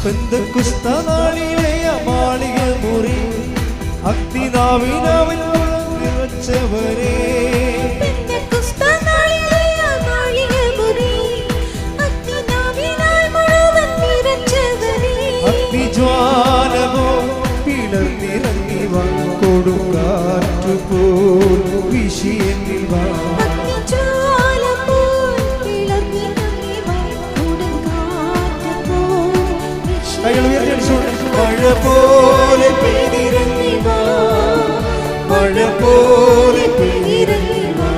പെന്തക്കുസ്തനാളിലെ മാളിക മുറി അഗ്നിനാവിനാവിൽ നിറച്ചവരെ അഗ്നിജ്വാലമോ പിളർന്നിറങ്ങി വാ കൊടുങ്കാറ്റുപോൽ വീശിയെന്നിൽ വാ മഴ പോലെ പെയ്തിറങ്ങി വാ മഴ പോലെ പെയ്തിറങ്ങി വാ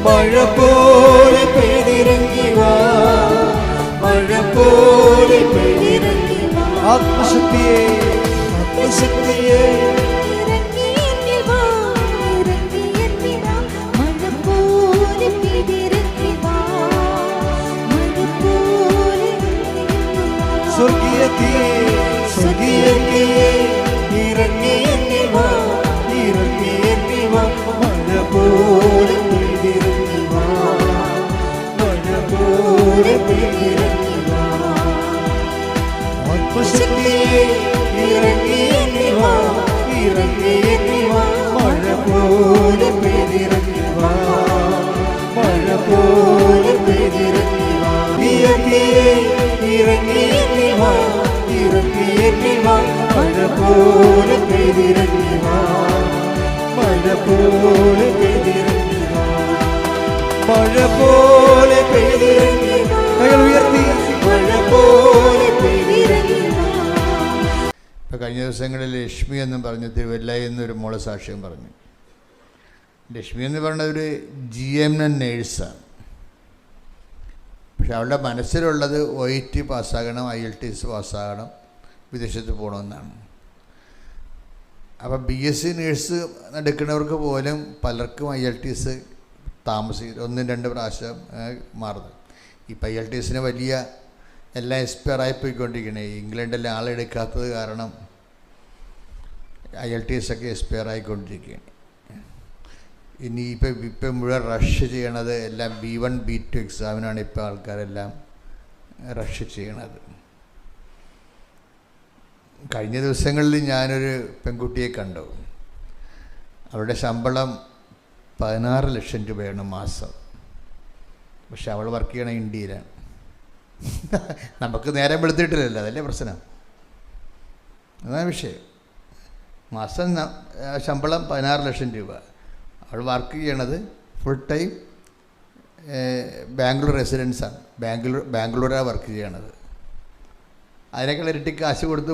മഴ പോലെ പെയ്തിറങ്ങി വാ മഴ പോലെ പെയ്തിറങ്ങി വാ ആത്മശക്തിയെ ആത്മശക്തിയെ സ്വർഗീയത്തിയെ ഇറങ്ങി എന്നിൽ വാ ഇറങ്ങി എന്നിൽ വാ മഴ പോലെ പെയ്തിറങ്ങി വാ മഴ പോലെ പെയ്തിറങ്ങി വാ ആത്മശക്തിയെ ഇറങ്ങി എന്നിൽ വാ ഇറങ്ങി എന്നിൽ വാ മഴ പോലെ പെയ്തിറങ്ങി വാ മഴ പോലെ പെയ്തിറങ്ങി വാ ഇറങ്ങി എന്നിൽ വാ ഇറങ്ങി എന്നിൽ വാ മഴ പോലെ പെയ്തിറങ്ങി വാ മഴ പോലെ പെയ്തിറങ്ങി വാ മഴ പോലെ പെയ്തിറങ്ങി കൈകൾ ഉയർത്തി മഴ പോലെ പെയ്തിറങ്ങി വാ. ഇപ്പം കഴിഞ്ഞ ദിവസങ്ങളിൽ ലക്ഷ്മി എന്നും പറഞ്ഞ് തിരുവല്ല എന്നൊരു മോളെ സാക്ഷ്യം പറഞ്ഞു. ലക്ഷ്മി എന്ന് പറഞ്ഞ ഒരു GMN നേഴ്സാണ്. പക്ഷെ അവളുടെ മനസ്സിലുള്ളത് OIT പാസ്സാകണം, IELTS പാസ്സാകണം, വിദേശത്ത് പോകണമെന്നാണ്. അപ്പം BSc നേഴ്സ് എടുക്കുന്നവർക്ക് പോലും പലർക്കും IELTS താമസിക്കും, 1-2 പ്രാവശ്യം മാറുന്നത്. ഇപ്പം IELTSന് വലിയ എല്ലാം എക്സ്പയറായി പോയിക്കൊണ്ടിരിക്കണേ. ഇംഗ്ലണ്ടിലെ ആളെടുക്കാത്തത് കാരണം IELTS ഒക്കെ എക്സ്പയറായിക്കൊണ്ടിരിക്കുകയാണ്. ഇനി ഇപ്പം മുഴുവൻ റഷ് ചെയ്യണത് എല്ലാം B1 B2 എക്സാമിനാണ് ഇപ്പോൾ ആൾക്കാരെല്ലാം റഷ് ചെയ്യണത്. കഴിഞ്ഞ ദിവസങ്ങളിൽ ഞാനൊരു പെൺകുട്ടിയെ കണ്ടു. അവളുടെ ശമ്പളം 16 ലക്ഷം രൂപയാണ് മാസം. പക്ഷെ അവൾ വർക്ക് ചെയ്യണ ഇന്ത്യയിലാണ്. നമുക്ക് നേരം വെളുത്തിട്ടില്ലല്ലോ, അതല്ലേ പ്രശ്നം. അതാണ് വിഷയം. മാസം ശമ്പളം 16 ലക്ഷം രൂപ. അവൾ വർക്ക് ചെയ്യണത് ഫുൾ ടൈം ബാംഗ്ലൂർ റെസിഡൻസാണ്. ബാംഗ്ലൂരാണ് വർക്ക് ചെയ്യണത്. അതിനേക്കാൾ ഇരട്ടി കാശ് കൊടുത്ത്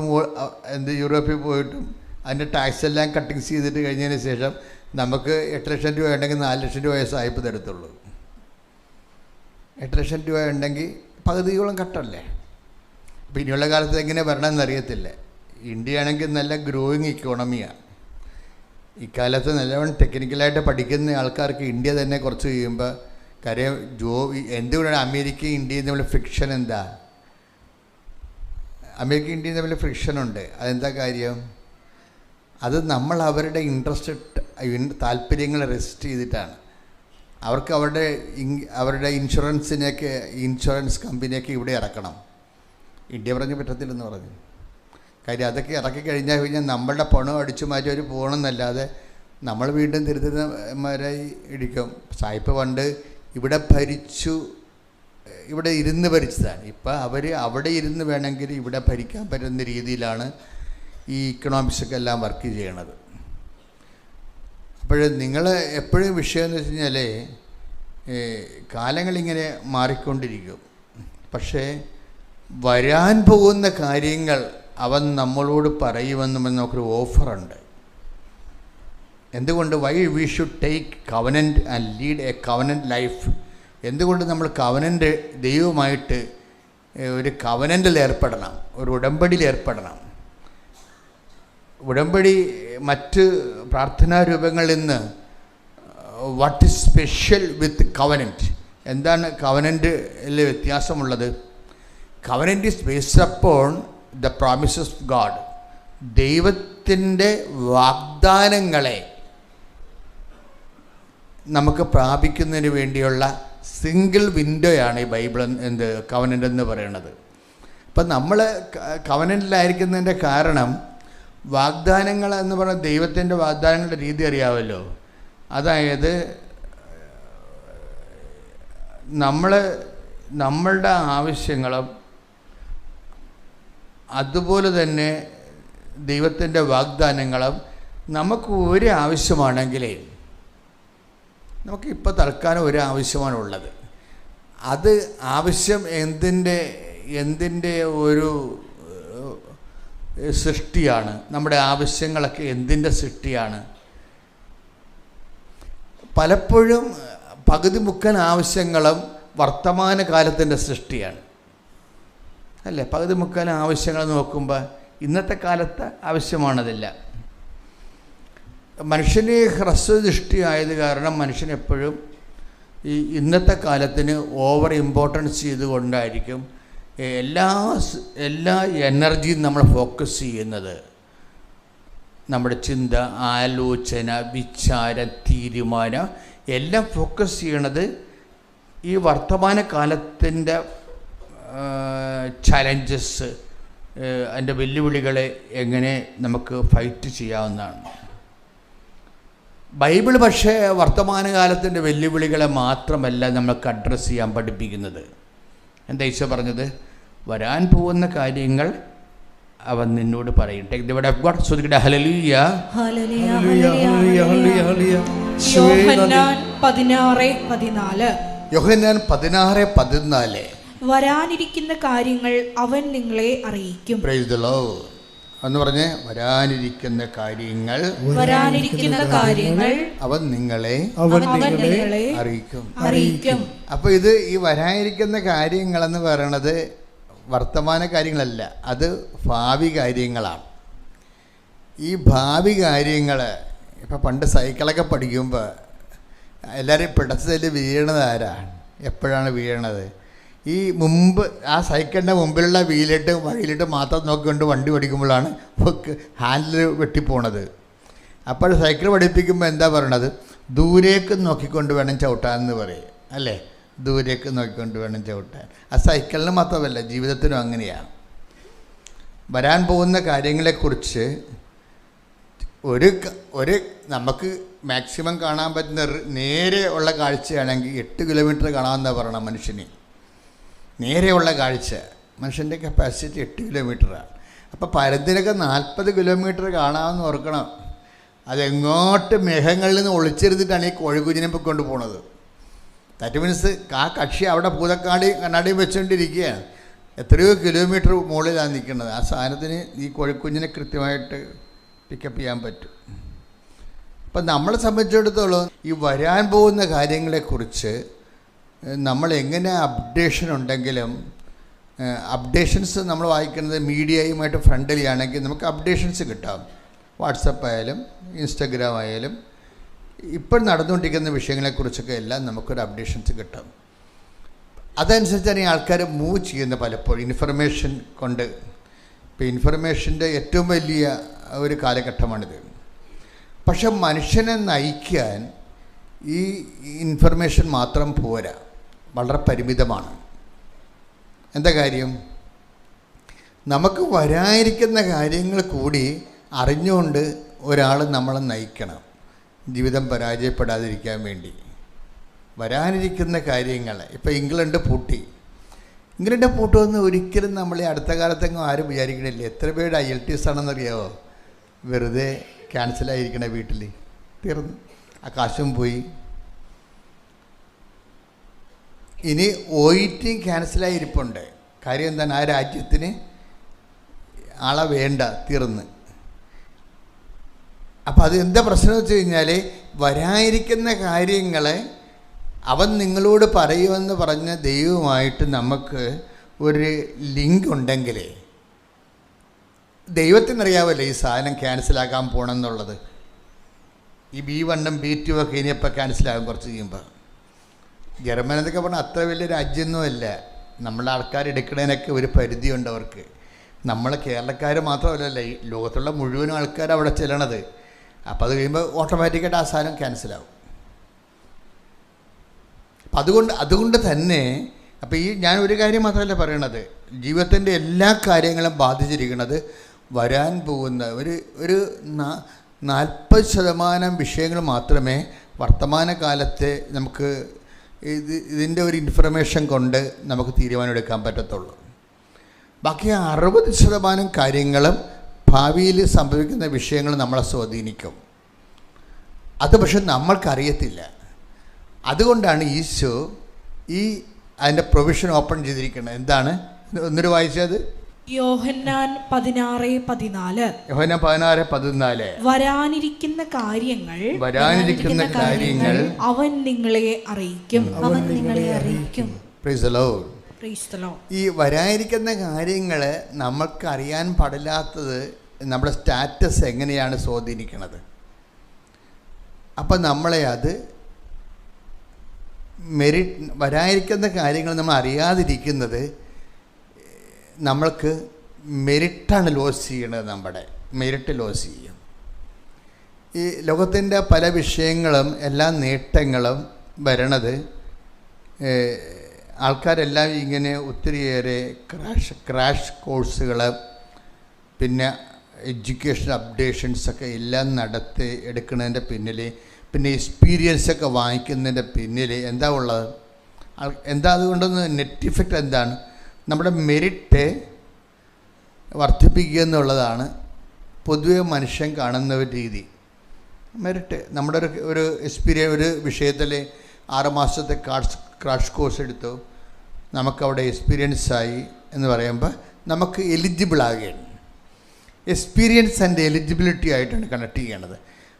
യൂറോപ്പിൽ പോയിട്ടും അതിൻ്റെ ടാക്സ് എല്ലാം കട്ടിങ്സ് ചെയ്തിട്ട് കഴിഞ്ഞതിന് ശേഷം നമുക്ക് 8 ലക്ഷം രൂപ ഉണ്ടെങ്കിൽ 4 ലക്ഷം രൂപ സായിപ്പ് തരത്തുള്ളൂ. 8 ലക്ഷം രൂപ ഉണ്ടെങ്കിൽ പകുതിയോളം കട്ടല്ലേ. അപ്പോൾ ഇനിയുള്ള കാലത്ത് എങ്ങനെ വരണമെന്ന് അറിയത്തില്ല. ഇന്ത്യ ആണെങ്കിൽ നല്ല ഗ്രോയിങ് ഇക്കോണമിയാണ്. ഇക്കാലത്ത് നല്ലവണ്ണം ടെക്നിക്കലായിട്ട് പഠിക്കുന്ന ആൾക്കാർക്ക് ഇന്ത്യ തന്നെ കുറച്ച് കഴിയുമ്പോൾ കാര്യം എന്തുകൊണ്ടാണ് അമേരിക്കയും ഇന്ത്യയും തമ്മിൽ ഫ്രിക്ഷൻ? എന്താ അമേരിക്ക ഇന്ത്യയും തമ്മിൽ ഫ്രിക്ഷനുണ്ട്. അതെന്താ കാര്യം? അത് നമ്മൾ അവരുടെ താല്പര്യങ്ങൾ റെസിസ്റ്റ് ചെയ്തിട്ടാണ്. അവർക്ക് അവരുടെ ഇൻഷുറൻസ് കമ്പനിയൊക്കെ ഇവിടെ ഇറക്കണം. ഇന്ത്യ പറഞ്ഞ് പറ്റത്തില്ലെന്ന് പറഞ്ഞു. കാര്യം അതൊക്കെ ഇറക്കി കഴിഞ്ഞാൽ നമ്മളുടെ പണം അടിച്ചു മാറ്റി അവർ പോകണമെന്നല്ലാതെ നമ്മൾ വീണ്ടും തിരുത്തന്മാരായി ഇടിക്കും. സായിപ്പ് പണ്ട് ഇവിടെ ഇരുന്ന് ഭരിച്ചതാണ്. ഇപ്പം അവർ അവിടെ ഇരുന്ന് വേണമെങ്കിൽ ഇവിടെ ഭരിക്കാൻ പറ്റുന്ന രീതിയിലാണ് ഈ ഇക്കണോമിക്സൊക്കെ എല്ലാം വർക്ക് ചെയ്യണത്. അപ്പോൾ നിങ്ങൾ എപ്പോഴും വിഷയം എന്ന് വെച്ച് കഴിഞ്ഞാൽ കാലങ്ങളിങ്ങനെ മാറിക്കൊണ്ടിരിക്കും. പക്ഷേ വരാൻ പോകുന്ന കാര്യങ്ങൾ അവൻ നമ്മളോട് പറയുമെന്നും നമുക്കൊരു ഓഫറുണ്ട്. എന്തുകൊണ്ട് why we should take covenant and lead a covenant life? എന്തുകൊണ്ട് നമ്മൾ കവനൻ്റ് ദൈവമായിട്ട് ഒരു കവനൻ്റിൽ ഏർപ്പെടണം, ഒരു ഉടമ്പടിയിൽ ഏർപ്പെടണം. ഉടമ്പടി മറ്റ് പ്രാർത്ഥനാ രൂപങ്ങളിൽ നിന്ന് what is special with covenant? എന്താണ് കവനൻറ്റിൽ വ്യത്യാസമുള്ളത്? Covenant is based upon the promises of God. ദൈവത്തിൻ്റെ വാഗ്ദാനങ്ങളെ നമുക്ക് പ്രാപിക്കുന്നതിന് വേണ്ടിയുള്ള സിംഗിൾ വിൻഡോയാണ് ഈ ബൈബിൾ കവനൻ്റ് എന്ന് പറയുന്നത്. അപ്പം നമ്മൾ കവനന്റിലായിരിക്കുന്നതിൻ്റെ കാരണം വാഗ്ദാനങ്ങൾ എന്ന് പറഞ്ഞാൽ ദൈവത്തിൻ്റെ വാഗ്ദാനങ്ങളുടെ രീതി അറിയാമല്ലോ. അതായത് നമ്മളുടെ ആവശ്യങ്ങളും അതുപോലെ തന്നെ ദൈവത്തിൻ്റെ വാഗ്ദാനങ്ങളും നമുക്ക് ഒരു ആവശ്യമാണെങ്കിലേ, നമുക്കിപ്പോൾ തൽക്കാലം ഒരു ആവശ്യമാണുള്ളത്. അത് ആവശ്യം എന്തിൻ്റെ ഒരു സൃഷ്ടിയാണ്? നമ്മുടെ ആവശ്യങ്ങളൊക്കെ എന്തിൻ്റെ സൃഷ്ടിയാണ്? പലപ്പോഴും പകുതി മുക്കൻ ആവശ്യങ്ങളും വർത്തമാനകാലത്തിൻ്റെ സൃഷ്ടിയാണ് അല്ലേ? പകുതി മുക്കൻ ആവശ്യങ്ങൾ നോക്കുമ്പോൾ ഇന്നത്തെ കാലത്ത് ആവശ്യമാണതില്ല. മനുഷ്യന് ഹ്രസ്വദൃഷ്ടിയായത് കാരണം മനുഷ്യനെപ്പോഴും ഈ ഇന്നത്തെ കാലത്തിന് ഓവർ ഇമ്പോർട്ടൻസ് ചെയ്തുകൊണ്ടായിരിക്കും എല്ലാ എനർജിയും നമ്മൾ ഫോക്കസ് ചെയ്യുന്നത്. നമ്മുടെ ചിന്ത, ആലോചന, വിചാരം, തീരുമാനം എല്ലാം ഫോക്കസ് ചെയ്യണത് ഈ വർത്തമാന കാലത്തിൻ്റെ ചലഞ്ചസ്, അതിൻ്റെ വെല്ലുവിളികളെ എങ്ങനെ നമുക്ക് ഫൈറ്റ് ചെയ്യാവുന്നതാണ്. ബൈബിൾ പക്ഷേ വർത്തമാനകാലത്തിൻ്റെ വെല്ലുവിളികളെ മാത്രമല്ല നമുക്ക് അഡ്രസ്സ് ചെയ്യാൻ പഠിപ്പിക്കുന്നത്. എന്താ ഈശോ പറഞ്ഞത്? വരാൻ പോകുന്ന കാര്യങ്ങൾ അവൻ നിന്നോട് പറയും. Take the word of God. ശ്രദ്ധിക്കട്ടെ. ഹല്ലേലൂയ, ഹല്ലേലൂയ, ഹല്ലേലൂയ, ഹല്ലേലൂയ. യോഹന്നാൻ 16:14. യോഹന്നാൻ 16:14. വരാനിരിക്കുന്ന കാര്യങ്ങൾ അവൻ നിങ്ങളെ അറിയിക്കും. പ്രൈസ് ദി ലോർഡ് എന്ന് പറഞ്ഞേ. വരാനിരിക്കുന്ന കാര്യങ്ങൾ അവൻ നിങ്ങളെ അറിയിക്കും. അപ്പോൾ ഇത് ഈ വരാനിരിക്കുന്ന കാര്യങ്ങളെന്ന് പറയണത് വർത്തമാന കാര്യങ്ങളല്ല, അത് ഭാവി കാര്യങ്ങളാണ്. ഈ ഭാവി കാര്യങ്ങൾ ഇപ്പം പണ്ട് സൈക്കിളൊക്കെ പഠിക്കുമ്പോൾ എല്ലാവരും പിടച്ചതിൽ വീഴണത് ആരാണ്? എപ്പോഴാണ് വീഴണത്? ഈ മുമ്പ് ആ സൈക്കിളിൻ്റെ മുമ്പിലുള്ള വഴിയിലിട്ട് മാത്രം നോക്കിക്കൊണ്ട് വണ്ടി പഠിക്കുമ്പോഴാണ് ഹാൻഡിൽ വെട്ടിപ്പോണത്. അപ്പോൾ സൈക്കിൾ പഠിപ്പിക്കുമ്പോൾ എന്താ പറയണത്? ദൂരേക്ക് നോക്കിക്കൊണ്ട് വേണം ചവിട്ടാനെന്ന് പറയും അല്ലേ? ദൂരേക്ക് നോക്കിക്കൊണ്ട് വേണം ചവിട്ടാൻ. ആ സൈക്കിളിന് മാത്രമല്ല, ജീവിതത്തിനും അങ്ങനെയാണ്. വരാൻ പോകുന്ന കാര്യങ്ങളെക്കുറിച്ച് ഒരു നമുക്ക് മാക്സിമം കാണാൻ പറ്റുന്ന നേരെ ഉള്ള കാഴ്ചയാണെങ്കിൽ 8 കിലോമീറ്റർ കാണാമെന്നാണ് പറയണം മനുഷ്യന്. നേരെയുള്ള കാഴ്ച മനുഷ്യൻ്റെ കപ്പാസിറ്റി 8 കിലോമീറ്ററാണ്. അപ്പോൾ പരത്തിനൊക്കെ 40 കിലോമീറ്റർ കാണാമെന്ന് ഓർക്കണം. അതെങ്ങോട്ട് മേഘങ്ങളിൽ നിന്ന് ഒളിച്ചിരുന്നിട്ടാണ് ഈ കോഴിക്കുഞ്ഞിനെ പൊയ്ക്കൊണ്ട് പോണത്. ദാറ്റ് മീൻസ് ആ കക്ഷി അവിടെ കണ്ണാടിയും വെച്ചുകൊണ്ടിരിക്കുകയാണ്. എത്രയോ കിലോമീറ്റർ മുകളിലാണ് നിൽക്കുന്നത്. ആ സാധനത്തിന് ഈ കോഴിക്കുഞ്ഞിനെ കൃത്യമായിട്ട് പിക്കപ്പ് ചെയ്യാൻ പറ്റും. അപ്പം നമ്മളെ സംബന്ധിച്ചിടത്തോളം ഈ വരാൻ പോകുന്ന കാര്യങ്ങളെക്കുറിച്ച് നമ്മൾ എങ്ങനെ അപ്ഡേഷൻ ഉണ്ടെങ്കിലും, അപ്ഡേഷൻസ് നമ്മൾ വായിക്കുന്നത് മീഡിയയുമായിട്ട് ഫ്രണ്ട്ലി ആണെങ്കിൽ നമുക്ക് അപ്ഡേഷൻസ് കിട്ടാം. വാട്സപ്പ് ആയാലും ഇൻസ്റ്റഗ്രാം ആയാലും ഇപ്പോൾ നടന്നുകൊണ്ടിരിക്കുന്ന വിഷയങ്ങളെക്കുറിച്ചൊക്കെ എല്ലാം നമുക്കൊരു അപ്ഡേഷൻസ് കിട്ടും. അതനുസരിച്ചാണ് ഈ ആൾക്കാർ മൂവ് ചെയ്യുന്നത് പലപ്പോഴും ഇൻഫർമേഷൻ കൊണ്ട്. ഇപ്പോൾ ഇൻഫർമേഷൻ്റെ ഏറ്റവും വലിയ ഒരു കാലഘട്ടമാണിത്. പക്ഷെ മനുഷ്യനെ നയിക്കാൻ ഈ ഇൻഫർമേഷൻ മാത്രം പോരാ, വളരെ പരിമിതമാണ്. എന്താ കാര്യം? നമുക്ക് വരാനിരിക്കുന്ന കാര്യങ്ങൾ കൂടി അറിഞ്ഞുകൊണ്ട് ഒരാൾ നമ്മളെ നയിക്കണം, ജീവിതം പരാജയപ്പെടാതിരിക്കാൻ വേണ്ടി. വരാനിരിക്കുന്ന കാര്യങ്ങൾ ഇപ്പോൾ ഇംഗ്ലണ്ട് പൂട്ടുമെന്ന് ഒരിക്കലും നമ്മൾ അടുത്ത കാലത്തെങ്ങും ആരും വിചാരിക്കണില്ല. എത്ര പേരുടെ IELTS ആണെന്നറിയാമോ? വെറുതെ ക്യാൻസലായിരിക്കണ വീട്ടിൽ തീർന്നു, ആ കാശും പോയി. ഇനി OET ക്യാൻസലായിരിപ്പുണ്ട്. കാര്യം എന്താണ്? ആ രാജ്യത്തിന് ആളെ വേണ്ട, തീർന്ന്. അപ്പം അത് എന്താ പ്രശ്നം വെച്ച് കഴിഞ്ഞാൽ വരാനിരിക്കുന്ന കാര്യങ്ങളെ അവൻ നിങ്ങളോട് പറയുമെന്ന് പറഞ്ഞ ദൈവമായിട്ട് നമുക്ക് ഒരു ലിങ്ക് ഉണ്ടെങ്കിൽ, ദൈവത്തിനറിയാമല്ലോ ഈ സാധനം ക്യാൻസലാക്കാൻ പോകണമെന്നുള്ളത്. ഈ B1 B2 ഒക്കെ ഇനിയിപ്പോൾ ക്യാൻസലാകും കുറച്ച് കഴിയുമ്പോൾ. ജർമ്മനി എന്നൊക്കെ പറഞ്ഞാൽ അത്ര വലിയ രാജ്യമൊന്നുമല്ല. നമ്മളെ ആൾക്കാർ എടുക്കുന്നതിനൊക്കെ ഒരു പരിധിയുണ്ട് അവർക്ക്. നമ്മൾ കേരളക്കാർ മാത്രമല്ലല്ലോ, ഈ ലോകത്തുള്ള മുഴുവൻ ആൾക്കാർ അവിടെ ചെല്ലണത്. അപ്പോൾ അത് കഴിയുമ്പോൾ ഓട്ടോമാറ്റിക്കായിട്ട് ആ സാധനം ക്യാൻസലാകും. അപ്പം അതുകൊണ്ട് തന്നെ അപ്പോൾ ഞാൻ ഒരു കാര്യം മാത്രമല്ല പറയണത്, ജീവിതത്തിൻ്റെ എല്ലാ കാര്യങ്ങളും ബാധിച്ചിരിക്കുന്നത് വരാൻ പോകുന്ന ഒരു 40% വിഷയങ്ങൾ മാത്രമേ വർത്തമാനകാലത്തെ നമുക്ക് ഇതിൻ്റെ ഒരു ഇൻഫർമേഷൻ കൊണ്ട് നമുക്ക് തീരുമാനമെടുക്കാൻ പറ്റത്തുള്ളൂ. ബാക്കി 60% കാര്യങ്ങളും ഭാവിയിൽ സംഭവിക്കുന്ന വിഷയങ്ങൾ നമ്മളെ സ്വാധീനിക്കും. അത് പക്ഷെ നമ്മൾക്കറിയത്തില്ല. അതുകൊണ്ടാണ് ഈശോ അതിൻ്റെ പ്രൊവിഷൻ ഓപ്പൺ ചെയ്തിരിക്കുന്നത്. എന്താണ് ഒന്നൊരു വായിച്ചത്? യോഹന്നാൻ 16:14. യോഹന്നാൻ 16:14. വരാനിരിക്കുന്ന കാര്യങ്ങൾ അവൻ നിങ്ങളെ അറിയിക്കും. Price the Lord. ഈ വരാനിരിക്കുന്ന കാര്യങ്ങൾ നമുക്ക് അറിയാൻ പാടില്ലാത്തത് നമ്മുടെ സ്റ്റാറ്റസ് എങ്ങനെയാണ് സ്വാധീനിക്കുന്നത്. അപ്പം നമ്മളെ അത് വരാനിരിക്കുന്ന കാര്യങ്ങൾ നമ്മൾ അറിയാതിരിക്കുന്നത് നമ്മൾക്ക് മെരിറ്റാണ് ലോസ് ചെയ്യണത്. നമ്മുടെ മെരിറ്റ് ലോസ് ചെയ്യും. ഈ ലോകത്തിൻ്റെ പല വിഷയങ്ങളും എല്ലാ നേട്ടങ്ങളും വരണത് ആൾക്കാരെല്ലാം ഇങ്ങനെ ഒത്തിരിയേറെ ക്രാഷ് കോഴ്സുകൾ, പിന്നെ എഡ്യൂക്കേഷൻ അപ്ഡേഷൻസൊക്കെ എല്ലാം എടുക്കുന്നതിൻ്റെ പിന്നിൽ, പിന്നെ എക്സ്പീരിയൻസൊക്കെ വാങ്ങിക്കുന്നതിൻ്റെ പിന്നിൽ എന്താ ഉള്ളത്? എന്താ അതുകൊണ്ടൊന്ന് നെറ്റ് ഇഫക്റ്റ് എന്താണ്? നമ്മുടെ മെരിറ്റ് വർദ്ധിപ്പിക്കുക എന്നുള്ളതാണ് പൊതുവെ മനുഷ്യൻ കാണുന്ന ഒരു രീതി. മെരിറ്റ് നമ്മുടെ ഒരു ഒരു വിഷയത്തിൽ 6 മാസത്തെ ക്രാഷ് കോഴ്സ് എടുത്തു, നമുക്കവിടെ എക്സ്പീരിയൻസായി എന്ന് പറയുമ്പോൾ നമുക്ക് എലിജിബിൾ ആകുകയാണ്. എക്സ്പീരിയൻസ് ആൻഡ് എലിജിബിലിറ്റി ആയിട്ടാണ് കണക്ട് ചെയ്യണത്.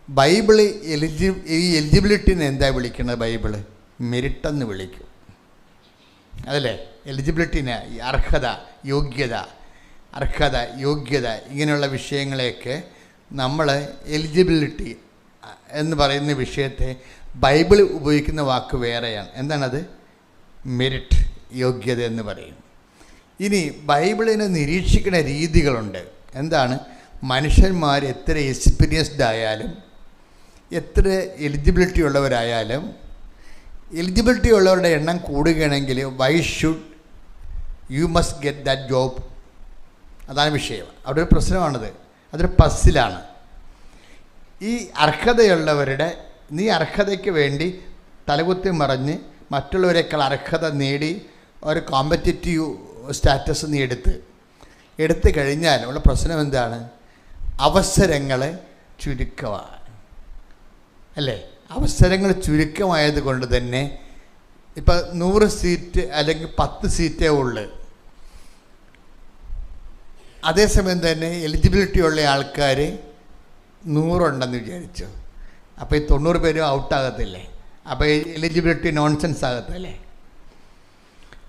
ബൈബിള് ഈ എലിജിബിലിറ്റിനെ എന്താ വിളിക്കുന്നത്? ബൈബിള് മെരിറ്റെന്ന് വിളിക്കും. അതല്ലേ എലിജിബിലിറ്റിനെ? അർഹത, യോഗ്യത ഇങ്ങനെയുള്ള വിഷയങ്ങളെയൊക്കെ നമ്മൾ എലിജിബിലിറ്റി എന്ന് പറയുന്ന വിഷയത്തെ ബൈബിൾ ഉപയോഗിക്കുന്ന വാക്ക് വേറെയാണ്. എന്താണത്? മെരിറ്റ്, യോഗ്യത എന്ന് പറയും. ഇനി ബൈബിളിനെ നിരീക്ഷിക്കുന്ന രീതികളുണ്ട്. എന്താണ്? മനുഷ്യന്മാർ എത്ര എക്സ്പീരിയൻസ്ഡ് ആയാലും, എത്ര എലിജിബിലിറ്റി ഉള്ളവരായാലും, എലിജിബിലിറ്റി ഉള്ളവരുടെ എണ്ണം കൂടുകയാണെങ്കിൽ you must get that job. അതാണ് വിഷയം. അവിടെ ഒരു പ്രശ്നമാണത്. അതൊരു പസിലാണ്. ഈ നീ അർഹതയ്ക്ക് വേണ്ടി തലകുത്തി മറിഞ്ഞ് മറ്റുള്ളവരെക്കാൾ അർഹത നേടി ഒരു കോമ്പറ്റീറ്റീവ് സ്റ്റാറ്റസ് നീ എടുത്തു കഴിഞ്ഞാൽ ഉള്ള പ്രശ്നം എന്താണ്? അവസരങ്ങൾ ചുരുക്കമാണ്, അല്ലേ? അവസരങ്ങൾ ചുരുക്കമായത് കൊണ്ട് തന്നെ ഇപ്പം 100 സീറ്റ് അല്ലെങ്കിൽ 10 സീറ്റേ ഉള്ളു. അതേസമയം തന്നെ എലിജിബിലിറ്റി ഉള്ള ആൾക്കാർ 100 ഉണ്ടെന്ന് വിചാരിച്ചു. അപ്പോൾ ഈ 90 പേരും ഔട്ടാകത്തില്ലേ? അപ്പോൾ എലിജിബിലിറ്റി നോൺസെൻസ് ആകത്തല്ലേ?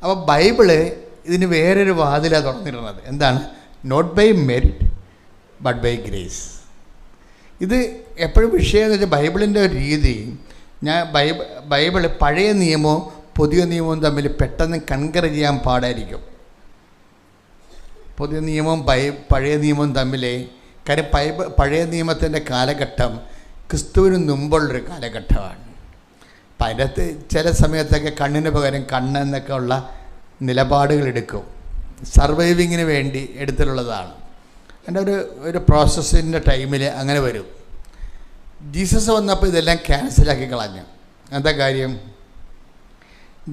അപ്പോൾ ബൈബിള് ഇതിന് വേറൊരു വാതിലാണ് തുറന്നിരുന്നത്. എന്താണ്? Not by merit but by grace. ഇത് എപ്പോഴും വിഷയം എന്ന് വെച്ചാൽ ബൈബിളിൻ്റെ ഒരു രീതി, ബൈബിള് പഴയ നിയമവും പുതിയ നിയമവും തമ്മിൽ പെട്ടെന്ന് കൺകർ ചെയ്യാൻ പാടായിരിക്കും. പുതിയ നിയമവും പഴയ നിയമവും തമ്മിൽ. കാര്യം പഴയ നിയമത്തിൻ്റെ കാലഘട്ടം ക്രിസ്തുവിന് മുമ്പുള്ളൊരു കാലഘട്ടമാണ്. അപ്പം അതിനകത്ത് ചില സമയത്തൊക്കെ കണ്ണിന് പകരം കണ്ണ് എന്നൊക്കെ ഉള്ള നിലപാടുകൾ എടുക്കും. സർവൈവിങ്ങിന് വേണ്ടി എടുത്തിട്ടുള്ളതാണ്. അതിൻ്റെ ഒരു പ്രോസസ്സിൻ്റെ ടൈമിൽ അങ്ങനെ വരും. ജീസസ് വന്നപ്പോൾ ഇതെല്ലാം ക്യാൻസലാക്കി കളഞ്ഞു. എന്താ കാര്യം?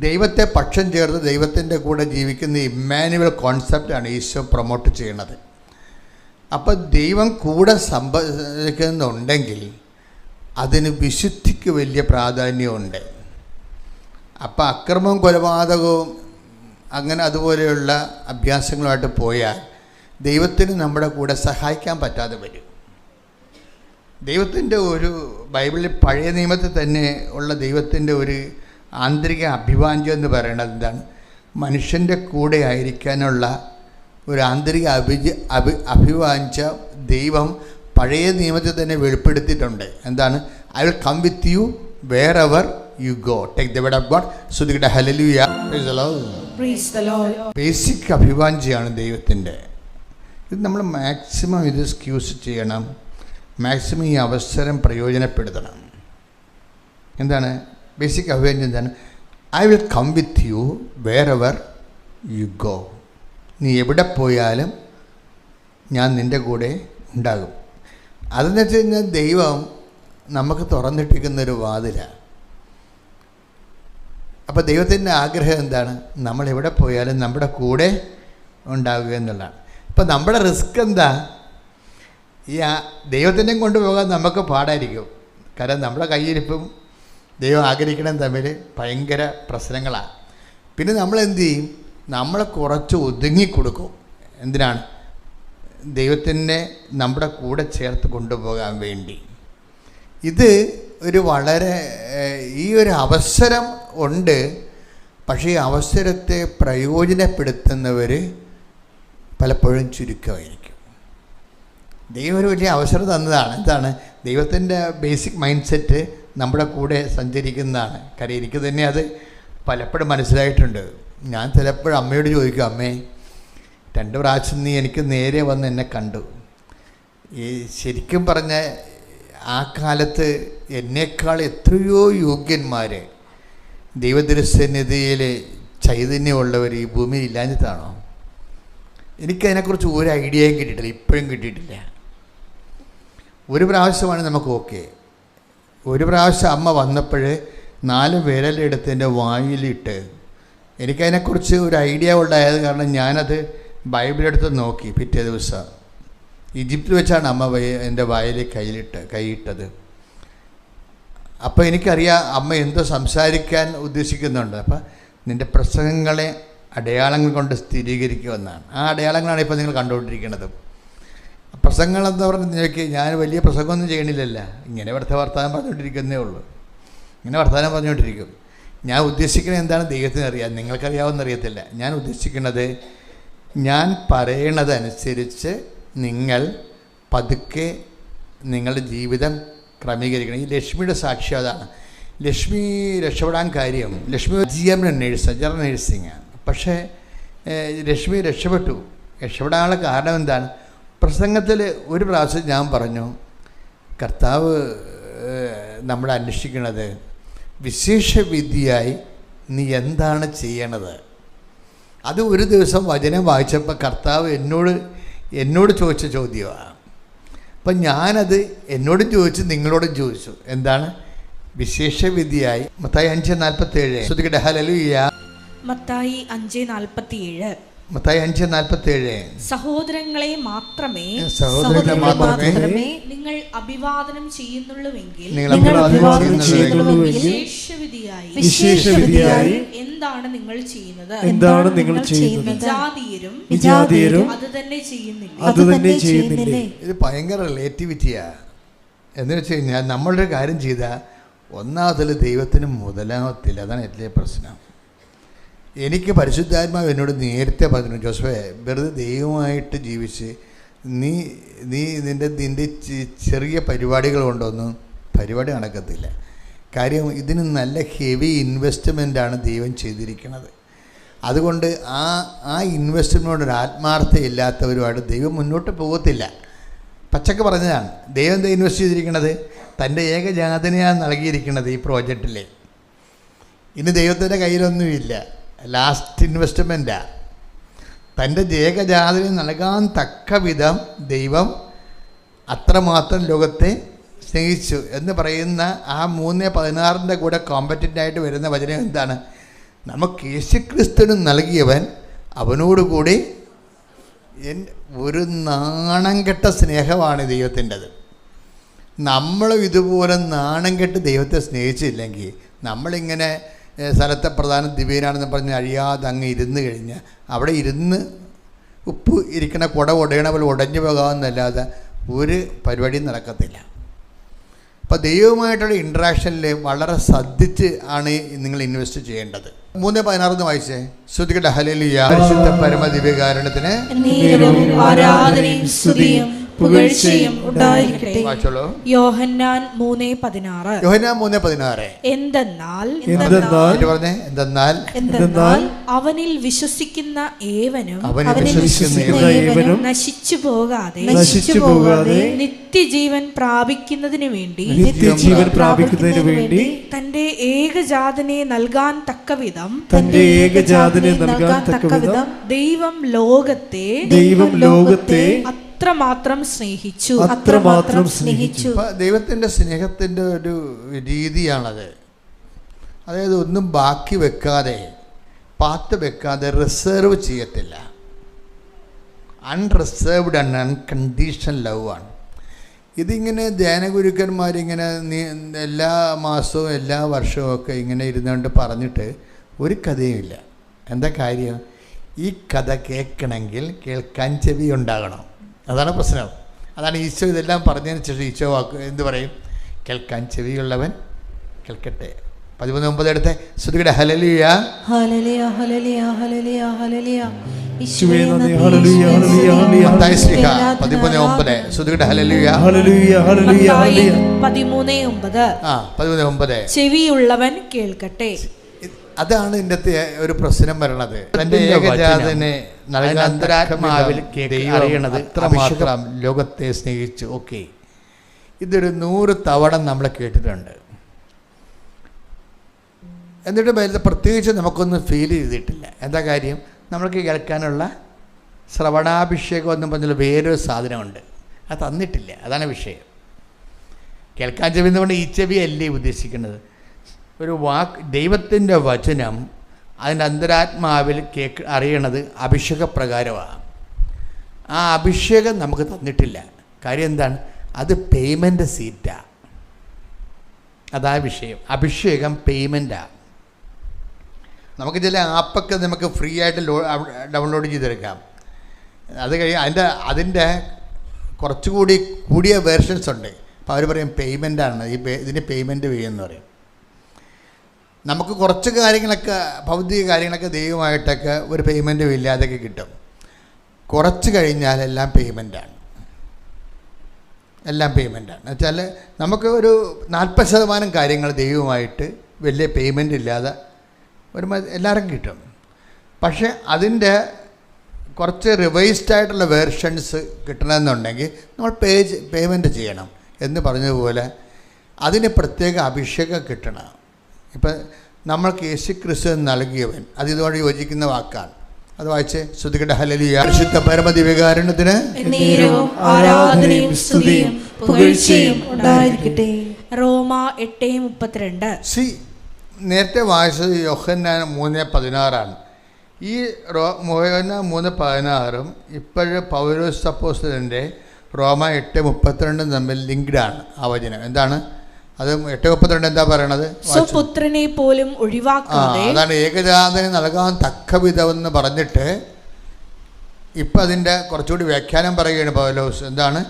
ദൈവത്തെ പക്ഷം ചേർത്ത് ദൈവത്തിൻ്റെ കൂടെ ജീവിക്കുന്ന ഇമ്മാനുവൽ കോൺസെപ്റ്റാണ് ഈശോ പ്രൊമോട്ട് ചെയ്യണത്. അപ്പോൾ ദൈവം കൂടെ സംഭവിക്കുന്നുണ്ടെങ്കിൽ അതിന് വിശുദ്ധിക്ക് വലിയ പ്രാധാന്യമുണ്ട്. അപ്പോൾ അക്രമവും കൊലപാതകവും അങ്ങനെ അതുപോലെയുള്ള അഭ്യാസങ്ങളുമായിട്ട് പോയാൽ ദൈവത്തിന് നമ്മുടെ കൂടെ സഹായിക്കാൻ പറ്റാതെ വരും. ദൈവത്തിൻ്റെ ബൈബിളിൽ പഴയ നിയമത്തിൽ തന്നെ ഉള്ള ദൈവത്തിൻ്റെ ഒരു ആന്തരിക അഭിവാഞ്ചം എന്ന് പറയുന്നത് എന്താണ്? മനുഷ്യൻ്റെ കൂടെ ആയിരിക്കാനുള്ള ഒരു ആന്തരിക അഭിവാഞ്ച ദൈവം പഴയ നിയമത്തിൽ തന്നെ വെളിപ്പെടുത്തിയിട്ടുണ്ട്. എന്താണ്? I will come with you wherever you go. Take the word of God. ശ്രുതികട്ടെ ഹല്ലേലൂയ. Praise the Lord. ബേസിക് അഭിവാഞ്ചയാണ് ദൈവത്തിൻ്റെ. ഇത് നമ്മൾ മാക്സിമം സ്ക്യൂസ് ചെയ്യണം. മാക്സിമം ഈ അവസരം പ്രയോജനപ്പെടുത്തണം. എന്താണ് ബേസിക് അഭിവാഞ്ചം? എന്താണ്? I will come with you wherever you go. നീ എവിടെ പോയാലും ഞാൻ നിൻ്റെ കൂടെ ഉണ്ടാകും. അതെന്ന് വെച്ച് കഴിഞ്ഞാൽ ദൈവം നമുക്ക് തുറന്നിട്ടിരിക്കുന്നൊരു വാതിലാണ്. അപ്പോൾ ദൈവത്തിൻ്റെ ആഗ്രഹം എന്താണ്? നമ്മളെവിടെ പോയാലും നമ്മുടെ കൂടെ ഉണ്ടാകുക എന്നുള്ളതാണ്. ഇപ്പം നമ്മുടെ റിസ്ക് എന്താ? ഈ ദൈവത്തിനെ കൊണ്ടുപോകാൻ നമുക്ക് പാടായിരിക്കും. കാരണം നമ്മുടെ കയ്യിരിപ്പും ദൈവം ആഗ്രഹിക്കണം തമ്മിൽ ഭയങ്കര പ്രശ്നങ്ങളാണ്. പിന്നെ നമ്മൾ എന്തു ചെയ്യും? നമ്മൾ കുറച്ച് ഒതുങ്ങിക്കൊടുക്കും. എന്തിനാണ്? ദൈവത്തിനെ നമ്മുടെ കൂടെ ചേർത്ത് കൊണ്ടുപോകാൻ വേണ്ടി. ഇത് ഒരു വളരെ ഈ ഒരു അവസരം ഉണ്ട്. പക്ഷേ ഈ അവസരത്തെ പ്രയോജനപ്പെടുത്തുന്നവർ പലപ്പോഴും ചുരുക്കമായിരിക്കും. ദൈവം ഒരു വലിയ അവസരം തന്നതാണ്. എന്താണ്? ദൈവത്തിൻ്റെ ബേസിക് മൈൻഡ് സെറ്റ് നമ്മുടെ കൂടെ സഞ്ചരിക്കുന്നതാണ്. കാര്യം എനിക്ക് തന്നെ അത് പലപ്പോഴും മനസ്സിലായിട്ടുണ്ട്. ഞാൻ ചിലപ്പോഴും അമ്മയോട് ചോദിക്കും, അമ്മേ 2 പ്രാവശ്യം നീ എനിക്ക് നേരെ വന്ന് എന്നെ കണ്ടു. ഈ ശരിക്കും പറഞ്ഞ ആ കാലത്ത് എന്നേക്കാൾ എത്രയോ യോഗ്യന്മാർ ദൈവദൃശ്യനിധിയിൽ ചൈതന്യമുള്ളവർ ഈ ഭൂമിയിൽ ഇല്ലാഞ്ഞിട്ടാണോ? എനിക്കതിനെക്കുറിച്ച് ഒരു ഐഡിയയും കിട്ടിയിട്ടില്ല, ഇപ്പോഴും കിട്ടിയിട്ടില്ല. ഒരു പ്രാവശ്യമാണ് നമുക്ക് ഓക്കെ. ഒരു പ്രാവശ്യം അമ്മ വന്നപ്പോൾ 4 വിരലെടുത്ത് എൻ്റെ വായിലിട്ട് എനിക്കതിനെക്കുറിച്ച് ഒരു ഐഡിയ ഉണ്ടായത് കാരണം ഞാനത് ബൈബിളെടുത്ത് നോക്കി. പിറ്റേ ദിവസം ഈജിപ്തിൽ വെച്ചാണ് അമ്മ എൻ്റെ വായിൽ കൈയിട്ടത്. അപ്പോൾ എനിക്കറിയാം അമ്മ എന്തോ സംസാരിക്കാൻ ഉദ്ദേശിക്കുന്നുണ്ട്. അപ്പം നിൻ്റെ പ്രസംഗങ്ങളെ അടയാളങ്ങൾ കൊണ്ട് സ്ഥിരീകരിക്കുമെന്നാണ്. ആ അടയാളങ്ങളാണ് ഇപ്പോൾ നിങ്ങൾ കണ്ടുകൊണ്ടിരിക്കുന്നത്. പ്രസംഗങ്ങളെന്ന് പറഞ്ഞ് നോക്കി, ഞാൻ വലിയ പ്രസംഗമൊന്നും ചെയ്യണില്ലല്ല, ഇങ്ങനെ വർത്തമാനം പറഞ്ഞുകൊണ്ടിരിക്കുന്നേ ഉള്ളൂ. ഇങ്ങനെ വർത്തമാനം പറഞ്ഞുകൊണ്ടിരിക്കും. ഞാൻ ഉദ്ദേശിക്കുന്നത് എന്താണ് ദൈവത്തിന് അറിയാം, നിങ്ങൾക്കറിയാവുന്നറിയത്തില്ല. ഞാൻ ഉദ്ദേശിക്കുന്നത്, ഞാൻ പറയണതനുസരിച്ച് നിങ്ങൾ പതുക്കെ നിങ്ങളുടെ ജീവിതം ക്രമീകരിക്കണം. ഈ ലക്ഷ്മിയുടെ സാക്ഷ്യം അതാണ്. ലക്ഷ്മി രക്ഷപ്പെടാൻ കാര്യം, ലക്ഷ്മി GM ജനറൽ നേഴ്സിംഗാണ്. പക്ഷേ ലക്ഷ്മി രക്ഷപ്പെടാനുള്ള കാരണം എന്താണ്? പ്രസംഗത്തിൽ ഒരു പ്രാവശ്യം ഞാൻ പറഞ്ഞു, കർത്താവ് നമ്മളെ അന്വേഷിക്കുന്നത് വിശേഷവിധിയായി നീ എന്താണ് ചെയ്യണത്. അത് ഒരു ദിവസം വചനം വായിച്ചപ്പോൾ കർത്താവ് എന്നോട് ചോദിച്ച ചോദ്യമാണ്. അപ്പം ഞാനത് എന്നോടും ചോദിച്ചു, നിങ്ങളോടും ചോദിച്ചു. എന്താണ്? വിശേഷവിധിയായി. മത്തായി 5:47. ശ്രദ്ധിക്കട്ടെ. ഹല്ലേലൂയ. മത്തായി 5:47. മത്തായി 5:47. സഹോദരങ്ങളെ മാത്രമേ നിങ്ങൾ അഭിവാദനം ചെയ്യുന്നുള്ളൂവെങ്കിൽ വിശേഷവിധിയായി എന്താണ് നിങ്ങൾ ചെയ്യുന്നത്? വിജാതീയരും അത് തന്നെ ചെയ്യുന്നില്ലേ? ഇത് ഭയങ്കര റിലേറ്റിവിറ്റിയാ. എന്ന് വെച്ച് കഴിഞ്ഞാൽ നമ്മളൊരു കാര്യം ചെയ്താൽ ഒന്നാമതിൽ ദൈവത്തിന് മുതലാവത്തില്ല. അതാണ് ഏറ്റവും പ്രശ്നം. എനിക്ക് പരിശുദ്ധാത്മാവ് എന്നോട് നേരത്തെ പറഞ്ഞു, ജോസഫേ, വെറുതെ ദൈവമായിട്ട് ജീവിച്ച് നിൻ്റെ ചെറിയ പരിപാടികൾ കൊണ്ടൊന്നും പരിപാടി നടക്കത്തില്ല. കാര്യം ഇതിന് നല്ല ഹെവി ഇൻവെസ്റ്റ്മെൻറ്റാണ് ദൈവം ചെയ്തിരിക്കുന്നത്. അതുകൊണ്ട് ആ ഇൻവെസ്റ്റ്മെൻറ്റിനോടൊരു ആത്മാർത്ഥയില്ലാത്തവരുമായിട്ട് ദൈവം മുന്നോട്ട് പോകത്തില്ല. പച്ചക്ക് പറഞ്ഞതാണ്. ദൈവം എന്താ ഇൻവെസ്റ്റ് ചെയ്തിരിക്കുന്നത്? തൻ്റെ ഏകജാതനെയാണ് നൽകിയിരിക്കുന്നത് ഈ പ്രോജക്റ്റിൽ. ഇനി ദൈവത്തിൻ്റെ കയ്യിലൊന്നുമില്ല. ലാസ്റ്റ് ഇൻവെസ്റ്റ്മെൻറ്റാണ്. തൻ്റെ ഏകജാതനെ നൽകാൻ തക്ക വിധം ദൈവം അത്രമാത്രം ലോകത്തെ സ്നേഹിച്ചു എന്ന് പറയുന്ന ആ 3:16 കൂടെ കോമ്പറ്റൻ്റായിട്ട് വരുന്ന വചനം എന്താണ്? നമുക്ക് യേശുക്രിസ്തുവിന് നൽകിയവൻ അവനോടുകൂടി ഒരു നാണം കെട്ട സ്നേഹമാണ് ദൈവത്തിൻ്റെത്. നമ്മളും ഇതുപോലെ നാണം കെട്ട് ദൈവത്തെ സ്നേഹിച്ചില്ലെങ്കിൽ നമ്മളിങ്ങനെ സ്ഥലത്തെ പ്രധാന ദിവ്യനാണെന്ന് പറഞ്ഞ് അഴിയാതെ അങ്ങ് ഇരുന്ന് കഴിഞ്ഞാൽ അവിടെ ഇരുന്ന് ഉപ്പ് ഇരിക്കണ കുട ഉടയണ പോലെ ഉടഞ്ഞു പോകാമെന്നല്ലാതെ ഒരു പരിപാടിയും നടക്കത്തില്ല. അപ്പോൾ ദൈവവുമായിട്ടുള്ള ഇൻട്രാക്ഷനിൽ വളരെ ശ്രദ്ധിച്ച് ആണ് നിങ്ങൾ ഇൻവെസ്റ്റ് ചെയ്യേണ്ടത്. 3:16 വായിച്ചേ. ശ്രുതികട്ടെ. ഹല്ലേലൂയ. പരിശുദ്ധ പരമദിവ്യകാരുണ്യത്തിന് ആരാധനയും സ്തുതിയും പുകഴ്ചയും ഉണ്ടായിരിക്കട്ടെ. വായിച്ചോളൂ. യോഹന്നാൻ 3:16. യോഹന്നാൻ 3:16. എന്തെന്നാൽ അവനിൽ വിശ്വസിക്കുന്ന ഏവനും നശിച്ചു പോകാതെ നിത്യജീവൻ പ്രാപിക്കുന്നതിന് വേണ്ടി തന്റെ ഏകജാതനെ നൽകാൻ തക്കവിധം ദൈവം ലോകത്തെ അത്രമാത്രം സ്നേഹിച്ചു. ദൈവത്തിന്റെ സ്നേഹത്തിന്റെ ഒരു രീതിയാണത്. അതായത് ഒന്നും ബാക്കി വെക്കാതെ, പാത്ത് വെക്കാതെ റിസർവ് ചെയ്യത്തില്ല. അൺറിസർവ്ഡ് ആൻഡ് അൺകണ്ടീഷണൽ ലവ് ആണ്. ഇതിങ്ങനെ ധ്യാനഗുരുക്കന്മാരിങ്ങനെ എല്ലാ മാസവും എല്ലാ വർഷവും ഒക്കെ ഇങ്ങനെ ഇരുന്നുകൊണ്ട് പറഞ്ഞിട്ട് ഒരു കഥയുമില്ല. എന്താ കാര്യം? ഈ കഥ കേൾക്കണമെങ്കിൽ കേൾക്കാൻ ചെവി ഉണ്ടാകണം. അതാണ് പ്രശ്നം. അതാണ് ഈശോ ഇതെല്ലാം പറഞ്ഞതിന് ശേഷം ഈശോ എന്ത് പറയും? കേൾക്കാൻ ചെവിയുള്ളവൻ കേൾക്കട്ടെ. 13:9 എടുത്തെ ശ്രുതിയുടെ ഹല്ലേലൂയ ഹല്ലേലൂയ ഹല്ലേലൂയ ഹല്ലേലൂയ ഹല്ലേലൂയ. യേശുവേ നന്ദി ഹല്ലേലൂയ ഹല്ലേലൂയ ഹല്ലേലൂയ. 13:9 ശ്രുതിയുടെ ഹല്ലേലൂയ ഹല്ലേലൂയ ഹല്ലേലൂയ ഹല്ലേലൂയ. 13:9 ചെവിയുള്ളവൻ കേൾക്കട്ടെ. അതാണ് ഇതിൻ്റെ ഒരു പ്രശ്നം വരണത്. തന്റെ ഏകജാതനെ അന്തരാത്മാവിൽ അറിയണത് അത്രമാത്രം ലോകത്തെ സ്നേഹിച്ചു. ഓക്കെ, ഇതൊരു 100 തവണ നമ്മൾ കേട്ടിട്ടുണ്ട്. എന്നിട്ട് പ്രത്യേകിച്ച് നമുക്കൊന്നും ഫീൽ ചെയ്തിട്ടില്ല. എന്താ കാര്യം? നമ്മൾക്ക് കേൾക്കാനുള്ള ശ്രവണാഭിഷേകം എന്നും പറഞ്ഞാൽ വേറൊരു സാധനമുണ്ട്, അത് തന്നിട്ടില്ല. അതാണ് വിഷയം. കേൾക്കാൻ ചെവി എന്ന് പറഞ്ഞാൽ ഈ ചെവി അല്ലേ ഉദ്ദേശിക്കുന്നത്. ഒരു വാക്ക്, ദൈവത്തിൻ്റെ വചനം അതിൻ്റെ അന്തരാത്മാവിൽ അറിയണത് അഭിഷേകപ്രകാരമാണ്. ആ അഭിഷേകം നമുക്ക് തന്നിട്ടില്ല. കാര്യം എന്താണ്? അത് പേയ്മെൻ്റ് സീറ്റാണ്. അതാ വിഷയം. അഭിഷേകം പേയ്മെൻറ്റാണ്. നമുക്ക് ചില ആപ്പൊക്കെ നമുക്ക് ഫ്രീ ആയിട്ട് ഡൗൺലോഡ് ചെയ്തെടുക്കാം. അത് കഴിഞ്ഞ് അതിൻ്റെ കുറച്ചുകൂടി കൂടിയ വേർഷൻസ് ഉണ്ട്. അപ്പോൾ അവർ പറയും പേയ്മെൻറ്റാണ്, ഇതിന് പേയ്മെൻറ്റ് ചെയ്യുമെന്ന് പറയും. നമുക്ക് കുറച്ച് കാര്യങ്ങളൊക്കെ, ഭൗതിക കാര്യങ്ങളൊക്കെ ദൈവമായിട്ടൊക്കെ ഒരു പേയ്മെൻറ്റും ഇല്ലാതൊക്കെ കിട്ടും. കുറച്ച് കഴിഞ്ഞാൽ എല്ലാം പേയ്മെൻറ്റാണ്. എല്ലാം പേയ്മെൻറ്റാണ് എന്ന് വെച്ചാൽ നമുക്ക് ഒരു 40% കാര്യങ്ങൾ ദൈവമായിട്ട് വലിയ പേയ്മെൻ്റ് ഇല്ലാതെ ഒരു എല്ലാവർക്കും കിട്ടും. പക്ഷേ അതിൻ്റെ കുറച്ച് റിവൈസ്ഡ് ആയിട്ടുള്ള വേർഷൻസ് കിട്ടണമെന്നുണ്ടെങ്കിൽ നമ്മൾ പേയ്മെൻറ്റ് ചെയ്യണം. എന്ന് പറഞ്ഞതുപോലെ അതിന് പ്രത്യേക അഭിഷേകം കിട്ടണം. ഇപ്പം നമ്മൾക്ക് യേശുക്രിസ്തു നൽകിയവൻ, അത് ഇതുകൊണ്ട് യോജിക്കുന്ന വാക്കാണ്. അത് വായിച്ച് ശ്രുതികട ഹല്ലേലൂയ. പരിശുദ്ധ പരമദിവ്യകാരുണ്യത്തിന് റോമ 8:32. നേരത്തെ വായിച്ചത് യോഹന്നാൻ 3:16 ഈ യോഹന്നാൻ 3:16 ഇപ്പോഴും പൗലോസ് അപ്പോസ്തലൻ്റെ റോമ 8:32 തമ്മിൽ ലിങ്ക്ഡാണ് ആ വചനം. എന്താണ് അത്? 8:32 എന്താ പറയണത്? സ്വപുത്രനെ പോലും ഒഴിവാക്കാതെ, അതാണ് ഏകജാതനെ നൽകാൻ തക്ക വിധമെന്ന് പറഞ്ഞിട്ട് ഇപ്പം അതിൻ്റെ കുറച്ചുകൂടി വ്യാഖ്യാനം പറയുകയാണ് പൗലോസ്. എന്താണ്?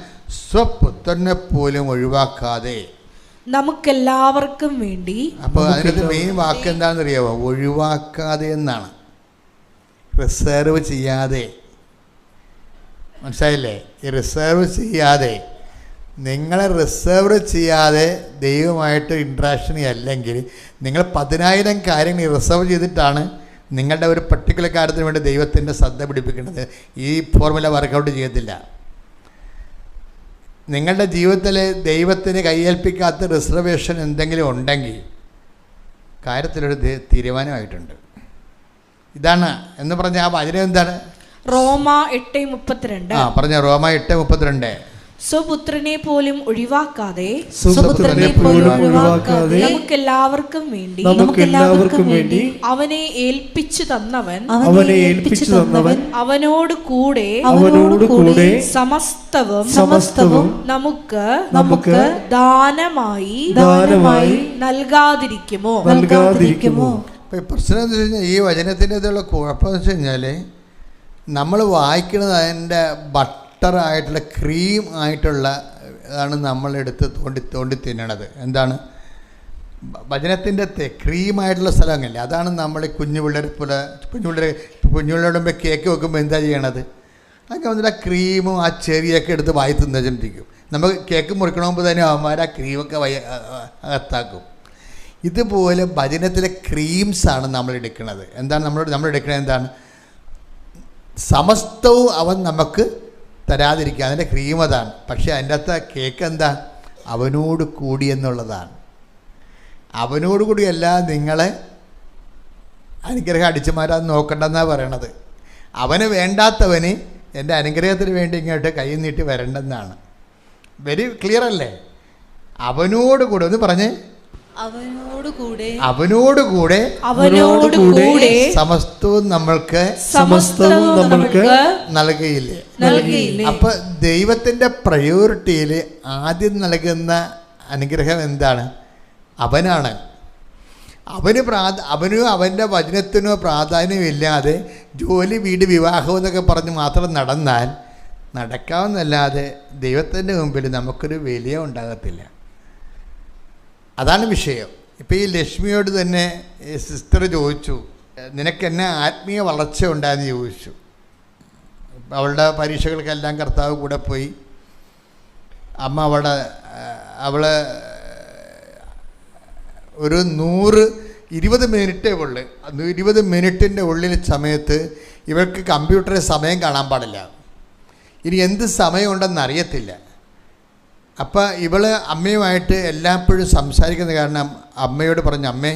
സ്വപുത്രനെ പോലും ഒഴിവാക്കാതെ നമുക്കെല്ലാവർക്കും വേണ്ടി. അപ്പോൾ അതിനകത്ത് മെയിൻ വാക്ക് എന്താണെന്ന് അറിയാമോ? ഒഴിവാക്കാതെ എന്നാണ്. റിസർവ് ചെയ്യാതെ. മനസ്സിലായില്ലേ? ഈ റിസർവ് ചെയ്യാതെ, നിങ്ങളെ റിസർവ് ചെയ്യാതെ ദൈവമായിട്ട് ഇൻട്രാക്ഷൻ അല്ലെങ്കിൽ നിങ്ങൾ 10,000 കാര്യങ്ങൾ റിസർവ് ചെയ്തിട്ടാണ് നിങ്ങളുടെ ഒരു പർട്ടിക്കുലർ കാര്യത്തിന് വേണ്ടി ദൈവത്തിൻ്റെ ശ്രദ്ധ പിടിപ്പിക്കുന്നത്. ഈ ഫോർമുല വർക്കൗട്ട് ചെയ്യത്തില്ല. നിങ്ങളുടെ ജീവിതത്തിൽ ദൈവത്തിന് കൈയേൽപ്പിക്കാത്ത റിസർവേഷൻ എന്തെങ്കിലും ഉണ്ടെങ്കിൽ കാര്യത്തിലൊരു തീരുമാനമായിട്ടുണ്ട്. ഇതാണ് എന്ന് പറഞ്ഞ ആ വചനം എന്താണ്? റോമ 8:32. പറഞ്ഞ റോമ 8:32. സ്വപുത്രനെ പോലും ഒഴിവാക്കാതെ നമുക്കെല്ലാവർക്കും വേണ്ടി അവനെ ഏൽപ്പിച്ചു തന്നവൻ അവനോട് കൂടെ സമസ്തവും നമുക്ക് ദാനമായി നൽകാതിരിക്കുമോ? പ്രശ്നം എന്ന് വെച്ച് കഴിഞ്ഞാൽ ഈ വചനത്തിൻ്റെ ഇതുള്ള കുഴപ്പമെന്ന് വെച്ച് കഴിഞ്ഞാൽ നമ്മൾ വായിക്കുന്നത് അതിൻ്റെ ബട്ടറായിട്ടുള്ള ക്രീം ആയിട്ടുള്ള ആണ് നമ്മളെടുത്ത് തോണ്ടി തിന്നണത്. എന്താണ്? വചനത്തിൻ്റെ ക്രീമായിട്ടുള്ള സ്ഥലമല്ലേ? അതാണ് നമ്മൾ കുഞ്ഞു പിള്ളേരെ പോലെ കുഞ്ഞുപിള്ളേരുടെ മുമ്പ് കേക്ക് വെക്കുമ്പോൾ എന്താ ചെയ്യണത്? അതൊക്കെ വന്നിട്ട് ആ ക്രീമും ആ ചെറിയൊക്കെ എടുത്ത് വായി തിന്നിരിക്കും. നമുക്ക് കേക്ക് മുറിക്കണ മുമ്പ് തന്നെ അവന്മാർ ആ ക്രീമൊക്കെ അകത്താക്കും. ഇതുപോലെ ഭജനത്തിലെ ക്രീംസാണ് നമ്മൾ എടുക്കുന്നത്. എന്താണ് നമ്മൾ എടുക്കുന്നത്? എന്താണ്? സമസ്തവും അവൻ നമുക്ക് തരാതിരിക്കുക, അതിൻ്റെ ക്രീം അതാണ്. പക്ഷേ അതിൻ്റെ അകത്ത് കേക്ക് എന്താ? അവനോട് കൂടി എന്നുള്ളതാണ്. അവനോട് കൂടിയല്ല നിങ്ങളെ അനുഗ്രഹം അടിച്ചു മാറ്റാൻ നോക്കണ്ടെന്നാണ് പറയണത്. അവന് വേണ്ടാത്തവന് എൻ്റെ അനുഗ്രഹത്തിന് വേണ്ടി ഇങ്ങോട്ട് കൈ നീട്ടി വരണ്ടെന്നാണ്. വെരി ക്ലിയർ അല്ലേ? അവനോട് കൂടെ ഒന്ന് പറഞ്ഞേ. അവനോടുകൂടെ സമസ്തവും നമ്മൾക്ക് നൽകുകയില്ലേ? അപ്പൊ ദൈവത്തിന്റെ പ്രയോറിറ്റിയിൽ ആദ്യം നൽകുന്ന അനുഗ്രഹം എന്താണ്? അവനാണ്. അവനോ അവൻ്റെ വചനത്തിനോ പ്രാധാന്യമില്ലാതെ ജോലി, വീട്, വിവാഹം എന്നൊക്കെ പറഞ്ഞ് മാത്രം നടന്നാൽ നടക്കാവുന്നല്ലാതെ ദൈവത്തിൻ്റെ മുമ്പിൽ നമുക്കൊരു വില ഉണ്ടാകത്തില്ല. അതാണ് വിഷയം. ഇപ്പോൾ ഈ ലക്ഷ്മിയോട് തന്നെ സിസ്റ്റർ ചോദിച്ചു, നിനക്കെന്നെ ആത്മീയ വളർച്ച ഉണ്ടായെന്ന് ചോദിച്ചു. അവളുടെ പരീക്ഷകൾക്കെല്ലാം കർത്താവ് കൂടെ പോയി. അമ്മ അവള് ഒരു 120 മിനിറ്റേ ഉള്ളു. 20 മിനിറ്റിൻ്റെ ഉള്ളിൽ സമയത്ത് ഇവർക്ക് കമ്പ്യൂട്ടറിൽ സമയം കാണാൻ പാടില്ല. ഇനി എന്ത് സമയമുണ്ടെന്ന് അറിയത്തില്ല. അപ്പം ഇവള് അമ്മയുമായിട്ട് എല്ലായ്പ്പോഴും സംസാരിക്കുന്ന കാരണം അമ്മയോട് പറഞ്ഞു, അമ്മേ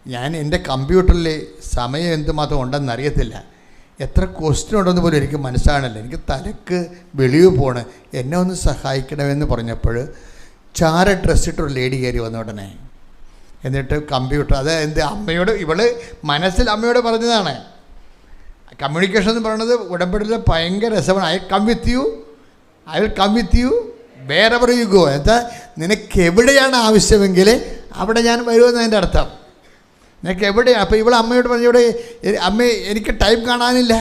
ഞാൻ എൻ്റെ കമ്പ്യൂട്ടറിൽ സമയം എന്തുമാത്രം ഉണ്ടെന്ന് അറിയത്തില്ല, എത്ര ക്വസ്റ്റ്യൻ ഉണ്ടെന്ന് പോലും എനിക്ക് മനസ്സിലാകണില്ല, എനിക്ക് തലക്ക് വെളിവ് പോണ്, എന്നെ ഒന്ന് സഹായിക്കണമെന്ന് പറഞ്ഞപ്പോൾ ചാര ഡ്രസ്സിട്ടൊരു ലേഡി കയറി വന്ന ഉടനെ എന്നിട്ട് കമ്പ്യൂട്ടർ അമ്മയോട് ഇവള് മനസ്സിൽ അമ്മയോട് പറഞ്ഞതാണ്. കമ്മ്യൂണിക്കേഷൻ എന്ന് പറയുന്നത് ഉടമ്പടിയിൽ ഭയങ്കര രസമാണ്. I will come with you wherever you go. എന്താ നിനക്ക് എവിടെയാണ് ആവശ്യമെങ്കിൽ അവിടെ ഞാൻ വരുമെന്ന് അതിൻ്റെ അർത്ഥം. നിനക്ക് എവിടെയാണ്? അപ്പോൾ ഇവൾ അമ്മയോട് പറഞ്ഞു, ഇവിടെ അമ്മ എനിക്ക് ടൈം കാണാനില്ല,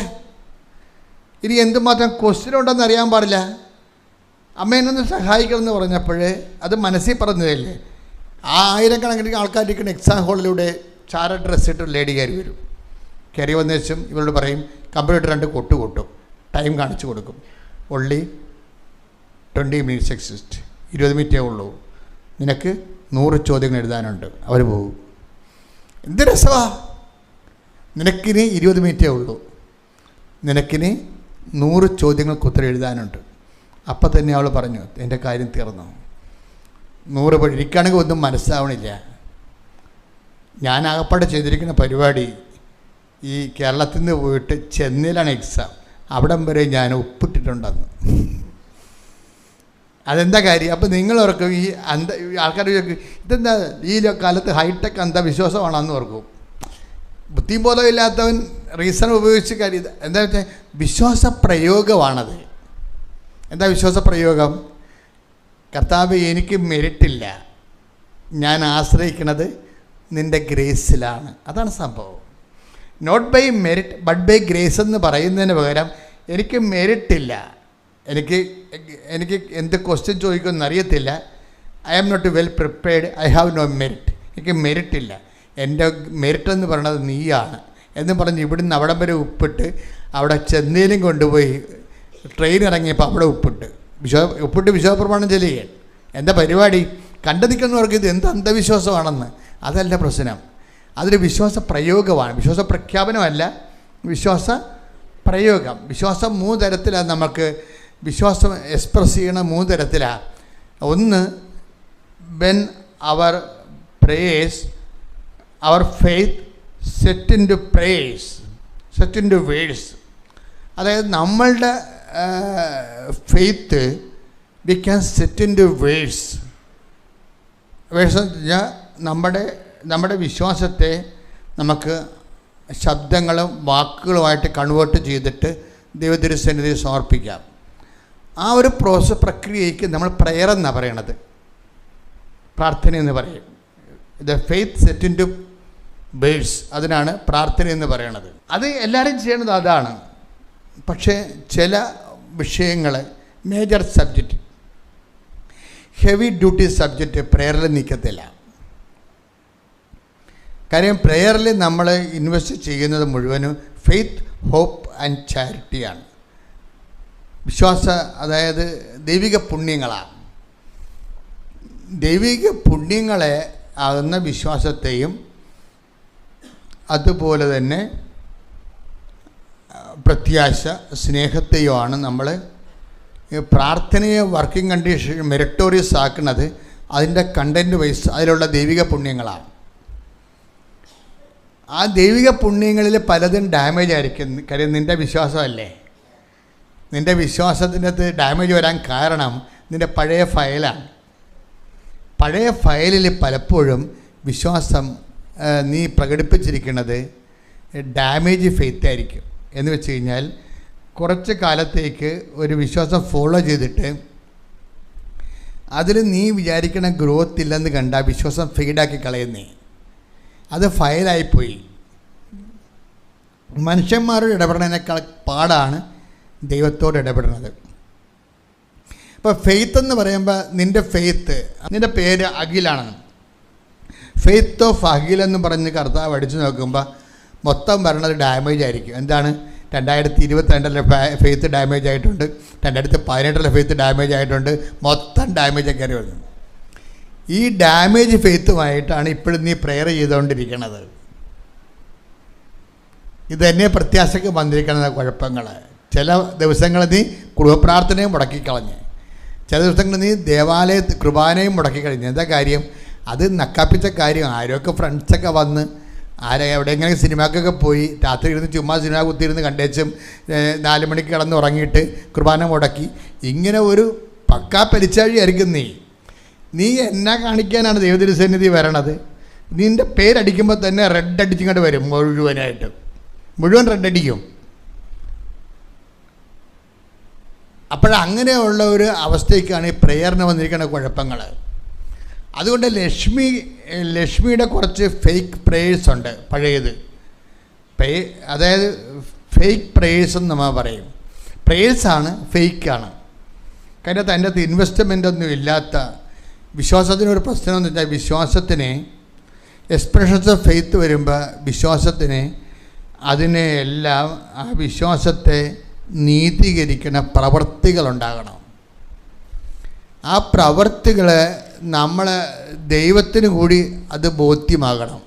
ഇനി എന്തുമാത്രം ക്വസ്റ്റ്യൻ ഉണ്ടെന്ന് അറിയാൻ പാടില്ല, അമ്മ എന്നൊന്ന് സഹായിക്കണമെന്ന് പറഞ്ഞപ്പോൾ അത് മനസ്സിൽ പറഞ്ഞതല്ലേ. ആ ആയിരക്കണക്കിന് ആൾക്കാരിക്കുന്ന എക്സാം ഹാളിലൂടെ ചാര ഡ്രസ്സ് ഇട്ട് ലേഡി കയറി വരും. കയറി വന്ന ശേഷം ഇവരോട് പറയും, കമ്പ്യൂട്ടർ 2 കൊട്ടും, ടൈം കാണിച്ചു കൊടുക്കും. ഒള്ളി 20 മിനിറ്റ്സ് എക്സിസ്റ്റ്, 20 മിനിറ്റേ ഉള്ളൂ, നിനക്ക് 100 ചോദ്യങ്ങൾ എഴുതാനുണ്ട്. അവർ പോകും. എന്ത് രസമാ! നിനക്കിനി 20 മിനിറ്റേ ഉള്ളൂ, നിനക്കിനി 100 ചോദ്യങ്ങൾക്ക് ഉത്തരം എഴുതാനുണ്ട്. അപ്പം തന്നെ അവൾ പറഞ്ഞു, എൻ്റെ കാര്യം തീർന്നു. 100 പടി എനിക്കാണെങ്കിൽ ഒന്നും മനസ്സിലാവണില്ല. ഞാൻ ആകപ്പാടെ ചെയ്തിരിക്കുന്ന പരിപാടി ഈ കേരളത്തിൽ നിന്ന് പോയിട്ട് ചെന്നൈയിലാണ് എക്സാം, അവിടം വരെ ഞാൻ ഒപ്പിട്ടിട്ടുണ്ടെന്ന്. അതെന്താ കാര്യം? അപ്പോൾ നിങ്ങളോർക്കും ഈ ആൾക്കാർ ഇതെന്താ ഈ കാലത്ത് ഹൈടെക് അന്ധവിശ്വാസമാണെന്ന് ഓർക്കും. ബുദ്ധിയും ബോധമില്ലാത്തവൻ റീസൺ ഉപയോഗിച്ച് കാര്യം എന്താ വെച്ചാൽ വിശ്വാസ പ്രയോഗമാണത്. എന്താ വിശ്വാസ പ്രയോഗം? കർത്താവ് എനിക്ക് മെരിറ്റില്ല, ഞാൻ ആശ്രയിക്കുന്നത് നിൻ്റെ ഗ്രേസിലാണ്. അതാണ് സംഭവം. Not by merit but by grace എന്ന് പറയുന്നതിന് പകരം എനിക്ക് മെരിറ്റില്ല, എനിക്ക് എന്ത് ക്വസ്റ്റ്യൻ ചോദിക്കുമെന്ന് അറിയത്തില്ല, I am not well prepared, I have no merit, എനിക്ക് മെരിറ്റില്ല, എൻ്റെ മെരിറ്റ് എന്ന് പറയുന്നത് നീയാണ് എന്ന് പറഞ്ഞ് ഇവിടുന്ന് അവിടം വരെ ഉപ്പിട്ട് അവിടെ ചെന്നൈയിലും കൊണ്ടുപോയി ട്രെയിൻ ഇറങ്ങിയപ്പോൾ അവിടെ ഉപ്പിട്ട് വിശ്വാസപ്രമാണം ചെല്ലുകയാണ്. എന്താ പരിപാടി? കണ്ടു നിൽക്കുന്നവർക്ക് ഇത് എന്ത് അന്ധവിശ്വാസമാണെന്ന്. അതല്ല പ്രശ്നം, അതൊരു വിശ്വാസ പ്രയോഗമാണ്, വിശ്വാസ പ്രഖ്യാപനമല്ല, വിശ്വാസ പ്രയോഗം. വിശ്വാസം 3 തരത്തിലാണ്. നമുക്ക് വിശ്വാസം എക്സ്പ്രസ് ചെയ്യണ 3 തരത്തിലാണ്. ഒന്ന്, when our prayers our faith set into prayers, set into verse. അതായത് നമ്മളുടെ faith we can set into verse. Verse എന്ന് വെച്ചാൽ നമ്മുടെ വിശ്വാസത്തെ നമുക്ക് ശബ്ദങ്ങളും വാക്കുകളുമായിട്ട് കൺവേർട്ട് ചെയ്തിട്ട് ദൈവത്തിരുസന്നിധിയിൽ സമർപ്പിക്കാം. ആ ഒരു പ്രക്രിയയ്ക്ക് നമ്മൾ പ്രയർ എന്നാണ് പറയണത്, പ്രാർത്ഥന എന്ന് പറയും. The faith set into verse, അതിനാണ് പ്രാർത്ഥന എന്ന് പറയണത്. അത് എല്ലാവരും ചെയ്യണത് അതാണ്. പക്ഷേ ചില വിഷയങ്ങൾ, major subject, heavy duty subject പ്രേയറിൽ നിൽക്കത്തില്ല. കാര്യം പ്രേയറിൽ നമ്മൾ ഇൻവെസ്റ്റ് ചെയ്യുന്നത് മുഴുവനും ഫെയ്ത്ത്, ഹോപ്പ് ആൻഡ് ചാരിറ്റിയാണ്. അതായത് ദൈവിക പുണ്യങ്ങളാണ്. ദൈവിക പുണ്യങ്ങളെ ആകുന്ന വിശ്വാസത്തെയും അതുപോലെ തന്നെ പ്രത്യാശ, സ്നേഹത്തെയുമാണ് നമ്മൾ പ്രാർത്ഥനയെ വർക്കിംഗ് കണ്ടീഷൻ മെറിറ്റോറിയസ് ആക്കുന്നത്. അതിൻ്റെ കണ്ടൻറ്റ് വൈസ് അതിലുള്ള ദൈവിക പുണ്യങ്ങളാണ്. ആ ദൈവിക പുണ്യങ്ങളിൽ പലതും ഡാമേജ് ആയിരിക്കും. കാര്യം നിൻ്റെ വിശ്വാസമല്ലേ. നിൻ്റെ വിശ്വാസത്തിനകത്ത് ഡാമേജ് വരാൻ കാരണം നിൻ്റെ പഴയ ഫയലാണ്. പഴയ ഫയലിൽ പലപ്പോഴും വിശ്വാസം നീ പ്രകടിപ്പിച്ചിരിക്കുന്നത് ഡാമേജ് ഫെയ്ത്ത് ആയിരിക്കും. എന്ന് വെച്ച് കഴിഞ്ഞാൽ കുറച്ച് കാലത്തേക്ക് ഒരു വിശ്വാസം ഫോളോ ചെയ്തിട്ട് അതിൽ നീ വിചാരിക്കണ ഗ്രോത്ത് ഇല്ലെന്ന് കണ്ട വിശ്വാസം ഫീഡാക്കി കളയുന്നേ. അത് ഫയലായിപ്പോയി. മനുഷ്യന്മാരോട് ഇടപെടുന്നതിനേക്കാൾ പാടാണ് ദൈവത്തോട് ഇടപെടുന്നത്. ഇപ്പോൾ ഫെയ്ത്ത് എന്ന് പറയുമ്പോൾ നിൻ്റെ ഫെയ്ത്ത്, നിൻ്റെ പേര് അഖിലാണെന്ന്, ഫെയ്ത്ത് ഓഫ് അഖിൽ എന്ന് പറഞ്ഞ് കർത്താവ് അടിച്ചു നോക്കുമ്പോൾ മൊത്തം വരണത് ഡാമേജ് ആയിരിക്കും. എന്താണ്? 2022 ഫെയ്ത്ത് ഡാമേജ് ആയിട്ടുണ്ട്, 2018 ഫെയ്ത്ത് ഡാമേജ് ആയിട്ടുണ്ട്, മൊത്തം ഡാമേജ് കയറി വരുന്നു. ഈ ഡാമേജ് ഫെയ്ത്തുമായിട്ടാണ് ഇപ്പോഴും നീ പ്രെയർ ചെയ്തുകൊണ്ടിരിക്കുന്നത്. ഇത് തന്നെ പ്രത്യാശയ്ക്ക് വന്നിരിക്കുന്ന കുഴപ്പങ്ങൾ. ചില ദിവസങ്ങൾ നീ കുടുംബപ്രാർത്ഥനയും മുടക്കിക്കളഞ്ഞ്, ചില ദിവസങ്ങൾ നീ കുർബാനയും മുടക്കിക്കളഞ്ഞ്. എന്താ കാര്യം? അത് നക്കാപ്പിച്ച കാര്യം. ആരൊക്കെ ഫ്രണ്ട്സൊക്കെ വന്ന് എവിടെയെങ്കിലും സിനിമക്കൊക്കെ പോയി രാത്രി ഇരുന്ന് ചുമ്മാ സിനിമ കുത്തിയിരുന്ന് കണ്ടേച്ചും 4 മണിക്ക് കിടന്ന് ഉറങ്ങിയിട്ട് കുർബാന മുടക്കി, ഇങ്ങനെ ഒരു പക്കാ പരിച്ചാഴിയായിരിക്കും നീ എന്നാ കാണിക്കാനാണ് ദൈവതിരുസന്നിധി വരണത്? നിൻ്റെ പേരടിക്കുമ്പോൾ തന്നെ റെഡ് അടിച്ചിങ്ങോട്ട് വരും. മുഴുവൻ റെഡ് അടിക്കും. അപ്പോഴങ്ങനെയുള്ള ഒരു അവസ്ഥയ്ക്കാണ് ഈ പ്രെയറിന് വന്നിരിക്കുന്ന കുഴപ്പങ്ങൾ. അതുകൊണ്ട് ലക്ഷ്മിയുടെ കുറച്ച് ഫേക്ക് പ്രേയേഴ്സ് ഉണ്ട്. പഴയത് അതായത് ഫേക്ക് പ്രേയേഴ്സ് എന്ന് നമ്മൾ പറയും. പ്രേയേഴ്സാണ്, ഫേക്കാണ്. കാര്യം അതിൻ്റെ അകത്ത് ഇൻവെസ്റ്റ്മെൻ്റ് ഒന്നും ഇല്ലാത്ത വിശ്വാസത്തിനൊരു പ്രശ്നം എന്ന് വെച്ചാൽ വിശ്വാസത്തിന് എക്സ്പ്രഷൻസ് ഓഫ് ഫെയ്ത്ത് വരുമ്പോൾ വിശ്വാസത്തിന് അതിനെ എല്ലാം ആ വിശ്വാസത്തെ നീതീകരിക്കുന്ന പ്രവൃത്തികളുണ്ടാകണം. ആ പ്രവൃത്തികൾ നമ്മൾ ദൈവത്തിന് കൂടി അത് ബോധ്യമാകണം.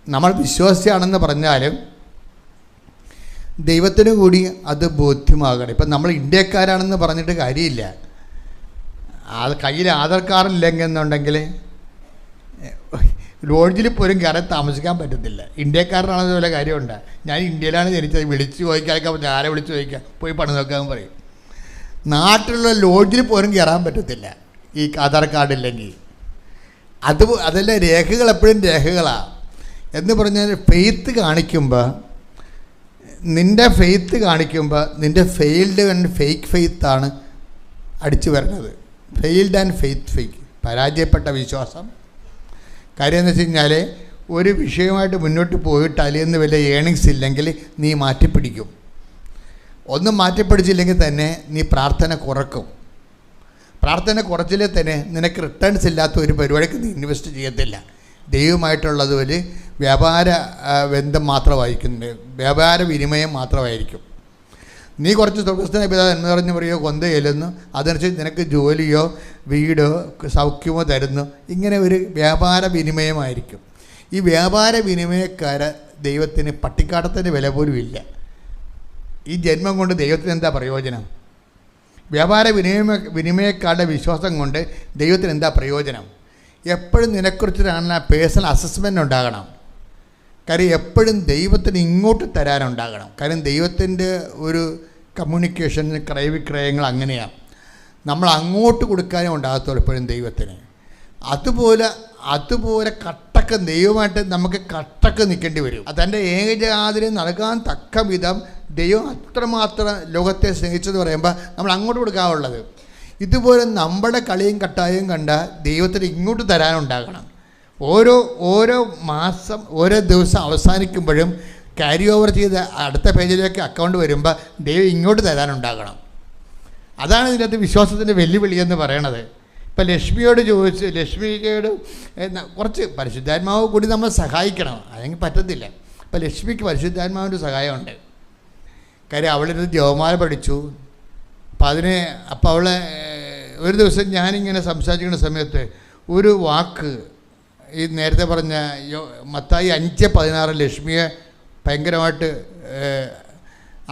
നമ്മൾ വിശ്വാസിയാണെന്ന് പറഞ്ഞാലും ദൈവത്തിന് കൂടി അത് ബോധ്യമാകണം. ഇപ്പം നമ്മൾ ഇന്ത്യക്കാരാണെന്ന് പറഞ്ഞിട്ട് കാര്യമില്ല. കയ്യിൽ ആധാർ കാർഡ് ഇല്ലെങ്കിൽ എന്നുണ്ടെങ്കിൽ ലോഡ്ജിൽ പോലും കയറാൻ താമസിക്കാൻ പറ്റത്തില്ല. ഇന്ത്യക്കാരനാണെന്ന് പോലെ കാര്യമുണ്ട്. ഞാൻ ഇന്ത്യയിലാണ് ജനിച്ചത്, വിളിച്ച് ചോദിക്കാനൊക്കെ പറ്റും. ആരെ വിളിച്ച് ചോദിക്കാം, പോയി പണി നോക്കാൻ പറയും. നാട്ടിലുള്ള ലോഡ്ജിൽ പോലും കയറാൻ പറ്റത്തില്ല ഈ ആധാർ കാർഡ് ഇല്ലെങ്കിൽ. അതെല്ലാം രേഖകൾ എപ്പോഴും രേഖകളാണ്. എന്ന് പറഞ്ഞാൽ ഫെയ്ത്ത് കാണിക്കുമ്പോൾ നിൻ്റെ ഫെയിൽഡ് കണ്ട് ഫേക്ക് ഫെയ്ത്താണ് അടിച്ചു വരുന്നത്. ഫെയിൽഡ് ആൻഡ് ഫെയ്ത്ത് പരാജയപ്പെട്ട വിശ്വാസം. കാര്യം എന്ന് വെച്ച് കഴിഞ്ഞാൽ ഒരു വിഷയമായിട്ട് മുന്നോട്ട് പോയിട്ട് അതിൽ വല്ല ഏണിങ്സ് ഇല്ലെങ്കിൽ നീ മാറ്റിപ്പിടിക്കും. ഒന്നും മാറ്റിപ്പിടിച്ചില്ലെങ്കിൽ തന്നെ നീ പ്രാർത്ഥന കുറക്കും. പ്രാർത്ഥന കുറച്ചില്ലേ തന്നെ നിനക്ക് റിട്ടേൺസ് ഇല്ലാത്ത ഒരു പരിപാടിക്ക് നീ ഇൻവെസ്റ്റ് ചെയ്യത്തില്ല. ദൈവമായിട്ടുള്ളത് ഒരു വ്യാപാര ബന്ധം മാത്രമായിരിക്കും, വ്യാപാര വിനിമയം മാത്രമായിരിക്കും. നീ കുറച്ച് സ്വർഗസ്ഥന പിതാവ് എന്ന് പറഞ്ഞ് പറയുകയോ കൊന്ത ചെല്ലുന്നു, അതനുസരിച്ച് നിനക്ക് ജോലിയോ വീടോ സൗഖ്യമോ തരുന്നു. ഇങ്ങനെ ഒരു വ്യാപാര വിനിമയമായിരിക്കും. ഈ വ്യാപാര വിനിമയക്കാരെ ദൈവത്തിന് പട്ടിക്കാട്ടത്തിൻ്റെ വില പോലും ഇല്ല. ഈ ജന്മം കൊണ്ട് ദൈവത്തിന് എന്താ പ്രയോജനം? വ്യാപാര വിനിമയക്കാരുടെ വിശ്വാസം കൊണ്ട് ദൈവത്തിന് എന്താ പ്രയോജനം? എപ്പോഴും നിന്നെക്കുറിച്ചിട്ടാണ് പേഴ്സണൽ അസസ്മെൻ്റ് ഉണ്ടാകണം. കാര്യം എപ്പോഴും ദൈവത്തിന് ഇങ്ങോട്ട് തരാനുണ്ടാകണം. കാര്യം ദൈവത്തിൻ്റെ ഒരു കമ്മ്യൂണിക്കേഷൻ ക്രയവിക്രയങ്ങൾ അങ്ങനെയാണ്. നമ്മൾ അങ്ങോട്ട് കൊടുക്കാനേ ഉണ്ടാകത്തുള്ളൂ എപ്പോഴും ദൈവത്തിന്. അതുപോലെ കട്ടക്ക് ദൈവമായിട്ട് നമുക്ക് കട്ടക്ക് നിൽക്കേണ്ടി വരും. തൻ്റെ ഏകജാതിനെ നൽകാൻ തക്ക വിധം ദൈവം അത്രമാത്രം ലോകത്തെ സ്നേഹിച്ചെന്ന് പറയുമ്പോൾ നമ്മൾ അങ്ങോട്ട് കൊടുക്കാനുള്ളത്. ഇതുപോലെ നമ്മുടെ കളിയും കട്ടായും കണ്ട ദൈവത്തിന് ഇങ്ങോട്ട് തരാനുണ്ടാകണം. ഓരോ മാസം ഓരോ ദിവസം അവസാനിക്കുമ്പോഴും ക്യാരി ഓവർ ചെയ്ത് അടുത്ത പേജിലേക്ക് അക്കൗണ്ട് വരുമ്പോൾ ദൈവം ഇങ്ങോട്ട് തരാനുണ്ടാകണം. അതാണ് ഇതിനകത്ത് വിശ്വാസത്തിൻ്റെ വെല്ലുവിളി എന്ന് പറയണത്. ഇപ്പം ലക്ഷ്മിയോട് കുറച്ച് പരിശുദ്ധാത്മാവ് കൂടി നമ്മൾ സഹായിക്കണം, അല്ലെങ്കിൽ പറ്റത്തില്ല. ഇപ്പം ലക്ഷ്മിക്ക് പരിശുദ്ധാത്മാവിൻ്റെ സഹായമുണ്ട്. കാര്യം അവളിരുന്ന് ജപമാല പഠിച്ചു, അപ്പോൾ അവളെ ഒരു ദിവസം ഞാനിങ്ങനെ സംസാരിക്കുന്ന സമയത്ത് ഒരു വാക്ക് ഈ നേരത്തെ പറഞ്ഞ മത്തായി 5:16 ലക്ഷ്മിയെ ഭയങ്കരമായിട്ട്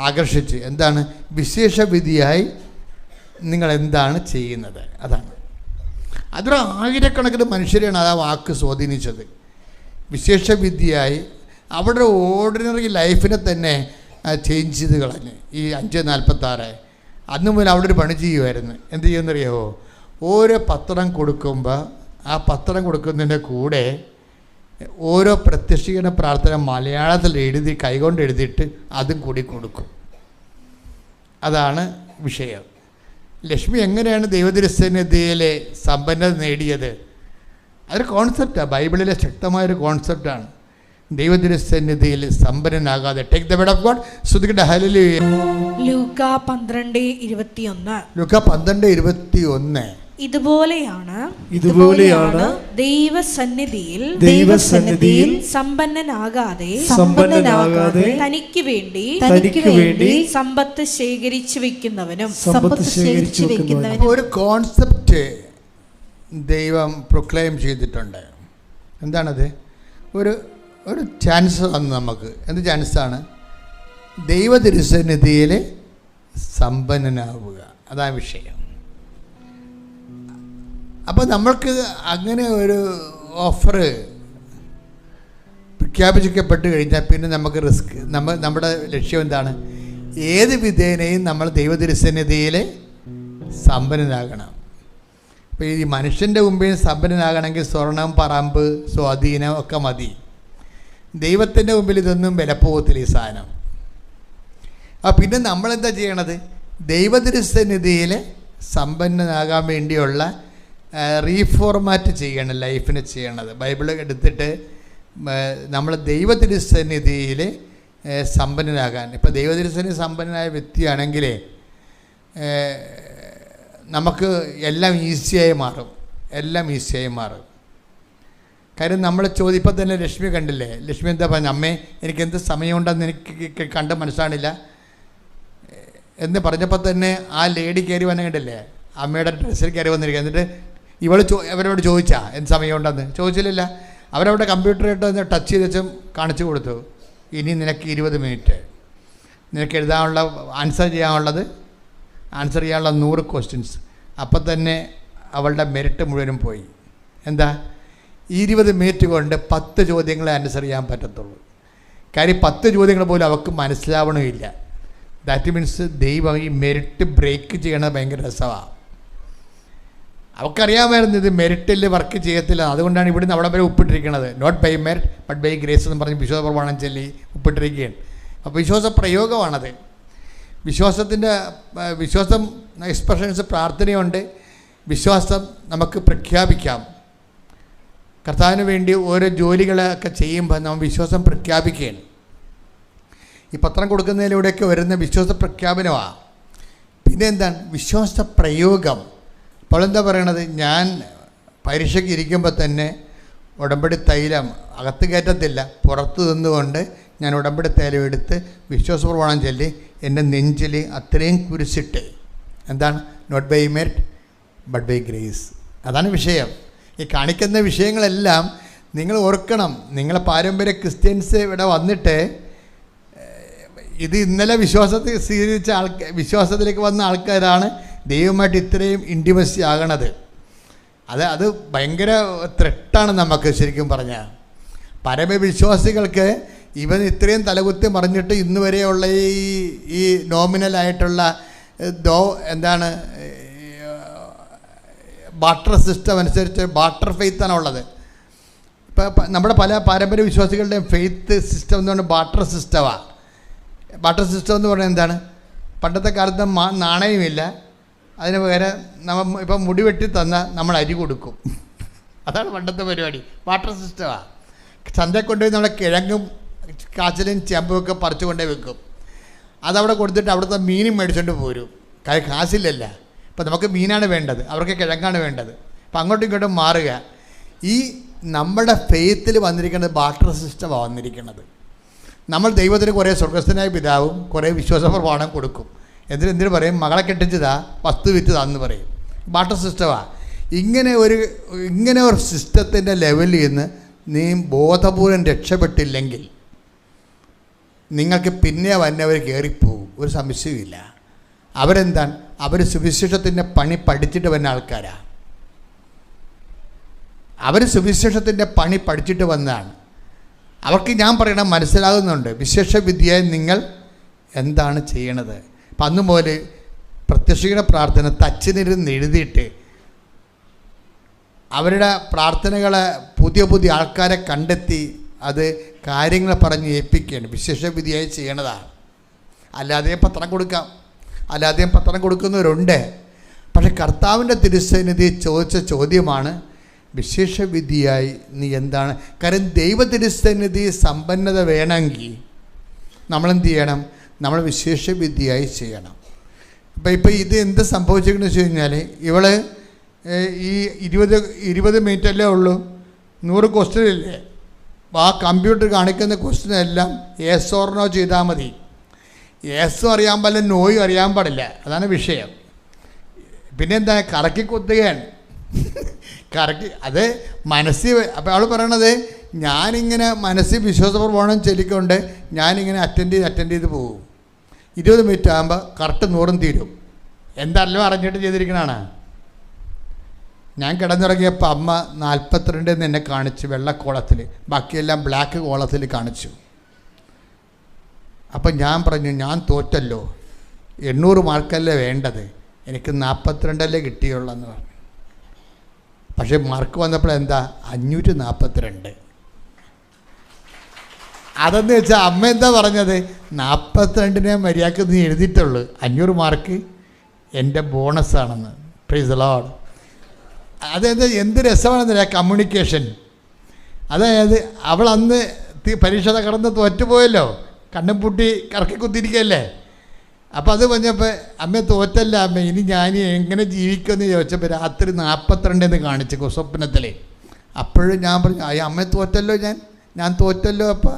ആകർഷിച്ച്. എന്താണ്? വിശേഷവിധിയായി നിങ്ങൾ എന്താണ് ചെയ്യുന്നത്? അതാണ്. അതൊരു ആയിരക്കണക്കിന് മനുഷ്യരെയാണ് ആ വാക്ക് സ്വാധീനിച്ചത്. വിശേഷവിധിയായി അവരുടെ ഓർഡിനറി ലൈഫിനെ തന്നെ ചേഞ്ച് ചെയ്ത് കളഞ്ഞ്. ഈ 5:46 അന്ന് മുതൽ അവിടെ ഒരു പണി ചെയ്യുമായിരുന്നു. എന്ത് ചെയ്യുമെന്നറിയാമോ? ഓരോ പത്രം കൊടുക്കുമ്പോൾ ആ പത്രം കൊടുക്കുന്നതിൻ്റെ കൂടെ ഓരോ പ്രത്യക്ഷീകരണ പ്രാർത്ഥന മലയാളത്തിൽ എഴുതി കൈകൊണ്ട് എഴുതിയിട്ട് അതും കൂടി കൊടുക്കും. അതാണ് വിഷയം. ലക്ഷ്മി എങ്ങനെയാണ് ദൈവതിരുസന്നിധിയിലെ സമ്പന്നത നേടിയത്? അതൊരു കോൺസെപ്റ്റാണ്, ബൈബിളിലെ ശക്തമായൊരു കോൺസെപ്റ്റാണ്. ദൈവതിരുസന്നിധിയിൽ സമ്പന്നനാകാതെ. Take the word of God. ശ്രുതിക്കട്ടെ ഹല്ലേലൂയ. ലൂക്ക 12:21. ലൂക്ക 12:21. ഇതുപോലെയാണ് ദൈവസന്നിധിയിൽ സമ്പന്നനാകാതെ തനിക്ക് വേണ്ടി സമ്പത്ത് ശേഖരിച്ചു വെക്കുന്നവനും. ഒരു കോൺസെപ്റ്റ് ദൈവം പ്രൊക്ലെയിം ചെയ്തിട്ടുണ്ട്. എന്താണത്? ഒരു ചാൻസ് വന്നു നമുക്ക്. എന്ത് ചാൻസാണ്? ദൈവ തിരുസന്നിധിയിൽ സമ്പന്നനാവുക. അതാണ് വിഷയം. അപ്പോൾ നമ്മൾക്ക് അങ്ങനെ ഒരു ഓഫർ പ്രഖ്യാപിക്കപ്പെട്ട് കഴിഞ്ഞാൽ പിന്നെ നമുക്ക് റിസ്ക്. നമ്മുടെ ലക്ഷ്യം എന്താണ്? ഏത് വിധേനയും നമ്മൾ ദൈവ തിരുസന്നിധിയിൽ സമ്പന്നനാകണം. അപ്പോൾ ഈ മനുഷ്യൻ്റെ മുമ്പിൽ സമ്പന്നനാകണമെങ്കിൽ സ്വർണം, പറമ്പ്, സ്വാധീനം ഒക്കെ മതി. ദൈവത്തിൻ്റെ മുമ്പിൽ ഇതൊന്നും വിലപ്പോകത്തില്ല ഈ സാധനം. പിന്നെ നമ്മളെന്താ ചെയ്യണത്? ദൈവ തിരുസന്നിധിയിൽ സമ്പന്നനാകാൻ വേണ്ടിയുള്ള റീഫോർമാറ്റ് ചെയ്യണം, ലൈഫിനെ ചെയ്യണത്. ബൈബിൾ എടുത്തിട്ട് നമ്മൾ ദൈവ തിരുസന്നിധിയിൽ സമ്പന്നനാകാൻ. ഇപ്പോൾ ദൈവ തിരുസന്നിധി സമ്പന്നനായ വ്യക്തിയാണെങ്കിൽ നമുക്ക് എല്ലാം ഈസിയായി മാറും. കാര്യം നമ്മൾ ഇപ്പം തന്നെ ലക്ഷ്മി കണ്ടില്ലേ? ലക്ഷ്മി എന്താ പറഞ്ഞ? അമ്മേ, എനിക്ക് എന്ത് സമയമുണ്ടെന്ന് എനിക്ക് കണ്ട് മനസ്സിലാണില്ല എന്ന് പറഞ്ഞപ്പോൾ തന്നെ ആ ലേഡി കയറി വന്ന കണ്ടില്ലേ? അമ്മയുടെ ഡ്രസ്സിൽ കയറി വന്നിരിക്കുക. എന്നിട്ട് അവരോട് ചോദിച്ചാ എന്ത് സമയമുണ്ടെന്ന്? ചോദിച്ചില്ല. അവരവിടെ കമ്പ്യൂട്ടറായിട്ട് ടച്ച് ചെയ്ത് വെച്ചും കാണിച്ചു കൊടുത്തു. ഇനി നിനക്ക് 20 മിനിറ്റ്, നിനക്ക് എഴുതാനുള്ള ആൻസർ ചെയ്യാനുള്ള 100 ക്വസ്റ്റ്യൻസ്. അപ്പം തന്നെ അവളുടെ മെറിറ്റ് മുഴുവനും പോയി. എന്താ? 20 മിനിറ്റ് കൊണ്ട് 10 ചോദ്യങ്ങളെ ആൻസർ ചെയ്യാൻ പറ്റത്തുള്ളൂ. കാര്യം 10 ചോദ്യങ്ങൾ പോലും അവൾക്ക് മനസ്സിലാവണമില്ല. ദാറ്റ് മീൻസ് ദൈവം ഈ മെറിറ്റ് ബ്രേക്ക് ചെയ്യണത് ഭയങ്കര രസമാണ്. അവൾക്കറിയാമായിരുന്നു ഇത് മെറിറ്റിൽ വർക്ക് ചെയ്യത്തില്ല. അതുകൊണ്ടാണ് ഇവിടുന്ന് അവിടെ വരെ ഉപ്പിട്ടിരിക്കുന്നത്. Not by merit but by grace എന്ന് പറഞ്ഞ് വിശ്വാസപ്രമാണം ചൊല്ലി ഉപ്പിട്ടിരിക്കുകയാണ്. അപ്പോൾ വിശ്വാസ പ്രയോഗമാണത്. വിശ്വാസം എക്സ്പ്രഷൻസ് പ്രാർത്ഥനയുണ്ട്. വിശ്വാസം നമുക്ക് പ്രഖ്യാപിക്കാം. കർത്താവിന് വേണ്ടി ഓരോ ജോലികളൊക്കെ ചെയ്യുമ്പോൾ നമ്മൾ വിശ്വാസം പ്രഖ്യാപിക്കുകയാണ്. ഈ പത്രം കൊടുക്കുന്നതിലൂടെയൊക്കെ വരുന്ന വിശ്വാസ പ്രഖ്യാപനമാണ്. പിന്നെ എന്താണ്? വിശ്വാസ പ്രയോഗം. അപ്പോൾ എന്താ പറയണത്? ഞാൻ പരീക്ഷയ്ക്ക് ഇരിക്കുമ്പോൾ തന്നെ ഉടമ്പടി തൈലം അകത്ത് കയറ്റത്തില്ല, പുറത്ത് നിന്നുകൊണ്ട് ഞാൻ ഉടമ്പടി തൈലം എടുത്ത് വിശ്വാസപ്രമാണം ചൊല്ലി എൻ്റെ നെഞ്ചിൽ അത്രയും കുരിശിട്ട്. എന്താണ്? Not by merit but by grace. അതാണ് വിഷയം. ഈ കാണിക്കുന്ന വിഷയങ്ങളെല്ലാം നിങ്ങൾ ഓർക്കണം. നിങ്ങളെ പാരമ്പര്യ ക്രിസ്ത്യൻസ് ഇവിടെ വന്നിട്ട് ഇത് ഇന്നലെ വിശ്വാസത്തിൽ സ്വീകരിച്ച വിശ്വാസത്തിലേക്ക് വന്ന ആൾക്കാരാണ് ദൈവമായിട്ട് ഇത്രയും ഇൻറ്റിമസി ആകണത്. അത് ഭയങ്കര ത്രെട്ടാണ് നമുക്ക്. ശരിക്കും പറഞ്ഞാൽ പരമവിശ്വാസികൾക്ക് ഇവൻ ഇത്രയും തലകുത്തി മറിഞ്ഞിട്ട് ഇന്ന് വരെയുള്ള ഈ നോമിനലായിട്ടുള്ള എന്താണ് ബാർട്ടർ സിസ്റ്റം അനുസരിച്ച് ബാർട്ടർ ഫെയ്ത്താണ് ഉള്ളത്. ഇപ്പം നമ്മുടെ പല പാരമ്പര്യ വിശ്വാസികളുടെയും ഫെയ്ത്ത് സിസ്റ്റം എന്ന് പറഞ്ഞാൽ ബാർട്ടർ സിസ്റ്റമാണ്. ബാർട്ടർ സിസ്റ്റം എന്ന് പറഞ്ഞാൽ എന്താണ്? പണ്ടത്തെ കാലത്ത് നാണയമില്ല, അതിന് പകരം ഇപ്പം മുടി വെട്ടി തന്നാൽ നമ്മൾ അരി കൊടുക്കും. അതാണ് പണ്ടത്തെ പരിപാടി. ബാർട്ടർ സിസ്റ്റമാണ്. ചന്തയിൽ കൊണ്ടുപോയി നമ്മളെ കിഴങ്ങും കാച്ചിലും ചെമ്പുമൊക്കെ പറിച്ചു കൊണ്ടേ വെക്കും. അതവിടെ കൊടുത്തിട്ട് അവിടുത്തെ മീനും മേടിച്ചുകൊണ്ട് പോരും. കാശില്ലല്ല. ഇപ്പം നമുക്ക് മീനാണ് വേണ്ടത്, അവർക്ക് കിഴങ്ങാണ് വേണ്ടത്. അപ്പം അങ്ങോട്ടും ഇങ്ങോട്ടും മാറുക. ഈ നമ്മുടെ ഫെയ്ത്തിൽ വന്നിരിക്കുന്നത് ബാർട്ടർ സിസ്റ്റമാണ് വന്നിരിക്കുന്നത്. നമ്മൾ ദൈവത്തിന് കുറേ സ്വർഗസ്ഥനായ പിതാവും കുറേ വിശ്വാസപ്രമാണം കൊടുക്കും. എന്തിനു പറയും? മകളെ കെട്ടിച്ചതാ, വസ്തു വിറ്റതാന്ന് പറയും. ബാട്ടർ സിസ്റ്റമാണ്. ഇങ്ങനെ ഒരു സിസ്റ്റത്തിൻ്റെ ലെവലിൽ നിന്ന് നീ ബോധപൂർവം രക്ഷപ്പെട്ടില്ലെങ്കിൽ നിങ്ങൾക്ക് പിന്നെ വന്നവർ കയറിപ്പോവും, ഒരു സംശയമില്ല. അവരെന്താണ്? അവർ സുവിശേഷത്തിൻ്റെ പണി പഠിച്ചിട്ട് വന്ന ആൾക്കാരാണ്. അവർ സുവിശേഷത്തിൻ്റെ പണി പഠിച്ചിട്ട് വന്നതാണ്. അവർക്ക് ഞാൻ പറയണം മനസ്സിലാകുന്നുണ്ട് വിശേഷ വിദ്യയായി നിങ്ങൾ എന്താണ് ചെയ്യണത്. അപ്പം അന്ന് പോലെ പ്രത്യക്ഷീകരണ പ്രാർത്ഥന തച്ചിനിരുന്ന് എഴുതിയിട്ട് അവരുടെ പ്രാർത്ഥനകളെ പുതിയ ആൾക്കാരെ കണ്ടെത്തി അത് കാര്യങ്ങൾ പറഞ്ഞ് ഏൽപ്പിക്കുകയാണ്. വിശേഷ വിധിയായി ചെയ്യണതാണ്. അല്ലാതെയും പത്രം കൊടുക്കാം, അല്ലാതെയും പത്രം കൊടുക്കുന്നവരുണ്ട്. പക്ഷെ കർത്താവിൻ്റെ തിരുസന്നിധി ചോദിച്ച ചോദ്യമാണ് വിശേഷ വിധിയായി നീ എന്താണ്. കാരണം ദൈവ തിരുസന്നിധി സമ്പന്നത വേണമെങ്കിൽ നമ്മളെന്ത് ചെയ്യണം? നമ്മൾ വിശേഷ വിധിയായി ചെയ്യണം. ഇപ്പം ഇത് എന്ത് സംഭവിച്ചിരിക്കണമെന്ന് വെച്ച് കഴിഞ്ഞാൽ ഇവള് ഈ 20 മിനിറ്റല്ലേ ഉള്ളൂ, 100 ക്വസ്റ്റ്യനില്ലേ? ആ കമ്പ്യൂട്ടർ കാണിക്കുന്ന ക്വസ്റ്റ്യനെല്ലാം യെസ് ഓർ നോ ചെയ്താൽ മതി. യെസ്സും അറിയാൻ പാടില്ല, നോയും അറിയാൻ പാടില്ല. അതാണ് വിഷയം. പിന്നെന്താ? കറക്കി കുത്തുകയാണ്. കറക്കി അത് മനസ്സിൽ. അപ്പോൾ അവൾ പറയണത് ഞാനിങ്ങനെ മനസ്സിൽ വിശ്വാസപ്രമാണം ചൊല്ലിക്കൊണ്ട് ഞാനിങ്ങനെ അറ്റൻഡ് ചെയ്ത് പോകും. 20 മിനിറ്റ് ആകുമ്പോൾ കറക്റ്റ് 100 തീരും. എന്താണല്ലോ അറിഞ്ഞിട്ട് ചെയ്തിരിക്കണതാണ്. ഞാൻ കിടന്നിറങ്ങിയപ്പോൾ അമ്മ 42 എന്നെ കാണിച്ചു, വെള്ള കോളത്തിൽ, ബാക്കിയെല്ലാം ബ്ലാക്ക് കോളത്തിൽ കാണിച്ചു. അപ്പം ഞാൻ പറഞ്ഞു ഞാൻ തോറ്റല്ലോ, 800 മാർക്കല്ലേ വേണ്ടത്, എനിക്ക് 42 കിട്ടിയുള്ളെന്ന് പറഞ്ഞു. പക്ഷേ മാർക്ക് വന്നപ്പോൾ എന്താ 542. അതെന്ന് വെച്ചാൽ അമ്മ എന്താ പറഞ്ഞത്? 42 മര്യാദക്ക് നീ എഴുതിയിട്ടുള്ളൂ, 500 മാർക്ക് എൻ്റെ ബോണസാണെന്ന്. Price the Lord. അതായത് എന്ത് രസമാണെന്നില്ല കമ്മ്യൂണിക്കേഷൻ. അതായത് അവൾ അന്ന് പരീക്ഷ കടന്ന് തോറ്റുപോയല്ലോ, കണ്ണും പൂട്ടി കറക്കി കുത്തിയിരിക്കുകയല്ലേ. അപ്പോൾ അത് പറഞ്ഞപ്പോൾ അമ്മ തോറ്റല്ല അമ്മ, ഇനി ഞാൻ എങ്ങനെ ജീവിക്കുമെന്ന് ചോദിച്ചപ്പോൾ രാത്രി 42 കാണിച്ചു സ്വപ്നത്തിൽ. അപ്പോഴും ഞാൻ പറഞ്ഞു അമ്മ തോറ്റല്ലോ, ഞാൻ തോറ്റല്ലോ. അപ്പം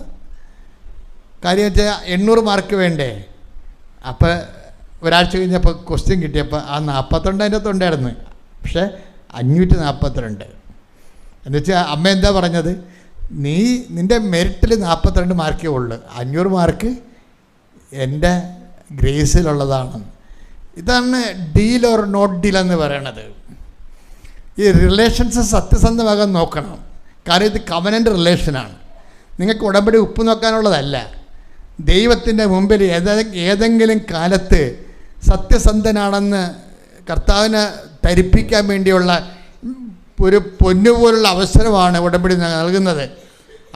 കാര്യം വെച്ചാൽ 800 മാർക്ക് വേണ്ടേ. അപ്പോൾ ഒരാഴ്ച കഴിഞ്ഞപ്പോൾ ക്വസ്റ്റ്യൻ കിട്ടിയപ്പോൾ ആ 42 അതിൻ്റെ ഉണ്ടായിരുന്നു, പക്ഷേ 542. എന്നുവെച്ചാൽ അമ്മ എന്താ പറഞ്ഞത്? നിൻ്റെ മെറിറ്റിൽ 42 മാർക്കേ ഉള്ളൂ, 500 മാർക്ക് എൻ്റെ ഗ്രേസിലുള്ളതാണ്. ഇതാണ് ഡീൽ ഓർ നോട്ട് ഡീൽ എന്ന് പറയണത്. ഈ റിലേഷൻസ് സത്യസന്ധമാകാൻ നോക്കണം. കാര്യം ഇത് കവനൻ്റ് റിലേഷനാണ്. നിങ്ങൾക്ക് ഉടമ്പടി ഉപ്പ് നോക്കാനുള്ളതല്ല. ദൈവത്തിൻ്റെ മുമ്പിൽ ഏതെങ്കിലും കാലത്ത് സത്യസന്ധനാണെന്ന് കർത്താവിനെ ധരിപ്പിക്കാൻ വേണ്ടിയുള്ള ഒരു പൊന്നുപോലുള്ള അവസരമാണ് ഉടമ്പടി നൽകുന്നത്.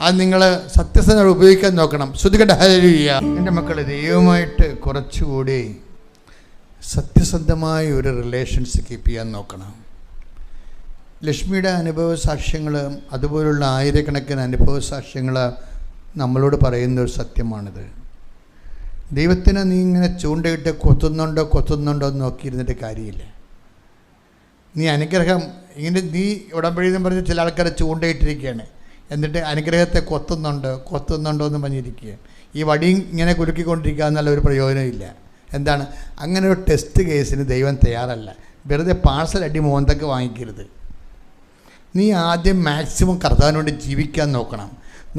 അത് നിങ്ങൾ സത്യസന്ധത ഉപയോഗിക്കാൻ നോക്കണം. ശ്രുതികട്ടെ ഹല്ലേലൂയ. എൻ്റെ മക്കൾ ദൈവമായിട്ട് കുറച്ചുകൂടി സത്യസന്ധമായ ഒരു റിലേഷൻസ് കീപ്പ് ചെയ്യാൻ നോക്കണം. ലക്ഷ്മിയുടെ അനുഭവ സാക്ഷ്യങ്ങൾ അതുപോലുള്ള ആയിരക്കണക്കിന് അനുഭവ സാക്ഷ്യങ്ങൾ നമ്മളോട് പറയുന്ന ഒരു സത്യമാണിത്. ദൈവത്തിനെ നീ ഇങ്ങനെ ചൂണ്ടയിട്ട് കൊത്തുന്നുണ്ടോ എന്ന് നോക്കിയിരുന്നിട്ട് കാര്യമില്ല. നീ അനുഗ്രഹം ഇങ്ങനെ നീ ഉടമ്പടി എന്ന് പറഞ്ഞ് ചില ആൾക്കാരെ ചൂണ്ടയിട്ടിരിക്കുകയാണ്, എന്നിട്ട് അനുഗ്രഹത്തെ കൊത്തുന്നുണ്ടോ എന്ന് പറഞ്ഞിരിക്കുകയാണ്. ഈ വടിയും ഇങ്ങനെ കുലുക്കിക്കൊണ്ടിരിക്കുക എന്നുള്ള ഒരു പ്രയോജനമില്ല. എന്താണ്? അങ്ങനെ ഒരു ടെസ്റ്റ് കേസിന് ദൈവം തയ്യാറല്ല. വെറുതെ പാഴ്സൽ അടി മോന്തൊക്കെ വാങ്ങിക്കരുത്. നീ ആദ്യം മാക്സിമം കർത്താവിന് വേണ്ടി ജീവിക്കാൻ നോക്കണം.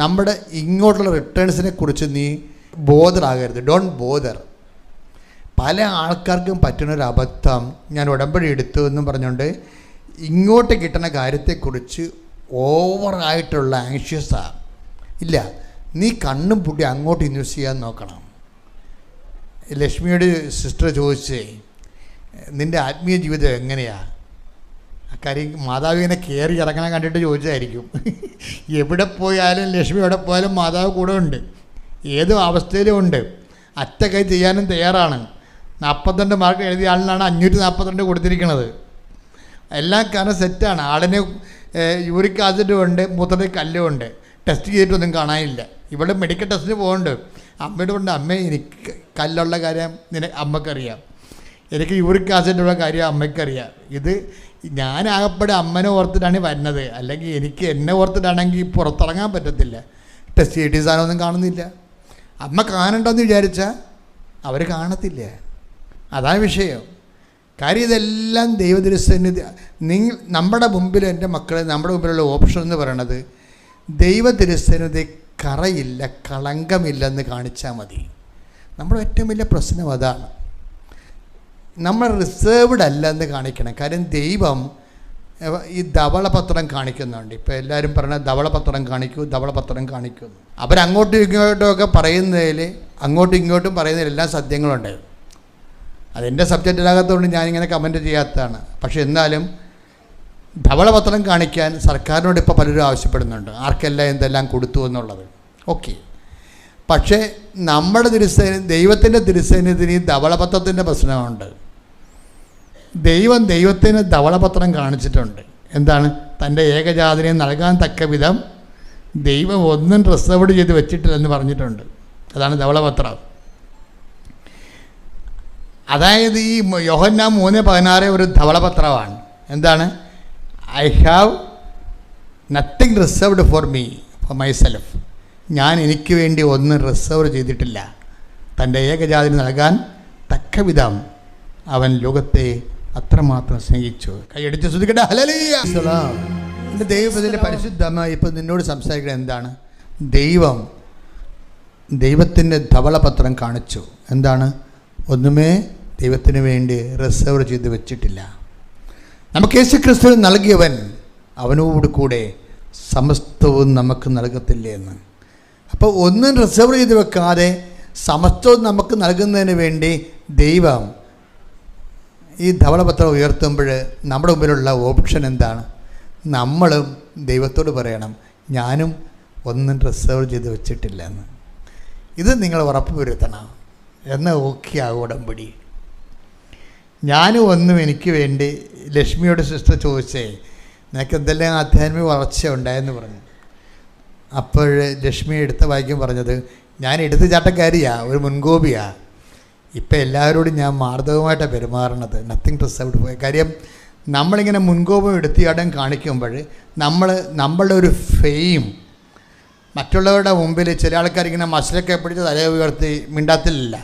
നമ്മുടെ ഇങ്ങോട്ടുള്ള റിട്ടേൺസിനെ കുറിച്ച് നീ ബോധറാകരുത്. Don't bother. പല ആൾക്കാർക്കും പറ്റുന്നൊരു അബദ്ധം, ഞാൻ ഉടമ്പടി എടുത്തു എന്നും പറഞ്ഞുകൊണ്ട് ഇങ്ങോട്ട് കിട്ടുന്ന കാര്യത്തെക്കുറിച്ച് ഓവറായിട്ടുള്ള ആങ്ഷ്യസാണ്. ഇല്ല, നീ കണ്ണും പൂട്ടി അങ്ങോട്ട് ഇൻവെസ്റ്റ് ചെയ്യാൻ നോക്കണം. ലക്ഷ്മിയോട് സിസ്റ്റർ ചോദിച്ചേ നിൻ്റെ ആത്മീയ ജീവിതം എങ്ങനെയാണ്? കാര്യം മാതാവിനെ കയറി ഇറങ്ങണം കണ്ടിട്ട് ചോദിച്ചതായിരിക്കും. എവിടെ പോയാലും ലക്ഷ്മി എവിടെ പോയാലും മാതാവ് കൂടെ ഉണ്ട്, ഏത് അവസ്ഥയിലും ഉണ്ട്. അറ്റകൈ ചെയ്യാനും തയ്യാറാണ്. 42 മാർക്ക് എഴുതിയ ആളിനാണ് 542 കൊടുത്തിരിക്കുന്നത്. എല്ലാ കാരണം സെറ്റാണ്. ആളിന് യൂറിക് ആസിഡും ഉണ്ട്, മൂത്രത്തിൽ കല്ലും ഉണ്ട്. ടെസ്റ്റ് ചെയ്തിട്ടൊന്നും കാണാനില്ല. ഇവിടെ മെഡിക്കൽ ടെസ്റ്റിന് പോകുന്നുണ്ട്. അമ്മയോട് കൊണ്ട് അമ്മ എനിക്ക് കല്ലുള്ള കാര്യം അമ്മക്കറിയാം, എനിക്ക് യൂറിക് ആസിഡുള്ള കാര്യം അമ്മയ്ക്കറിയാം. ഇത് ഞാനാകപ്പെടെ അമ്മനെ ഓർത്തിട്ടാണ് വരുന്നത്, അല്ലെങ്കിൽ എനിക്ക് എന്നെ ഓർത്തിട്ടാണെങ്കിൽ പുറത്തിറങ്ങാൻ പറ്റത്തില്ല. ടെസ്റ്റ് ചെയ്തിട്ട് സാധനമൊന്നും കാണുന്നില്ല. അമ്മ കാണണ്ടെന്ന് വിചാരിച്ചാൽ അവർ കാണത്തില്ല. അതാണ് വിഷയം. കാര്യം ഇതെല്ലാം ദൈവതിരുസന്നിധി. നമ്മുടെ മുമ്പിൽ, എൻ്റെ മക്കളെ, നമ്മുടെ മുമ്പിലുള്ള ഓപ്ഷൻ എന്ന് പറയണത് ദൈവതിരുസന്നിധി കറയില്ല, കളങ്കമില്ലെന്ന് കാണിച്ചാൽ മതി. നമ്മുടെ ഏറ്റവും വലിയ പ്രശ്നം അതാണ്. നമ്മൾ റിസേർവ്ഡ് അല്ലെന്ന് കാണിക്കണം. കാര്യം ദൈവം ഈ ധവളപത്രം കാണിക്കുന്നുണ്ട്. ഇപ്പോൾ എല്ലാവരും പറയണത് ധവളപത്രം കാണിക്കൂ, ധവളപത്രം കാണിക്കുന്നു. അവരങ്ങോട്ടും ഇങ്ങോട്ടും ഒക്കെ പറയുന്നതിൽ, അങ്ങോട്ടും ഇങ്ങോട്ടും പറയുന്നതിൽ എല്ലാം സത്യങ്ങളുണ്ട്. അതെൻ്റെ സബ്ജക്റ്റിലാകത്തുകൊണ്ട് ഞാനിങ്ങനെ കമൻറ്റ് ചെയ്യാത്തതാണ്. പക്ഷെ എന്നാലും ധവളപത്രം കാണിക്കാൻ സർക്കാരിനോട് ഇപ്പോൾ പലരും ആവശ്യപ്പെടുന്നുണ്ട്, ആർക്കെല്ലാം എന്തെല്ലാം കൊടുത്തു എന്നുള്ളത്. ഓക്കെ, പക്ഷേ നമ്മുടെ ദൈവത്തിൻ്റെ തിരുസന്നിധിയിൽ ധവളപത്രത്തിൻ്റെ പ്രശ്നമുണ്ട്. ദൈവത്തിന് ധവളപത്രം കാണിച്ചിട്ടുണ്ട്. എന്താണ്? തൻ്റെ ഏകജാതനെ നൽകാൻ തക്ക വിധം ദൈവം ഒന്നും റിസർവ്ഡ് ചെയ്ത് വെച്ചിട്ടില്ലെന്ന് പറഞ്ഞിട്ടുണ്ട്. അതാണ് ധവളപത്രം. അതായത് ഈ യോഹന്നാൻ 3:16 ഒരു ധവളപത്രമാണ്. എന്താണ്? I have nothing reserved for me, four myself. ഞാൻ എനിക്ക് വേണ്ടി ഒന്നും റിസർവ് ചെയ്തിട്ടില്ല. തൻ്റെ ഏകജാതിന് നൽകാൻ തക്ക വിധം അവൻ ലോകത്തെ അത്രമാത്രം സ്നേഹിച്ചു. കൈയടിച്ച് ശ്രദ്ധിക്കട്ടെ. ഹല്ലേലൂയ. എൻ്റെ ദൈവത്തിൻ്റെ പരിശുദ്ധമായി ഇപ്പോൾ നിന്നോട് സംസാരിക്കുന്നത് എന്താണ്? ദൈവത്തിൻ്റെ ധവളപത്രം കാണിച്ചു. എന്താണ്? ഒന്നുമേ ദൈവത്തിന് വേണ്ടി റിസർവ് ചെയ്ത് വെച്ചിട്ടില്ല. നമുക്ക് യേശുക്രിസ്തു നൽകിയവൻ അവനോട് കൂടെ സമസ്തവും നമുക്ക് നൽകത്തില്ലേ എന്ന്. അപ്പോൾ ഒന്നും റിസർവ് ചെയ്ത് വെക്കാതെ സമസ്തവും നമുക്ക് നൽകുന്നതിന് വേണ്ടി ദൈവം ഈ ധവളപത്രം ഉയർത്തുമ്പോൾ നമ്മുടെ മുമ്പിലുള്ള ഓപ്ഷൻ എന്താണ്? നമ്മളും ദൈവത്തോട് പറയണം, ഞാനും ഒന്നും റിസർവ് ചെയ്ത് വെച്ചിട്ടില്ല എന്ന്. ഇത് നിങ്ങൾ ഉറപ്പ് വരുത്തണം. എന്നാൽ ഓക്കെ ആകും ഉടമ്പടി. ഞാനും ഒന്നും എനിക്ക് വേണ്ടി. ലക്ഷ്മിയോട് സിസ്റ്റർ ചോദിച്ചേ, നിനക്ക് എന്തെല്ലാം ആധ്യാത്മിക വളർച്ച ഉണ്ടായെന്ന് പറഞ്ഞു. അപ്പോൾ ലക്ഷ്മി എടുത്ത വാക്യം പറഞ്ഞത്, ഞാൻ എടുത്തുചാട്ടക്കാരിയാണ്, ഒരു മുൻകോപിയാണ്. ഇപ്പം എല്ലാവരോടും ഞാൻ മാർദ്ദവമായിട്ടാണ് പെരുമാറണത്, നത്തിങ് റിസർവ്ഡ് പോയ കാര്യം. നമ്മളിങ്ങനെ മുൻകോപം എടുത്തിയാടം കാണിക്കുമ്പോൾ നമ്മളുടെ ഒരു ഫെയിം മറ്റുള്ളവരുടെ മുമ്പിൽ, ചില ആൾക്കാരിങ്ങനെ മസിലൊക്കെ പിടിച്ച് തല ഉയർത്തി മിണ്ടാത്തില്ല.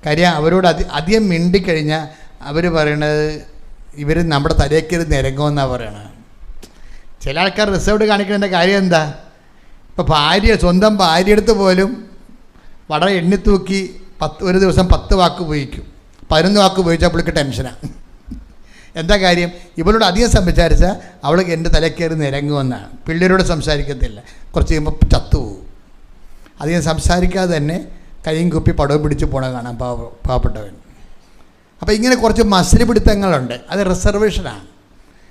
കാര്യം അവരോട് അധികം മിണ്ടിക്കഴിഞ്ഞാൽ അവർ പറയണത് ഇവർ നമ്മുടെ തലയ്ക്കൊരു നിരങ്ങുമെന്നാണ് പറയണത്. ചില ആൾക്കാർ റിസർവ്ഡ് കാണിക്കുന്നതിൻ്റെ കാര്യം എന്താ? ഇപ്പോൾ സ്വന്തം ഭാര്യയെടുത്ത് പോലും വളരെ എണ്ണിത്തൂക്കി ഒരു ദിവസം 10 വാക്ക് ഉപയോഗിക്കും. 11 വാക്ക് ഉപയോഗിച്ചാൽ അവൾക്ക് ടെൻഷനാണ്. എന്താ കാര്യം? ഇവളോട് അധികം സംസാരിച്ചാൽ അവൾക്ക് എൻ്റെ തലക്കയറി നിരങ്ങുമെന്നാണ്. പിള്ളേരോട് സംസാരിക്കത്തില്ല, കുറച്ച് കഴിയുമ്പോൾ ചത്തുപോകും. അധികം സംസാരിക്കാതെ തന്നെ കൈയും കുപ്പി പടവും പിടിച്ച് പോണ കാണാം പാവപ്പെട്ടവൻ. അപ്പോൾ ഇങ്ങനെ കുറച്ച് മസിൽ പിടുത്തങ്ങളുണ്ട്. അത് റിസർവേഷനാണ്,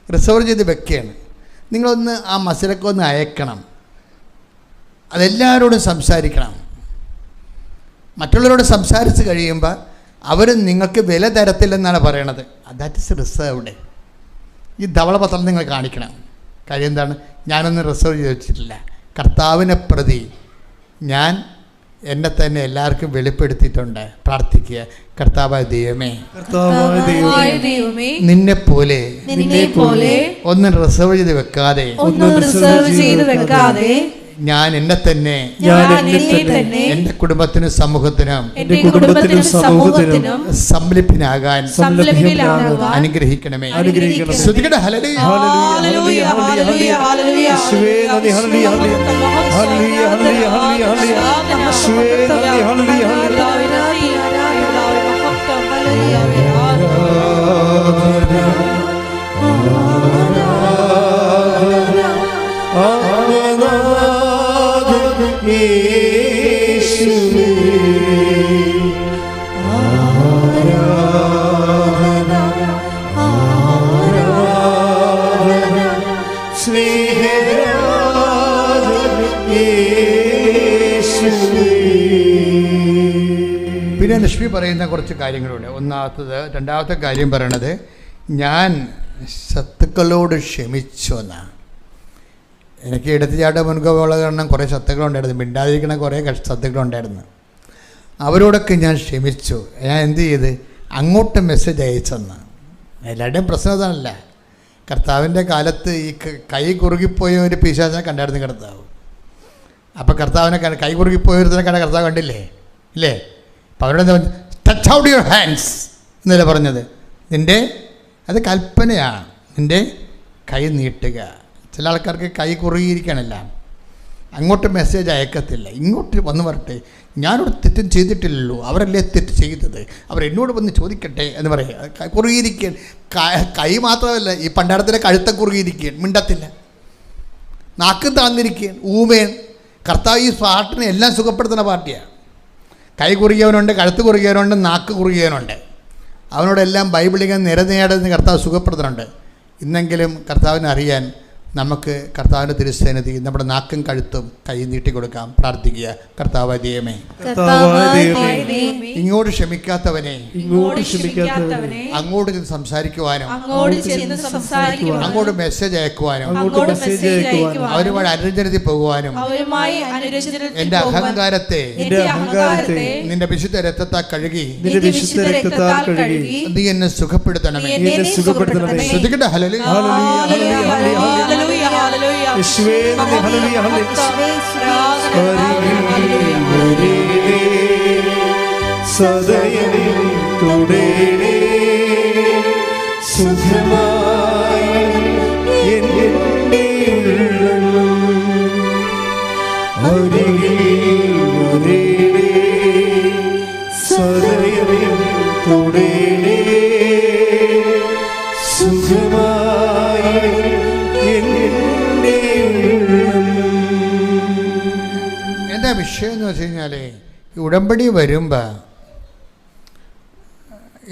റിസർവ് ചെയ്ത് വെക്കുകയാണ്. നിങ്ങളൊന്ന് ആ മസിലൊക്കെ ഒന്ന് അയക്കണം. അതെല്ലാവരോടും സംസാരിക്കണം. മറ്റുള്ളവരോട് സംസാരിച്ച് കഴിയുമ്പോൾ അവർ നിങ്ങൾക്ക് വില തരത്തില്ലെന്നാണ് പറയണത്. That is reserved. ഈ ധവളപത്രം നിങ്ങൾ കാണിക്കണം. കാര്യം എന്താണ്? ഞാനൊന്നും റിസർവ് ചെയ്ത് വെച്ചിട്ടില്ല. കർത്താവിനെ പ്രതി ഞാൻ എന്നെ തന്നെ എല്ലാവർക്കും വെളിപ്പെടുത്തിയിട്ടുണ്ട്. പ്രാർത്ഥിക്കുക, കർത്താവായ ദൈവമേ, നിന്നെ പോലെ ഒന്നും റിസർവ് ചെയ്ത് വെക്കാതെ ഞാൻ എന്നെ തന്നെ എന്റെ കുടുംബത്തിനും സമൂഹത്തിനും സംലഭ്യനാകാൻ അനുഗ്രഹിക്കണമേ. ശ്രദ്ധിക്കട്ടെ. ഹല്ലേലൂയ. പിന്നെ ലക്ഷ്മി പറയുന്ന കുറച്ച് കാര്യങ്ങളുണ്ട്. രണ്ടാമത്തെ കാര്യം പറയണത്, ഞാൻ ശത്രുക്കളോട് ക്ഷമിച്ചു എന്നാണ്. എനിക്ക് എടുത്തുചാട്ട മുൻകോപമുള്ള കാരണം കുറേ ശത്രുക്കളുണ്ടായിരുന്നു, മിണ്ടാതിരിക്കണ കുറേ ശത്രുക്കളുണ്ടായിരുന്നു. അവരോടൊക്കെ ഞാൻ ക്ഷമിച്ചു. ഞാൻ എന്ത് ചെയ്ത്? അങ്ങോട്ട് മെസ്സേജ് അയച്ചെന്ന്. എല്ലാവരുടെയും പ്രശ്നം അതാണല്ല. കർത്താവിൻ്റെ കാലത്ത് ഈ കൈ കുറുകിപ്പോയ ഒരു പിശാചിനെ കണ്ടായിരുന്നു കർത്താവ്. അപ്പോൾ കർത്താവിനെ കൈ കുറുകിപ്പോയതിനെ കണ്ട കർത്താവ് കണ്ടില്ലേ? ഇല്ലേ? അപ്പോൾ അവരോട് ടച്ച് ഔട്ട് യുവർ ഹാൻഡ്സ് എന്നല്ല പറഞ്ഞത്. അത് കൽപ്പനയാണ്. നിൻ്റെ കൈ നീട്ടുക. ചില ആൾക്കാർക്ക് കൈ കുറുകിയിരിക്കണല്ല, അങ്ങോട്ട് മെസ്സേജ് അയക്കത്തില്ല. ഇങ്ങോട്ട് വന്ന് വരട്ടെ, ഞാനൊരു തെറ്റും ചെയ്തിട്ടില്ലല്ലോ, അവരല്ലേ തെറ്റ് ചെയ്തത്, അവരെന്നോട് വന്ന് ചോദിക്കട്ടെ എന്ന് പറയുക. കുറുകിയിരിക്കാൻ കൈ മാത്രമല്ല, ഈ പണ്ടാരത്തിലെ കഴുത്ത കുറുകിയിരിക്കുകയാണ്, മിണ്ടത്തില്ല. നാക്കും താന്നിരിക്കുകയാണ്, ഊമേൻ. കർത്താവ് ഈ പാട്ടിനെ എല്ലാം സുഖപ്പെടുത്തുന്ന പാർട്ടിയാണ്. കൈ കുറുകിയവനുണ്ട്, കഴുത്ത് കുറുകിയവനുണ്ട്, നാക്ക് കുറുകിയവനുണ്ട്. അവനോടെല്ലാം ബൈബിളിങ്ങനെ നിരനേടുന്ന കർത്താവ് സുഖപ്പെടുത്തുന്നുണ്ട്. ഇന്നെങ്കിലും കർത്താവിനെ അറിയാൻ നമുക്ക് കർത്താവിൻ്റെ തിരുസന്നിധി നമ്മുടെ നാക്കും കഴുത്തും കൈ നീട്ടിക്കൊടുക്കാം. പ്രാർത്ഥിക്കുക. കർത്താവ് ദൈവമേ, ഇങ്ങോട്ട് ക്ഷമിക്കാത്തവനെ അങ്ങോട്ട് ചെന്ന് സംസാരിക്കുവാനും അങ്ങോട്ട് മെസ്സേജ് അയക്കുവാനും അവരുമായി അനുരഞ്ജനത്തിൽ പോകുവാനും എൻ്റെ അഹങ്കാരത്തെ നിന്റെ വിശുദ്ധ രക്തത്താൽ കഴുകി നീ എന്നെ സുഖപ്പെടുത്തണമേ. ശ്രദ്ധിക്കട്ടെ. യേശുവേ നന്ദി. ഹല്ലേലൂയ സദയനേ തുടേണേ സുഖമായി എൻ്റെ ഉള്ളം അരികിൽ വരേണേ സദയനേ തുടേണേ സുഖമായി. എന്താ വിഷയം എന്ന് വെച്ച് കഴിഞ്ഞാൽ, ഈ ഉടമ്പടി വരുമ്പോൾ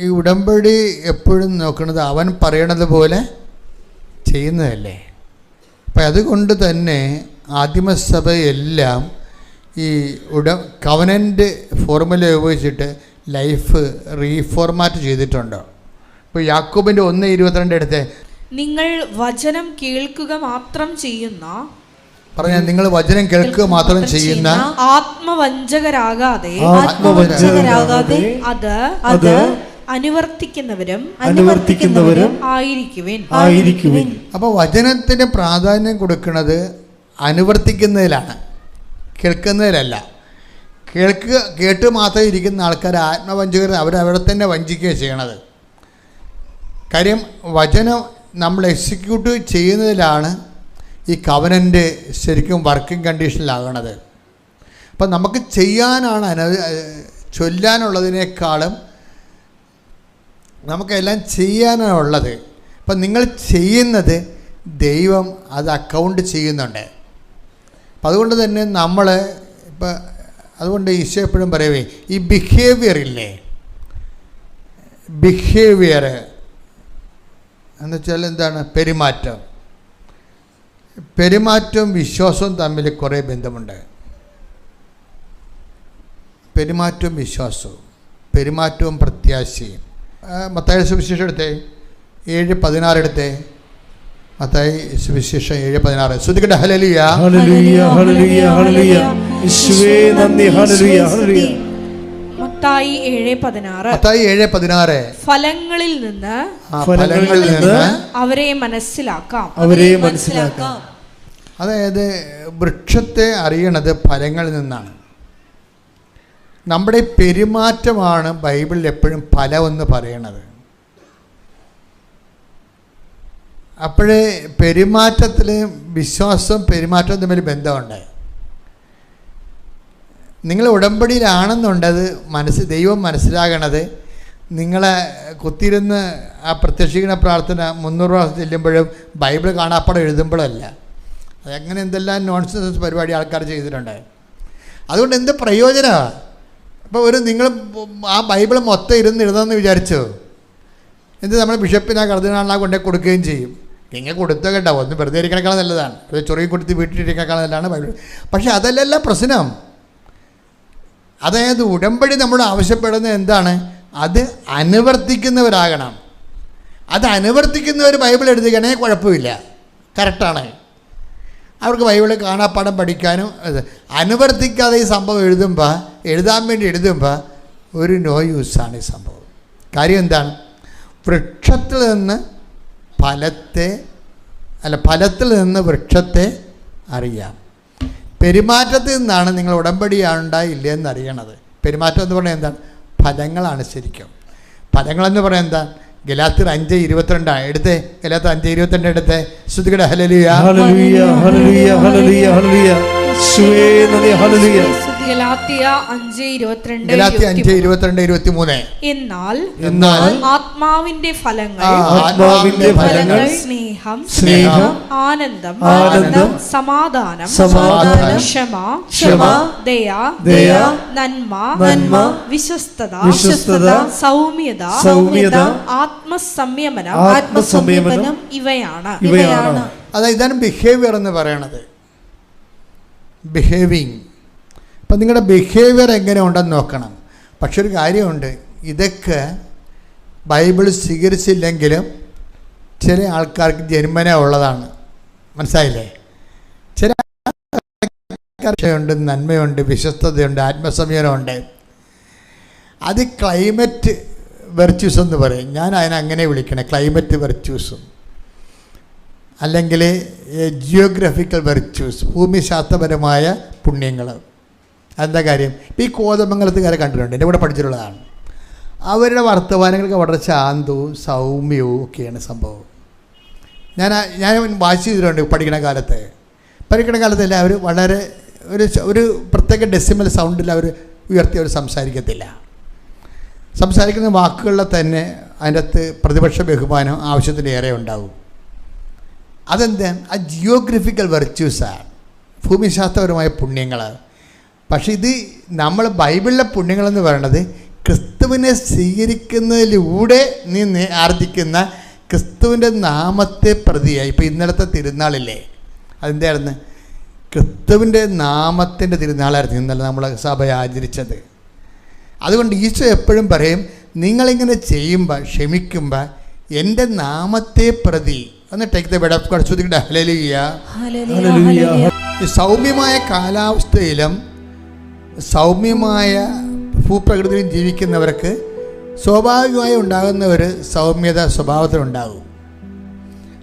ഈ ഉടമ്പടി എപ്പോഴും നോക്കുന്നത് അവൻ പറയണത് പോലെ ചെയ്യുന്നതല്ലേ. അപ്പം അതുകൊണ്ട് തന്നെ ആദിമസഭയെല്ലാം ഈ കവനൻ്റ് ഫോർമുല ഉപയോഗിച്ചിട്ട് ലൈഫ് റീഫോർമാറ്റ് ചെയ്തിട്ടുണ്ട്. ഇപ്പോൾ യാക്കോബിൻ്റെ 1:22 എടുത്തേ. നിങ്ങൾ വചനം കേൾക്കുക മാത്രം ചെയ്യുന്ന, പറഞ്ഞ നിങ്ങൾ വചനം കേൾക്കുക മാത്രം ചെയ്യുന്ന ആത്മവഞ്ചകരാകാതെ അത് അനുവർത്തിക്കുന്നവരും ആയിരിക്കുവിൻ. അപ്പോൾ വചനത്തിന് പ്രാധാന്യം കൊടുക്കുന്നത് അനുവർത്തിക്കുന്നതിലാണ്, കേൾക്കുന്നതിലല്ല. കേട്ട് മാത്രം ഇരിക്കുന്ന ആൾക്കാർ ആത്മവഞ്ചകർ, അവരവിടെ തന്നെ വഞ്ചിക്കുകയാണ് ചെയ്യണത്. കാര്യം വചനം നമ്മൾ എക്സിക്യൂട്ട് ചെയ്യുന്നതിലാണ് ഈ കവനൻ്റ് ശരിക്കും വർക്കിംഗ് കണ്ടീഷനിലാകണത്. അപ്പം നമുക്ക് ചെയ്യാനാണ് ചൊല്ലാനുള്ളതിനേക്കാളും നമുക്കെല്ലാം ചെയ്യാനുള്ളത്. അപ്പം നിങ്ങൾ ചെയ്യുന്നത് ദൈവം അത് അക്കൗണ്ട് ചെയ്യുന്നുണ്ട്. അപ്പം അതുകൊണ്ട് തന്നെ നമ്മൾ ഇപ്പം അതുകൊണ്ട് ഈശോ എപ്പോഴും പറയവേ, ഈ ബിഹേവിയർ ഇല്ലേ, ബിഹേവിയർ എന്ന് വെച്ചാൽ എന്താണ്? പെരുമാറ്റവും വിശ്വാസവും തമ്മിൽ കുറേ ബന്ധമുണ്ട്. പെരുമാറ്റവും വിശ്വാസവും, പെരുമാറ്റവും പ്രത്യാശയും. മത്തായി സുവിശേഷം എടുത്തേ 7:16 എടുത്തേ. മത്തായി സുവിശേഷം 7:16. ശ്രദ്ധിക്കട്ടെ. ഹല്ലേലൂയ ഹല്ലേലൂയ ഹല്ലേലൂയ ഹല്ലേലൂയ. യേശുവേ നന്ദി. ഹല്ലേലൂയ ഹല്ലേലൂയ. മത്തായി 7:16. ഫലങ്ങളിൽ നിന്ന് അവരെ മനസ്സിലാക്കാം. അതായത് വൃക്ഷത്തെ അറിയണത് ഫലങ്ങളിൽ നിന്നാണ്. നമ്മുടെ പെരുമാറ്റമാണ് ബൈബിളിൽ എപ്പോഴും ഫലമെന്ന് പറയണത്. അപ്പോഴേ പെരുമാറ്റത്തിൽ വിശ്വാസം പെരുമാറ്റവും തമ്മിൽ ബന്ധമുണ്ട്. നിങ്ങൾ ഉടമ്പടിയിലാണെന്നുണ്ടത് ദൈവം മനസ്സിലാകണത് നിങ്ങളെ കുത്തിയിരുന്ന് ആ പ്രത്യക്ഷീകരണ പ്രാർത്ഥന 300 പ്രാവശ്യം ചെല്ലുമ്പോഴും ബൈബിൾ കാണാപ്പാടം എഴുതുമ്പോഴല്ല. അതങ്ങനെ എന്തെല്ലാം നോൺസെൻസ് പരിപാടി ആൾക്കാർ ചെയ്തിട്ടുണ്ട്. അതുകൊണ്ട് എന്ത് പ്രയോജനമാണ്? അപ്പോൾ നിങ്ങൾ ആ ബൈബിൾ മൊത്തം എഴുതാമെന്ന് വിചാരിച്ചോ? എന്ത് നമ്മൾ ബിഷപ്പിനാ കർദിനാളിനാ കൊണ്ടേ കൊടുക്കുകയും ചെയ്യും. ഇങ്ങനെ കൊടുത്തോ കേട്ടോ, ഒന്ന് വെറുതെ ഇരിക്കണേക്കാൾ നല്ലതാണ്. അത് ചൊറിയും കൊടുത്ത് വീട്ടിലിരിക്കണേക്കാൾ നല്ലതാണ് ബൈബിൾ. പക്ഷേ അതല്ലല്ല പ്രശ്നം. അതായത് ഉടമ്പടി നമ്മൾ ആവശ്യപ്പെടുന്നത് എന്താണ്? അത് അനുവർത്തിക്കുന്നവരാകണം. അത് അനുവർത്തിക്കുന്നവർ ബൈബിൾ എഴുതുകയാണേ കുഴപ്പമില്ല, കറക്റ്റാണ്. അവർക്ക് ബൈബിൾ കാണാപ്പാഠം പഠിക്കാനും. അനുവർത്തിക്കാതെ ഈ സംഭവം എഴുതാൻ വേണ്ടി എഴുതുമ്പോൾ ഒരു നോ യൂസാണ് ഈ സംഭവം. കാര്യം എന്താണ്? വൃക്ഷത്തിൽ നിന്ന് ഫലത്തിൽ നിന്ന് വൃക്ഷത്തെ അറിയാം. പെരുമാറ്റത്തിൽ നിന്നാണ് നിങ്ങൾ ഉടമ്പടിയാണ്ടായില്ല എന്നറിയണത്. പെരുമാറ്റം എന്ന് പറഞ്ഞാൽ എന്താണ്? ഫലങ്ങളാണ് ശരിക്കും. ഫലങ്ങളെന്ന് പറയാൻ എന്താ? ഗലാത്യർ 5:22 എടുത്തേ. ഗലാത്യർ 5:22 എടുത്തേ. ശ്രുതികട ഹല്ലേലൂയ ഹല്ലേലൂയ ഹല്ലേലൂയ ഹല്ലേലൂയ ഹല്ലേലൂയ. യേശുവേ നന്ദി. ഹല്ലേലൂയ. ഗലാത്യ 5:22 ഗലാത്യർ 5:22-23. എന്നാൽ ആത്മാവിന്റെ ഫലങ്ങൾ സ്നേഹം, ആനന്ദം, സമാധാനം, ക്ഷമ, ദയ, നന്മ, വിശ്വസ്തത, സൗമ്യത, ആത്മസംയമനം ഇവയാണ്. അതായത് ഇതാണ് ബിഹേവിയർ എന്ന് പറയണത്. ബിഹേവിങ്. അപ്പം നിങ്ങളുടെ ബിഹേവിയർ എങ്ങനെ ഉണ്ടെന്ന് നോക്കണം. പക്ഷെ ഒരു കാര്യമുണ്ട്, ഇതൊക്കെ ബൈബിൾ സ്വീകരിച്ചില്ലെങ്കിലും ചില ആൾക്കാർക്ക് ജന്മന ഉള്ളതാണ്. മനസ്സിലായില്ലേ? ചില ആൾക്കാരുണ്ട്, നന്മയുണ്ട്, വിശ്വസ്തതയുണ്ട്, ആത്മസംയമനമുണ്ട്. അത് ക്ലൈമറ്റ് വെർച്യൂസ് എന്ന് പറയും. ഞാൻ അതിനങ്ങനെ വിളിക്കണേ, ക്ലൈമറ്റ് വെർച്യൂസും അല്ലെങ്കിൽ ജിയോഗ്രഫിക്കൽ വെർച്യൂസ്, ഭൂമിശാസ്ത്രപരമായ പുണ്യങ്ങൾ. അതെന്താ കാര്യം? ഇപ്പോൾ ഈ കോതമംഗലത്തുകാരെ കണ്ടിട്ടുണ്ട്, എൻ്റെ കൂടെ പഠിച്ചിട്ടുള്ളതാണ്. അവരുടെ വർത്തമാനങ്ങൾക്ക് വളരെ ശാന്തവും സൗമ്യവും ഒക്കെയാണ് സംഭവം. ഞാൻ വായിച്ചു ചെയ്തിട്ടുണ്ട് പഠിക്കണ കാലത്തല്ല. അവർ വളരെ ഒരു പ്രത്യേക ഡെസിമൽ സൗണ്ടിൽ അവർ ഉയർത്തി അവർ സംസാരിക്കുന്ന വാക്കുകളിൽ തന്നെ അതിൻ്റെ അകത്ത് പ്രതിപക്ഷ ബഹുമാനം ആവശ്യത്തിലേറെ ഉണ്ടാവും. അതെന്താ? ആ ജിയോഗ്രഫിക്കൽ വെർച്യൂസാണ്, ഭൂമിശാസ്ത്രപരമായ പുണ്യങ്ങൾ. പക്ഷേ ഇത് നമ്മൾ ബൈബിളിലെ പുണ്യങ്ങളെന്ന് പറയുന്നത് ക്രിസ്തുവിനെ സ്വീകരിക്കുന്നതിലൂടെ നീ ആർജിക്കുന്ന ക്രിസ്തുവിൻ്റെ നാമത്തെ പ്രതിയായി. ഇപ്പോൾ ഇന്നലത്തെ തിരുനാളില്ലേ, അതെന്തായിരുന്നു? ക്രിസ്തുവിൻ്റെ നാമത്തിൻ്റെ തിരുനാളായിരുന്നു ഇന്നലെ നമ്മൾ സഭ ആചരിച്ചത്. അതുകൊണ്ട് ഈശോ എപ്പോഴും പറയും, നിങ്ങളിങ്ങനെ ചെയ്യുമ്പോൾ, ക്ഷമിക്കുമ്പോൾ എൻ്റെ നാമത്തെ പ്രതി ഒന്ന് take the word of God. ശ്രുതികട ഹല്ലേലൂയ. ഈ സൗമ്യമായ കാലാവസ്ഥയിലും സൗമ്യമായ ഭൂപ്രകൃതിയിലും ജീവിക്കുന്നവർക്ക് സ്വാഭാവികമായി ഉണ്ടാകുന്ന ഒരു സൗമ്യത സ്വഭാവത്തിലുണ്ടാകും.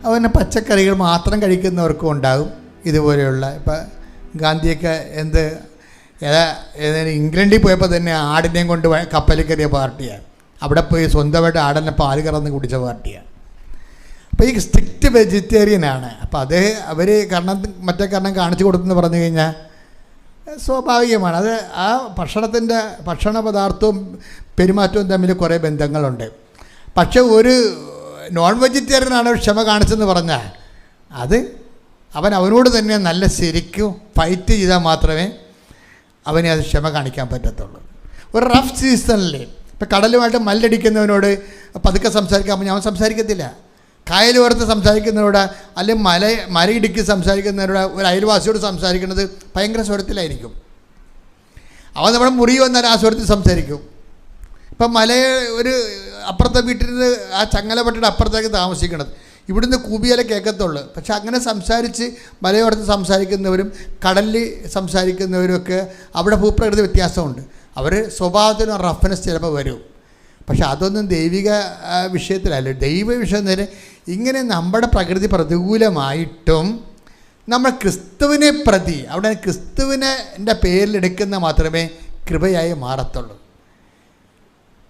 അതുപോലെ പച്ചക്കറികൾ മാത്രം കഴിക്കുന്നവർക്കും ഉണ്ടാകും ഇതുപോലെയുള്ള. ഇപ്പം ഗാന്ധിയൊക്കെ ഇംഗ്ലണ്ടിൽ പോയപ്പോൾ തന്നെ ആടിനെയും കൊണ്ട് കപ്പലിൽ കയറിയ പാർട്ടിയാണ്. അവിടെ പോയി സ്വന്തമായിട്ട് ആടിനെ പാല് കറന്ന് കുടിച്ച പാർട്ടിയാണ്. അപ്പോൾ ഈ സ്ട്രിക്റ്റ് വെജിറ്റേറിയനാണ്. അപ്പോൾ അത് അവർ മറ്റേ കാരണം കാണിച്ചു കൊടുത്തെന്ന് പറഞ്ഞു കഴിഞ്ഞാൽ സ്വാഭാവികമാണ്. അത് ആ ഭക്ഷണ പദാർത്ഥവും പെരുമാറ്റവും തമ്മിൽ കുറേ ബന്ധങ്ങളുണ്ട്. പക്ഷെ ഒരു നോൺ വെജിറ്റേറിയനാണ് ക്ഷമ കാണിച്ചെന്ന് പറഞ്ഞാൽ അത് അവനോട് തന്നെ നല്ല ശരിക്കും ഫൈറ്റ് ചെയ്താൽ മാത്രമേ അവനെ അത് ക്ഷമ കാണിക്കാൻ പറ്റത്തുള്ളൂ. ഒരു റഫ് സീസണിൽ ഇപ്പം കടലുമായിട്ട് മല്ലടിക്കുന്നവനോട് പതുക്കെ സംസാരിക്കാൻ ഞാൻ സംസാരിക്കത്തില്ല. കായലോരത്ത് സംസാരിക്കുന്നവരോട് അല്ലെങ്കിൽ മലയിടുക്കി സംസാരിക്കുന്നവരോട് ഒരു അയൽവാസിയോട് സംസാരിക്കുന്നത് ഭയങ്കര സ്വരത്തിലായിരിക്കും. അവൻ നമ്മുടെ മുറി വന്നാൽ ആ സ്വരത്തിൽ സംസാരിക്കും. ഇപ്പം ഒരു അപ്പുറത്തെ വീട്ടിൽ നിന്ന് ആ ചങ്ങലപ്പെട്ടിട്ട് അപ്പുറത്തേക്ക് താമസിക്കണത്, ഇവിടുന്ന് കൂബിയാലേ കേൾക്കത്തുള്ളൂ. പക്ഷെ അങ്ങനെ സംസാരിച്ച് മലയോരത്ത് സംസാരിക്കുന്നവരും കടലിൽ സംസാരിക്കുന്നവരുമൊക്കെ അവിടെ ഭൂപ്രകൃതി വ്യത്യാസമുണ്ട്. അവർ സ്വഭാവത്തിന് റഫ്നെസ് ചിലപ്പോൾ വരും. പക്ഷെ അതൊന്നും ദൈവിക വിഷയത്തിലല്ല. ദൈവ വിഷയം നേരെ ഇങ്ങനെ നമ്മുടെ പ്രകൃതി പ്രതികൂലമായിട്ടും നമ്മൾ ക്രിസ്തുവിനെ പ്രതി, അവിടെ ക്രിസ്തുവിൻ്റെ പേരിലെടുക്കുന്ന മാത്രമേ കൃപയായി മാറത്തുള്ളൂ.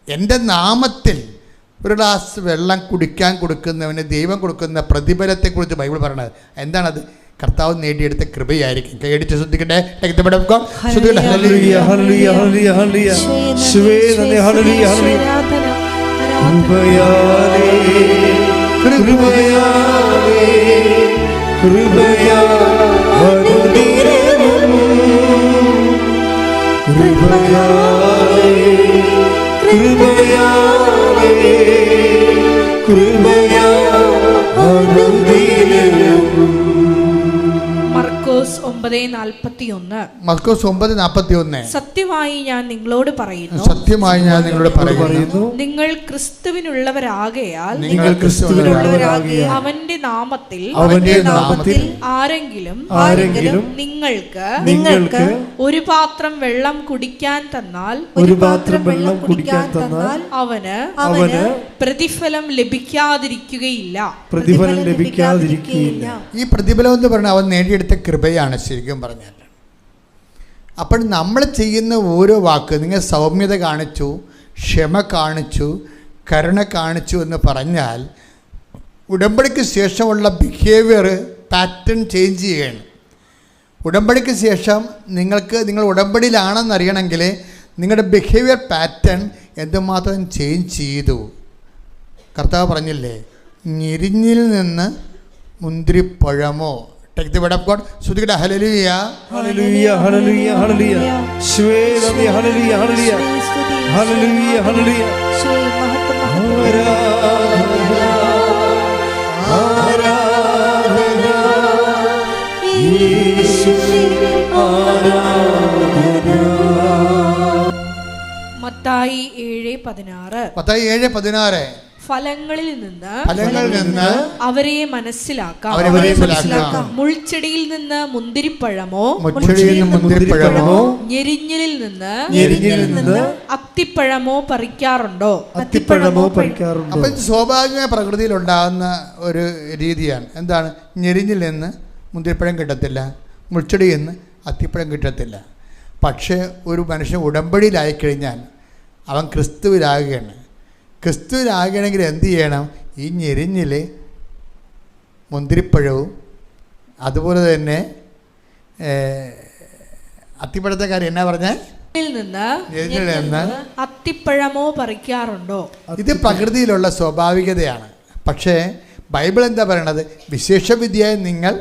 എൻ്റെ നാമത്തിൽ ഒരു ഗ്ലാസ് വെള്ളം കുടിക്കാൻ കൊടുക്കുന്നവന് ദൈവം കൊടുക്കുന്ന പ്രതിഫലത്തെക്കുറിച്ച് ബൈബിൾ പറയണത് എന്താണത്? കർത്താവ് നേടിയെടുത്ത കൃപയായിരിക്കും. കൈയടിച്ച് ശ്രദ്ധിക്കട്ടെ. മർക്കോസ് 9:41. മർക്കോസ് 9:41. സത്യമായി ഞാൻ നിങ്ങളോട് പറയുന്നു, നിങ്ങൾ ക്രിസ്തുവിനുള്ളവരാകയാൽ അവന്റെ നാമത്തിൽ ആരെങ്കിലും നിങ്ങൾക്ക് ഒരു പാത്രം വെള്ളം കുടിക്കാൻ തന്നാൽ അവന് പ്രതിഫലം ലഭിക്കാതിരിക്കുകയില്ല. ഈ പ്രതിഫലം എന്ന് പറഞ്ഞാൽ അവൻ നേടിയെടുത്ത കൃപയാണ് ശരിക്കും പറഞ്ഞാൽ. അപ്പോൾ നമ്മൾ ചെയ്യുന്ന ഓരോ വാക്ക്, നിങ്ങൾ സൗമ്യത കാണിച്ചു, ക്ഷമ കാണിച്ചു, കരുണ കാണിച്ചു എന്ന് പറഞ്ഞാൽ ഉടമ്പടിക്ക് ശേഷമുള്ള ബിഹേവിയർ പാറ്റേൺ ചേഞ്ച് ചെയ്യണം. ഉടമ്പടിക്ക് ശേഷം നിങ്ങൾ ഉടമ്പടിയിലാണെന്ന് അറിയണമെങ്കിൽ നിങ്ങളുടെ ബിഹേവിയർ പാറ്റേൺ എന്തുമാത്രം ചേഞ്ച് ചെയ്തു. കർത്താവ് പറഞ്ഞില്ലേ, ഞെരിഞ്ഞിൽ നിന്ന് മുന്തിരിപ്പഴമോ. Take the word of God. ശ്രുതികട ഹല്ലേലൂയ ഹല്ലേലൂയ ഹല്ലേലൂയ ഹല്ലേലൂയ. യേശുവേ നന്ദി. ഹല്ലേലൂയ ഹല്ലേലൂയ ഹല്ലേലൂയ ഹല്ലേലൂയ. മത്തായി 7:16. മത്തായി 7:16. ഫലങ്ങളിൽ നിന്ന് അവരെ മനസ്സിലാക്കാം. മുൾച്ചെടിയിൽ നിന്ന് മുന്തിരിപ്പഴമോ ഞെരിഞ്ഞിലിൽ നിന്ന് അത്തിപ്പഴമോ പറിക്കാറുണ്ടോ? അപ്പൊ ഇത് സ്വാഭാവികമായ പ്രകൃതിയിൽ ഉണ്ടാകുന്ന ഒരു രീതിയാണ്. എന്താണ്? ഞെരിഞ്ഞിൽ നിന്ന് മുന്തിരിപ്പഴം കിട്ടത്തില്ല, മുൾച്ചെടിയിൽ നിന്ന് അത്തിപ്പഴം കിട്ടത്തില്ല. പക്ഷേ ഒരു മനുഷ്യൻ ഉടമ്പടിയിലായിക്കഴിഞ്ഞാൽ അവൻ ക്രിസ്തുവിലാകുകയാണ്. ക്രിസ്തുവിലാകണമെങ്കിൽ എന്ത് ചെയ്യണം? ഈ ഞെരിഞ്ഞിൽ മുന്തിരിപ്പഴവും അതുപോലെ തന്നെ അത്തിപ്പഴത്തെ കാര്യം എന്നാ പറഞ്ഞേ? അത്തിപ്പഴമോ പറിക്കാറുണ്ടോ? ഇത് പ്രകൃതിയിലുള്ള സ്വാഭാവികതയാണ്. പക്ഷേ ബൈബിൾ എന്താ പറയണത്? വിശേഷവിധിയായി നിങ്ങൾ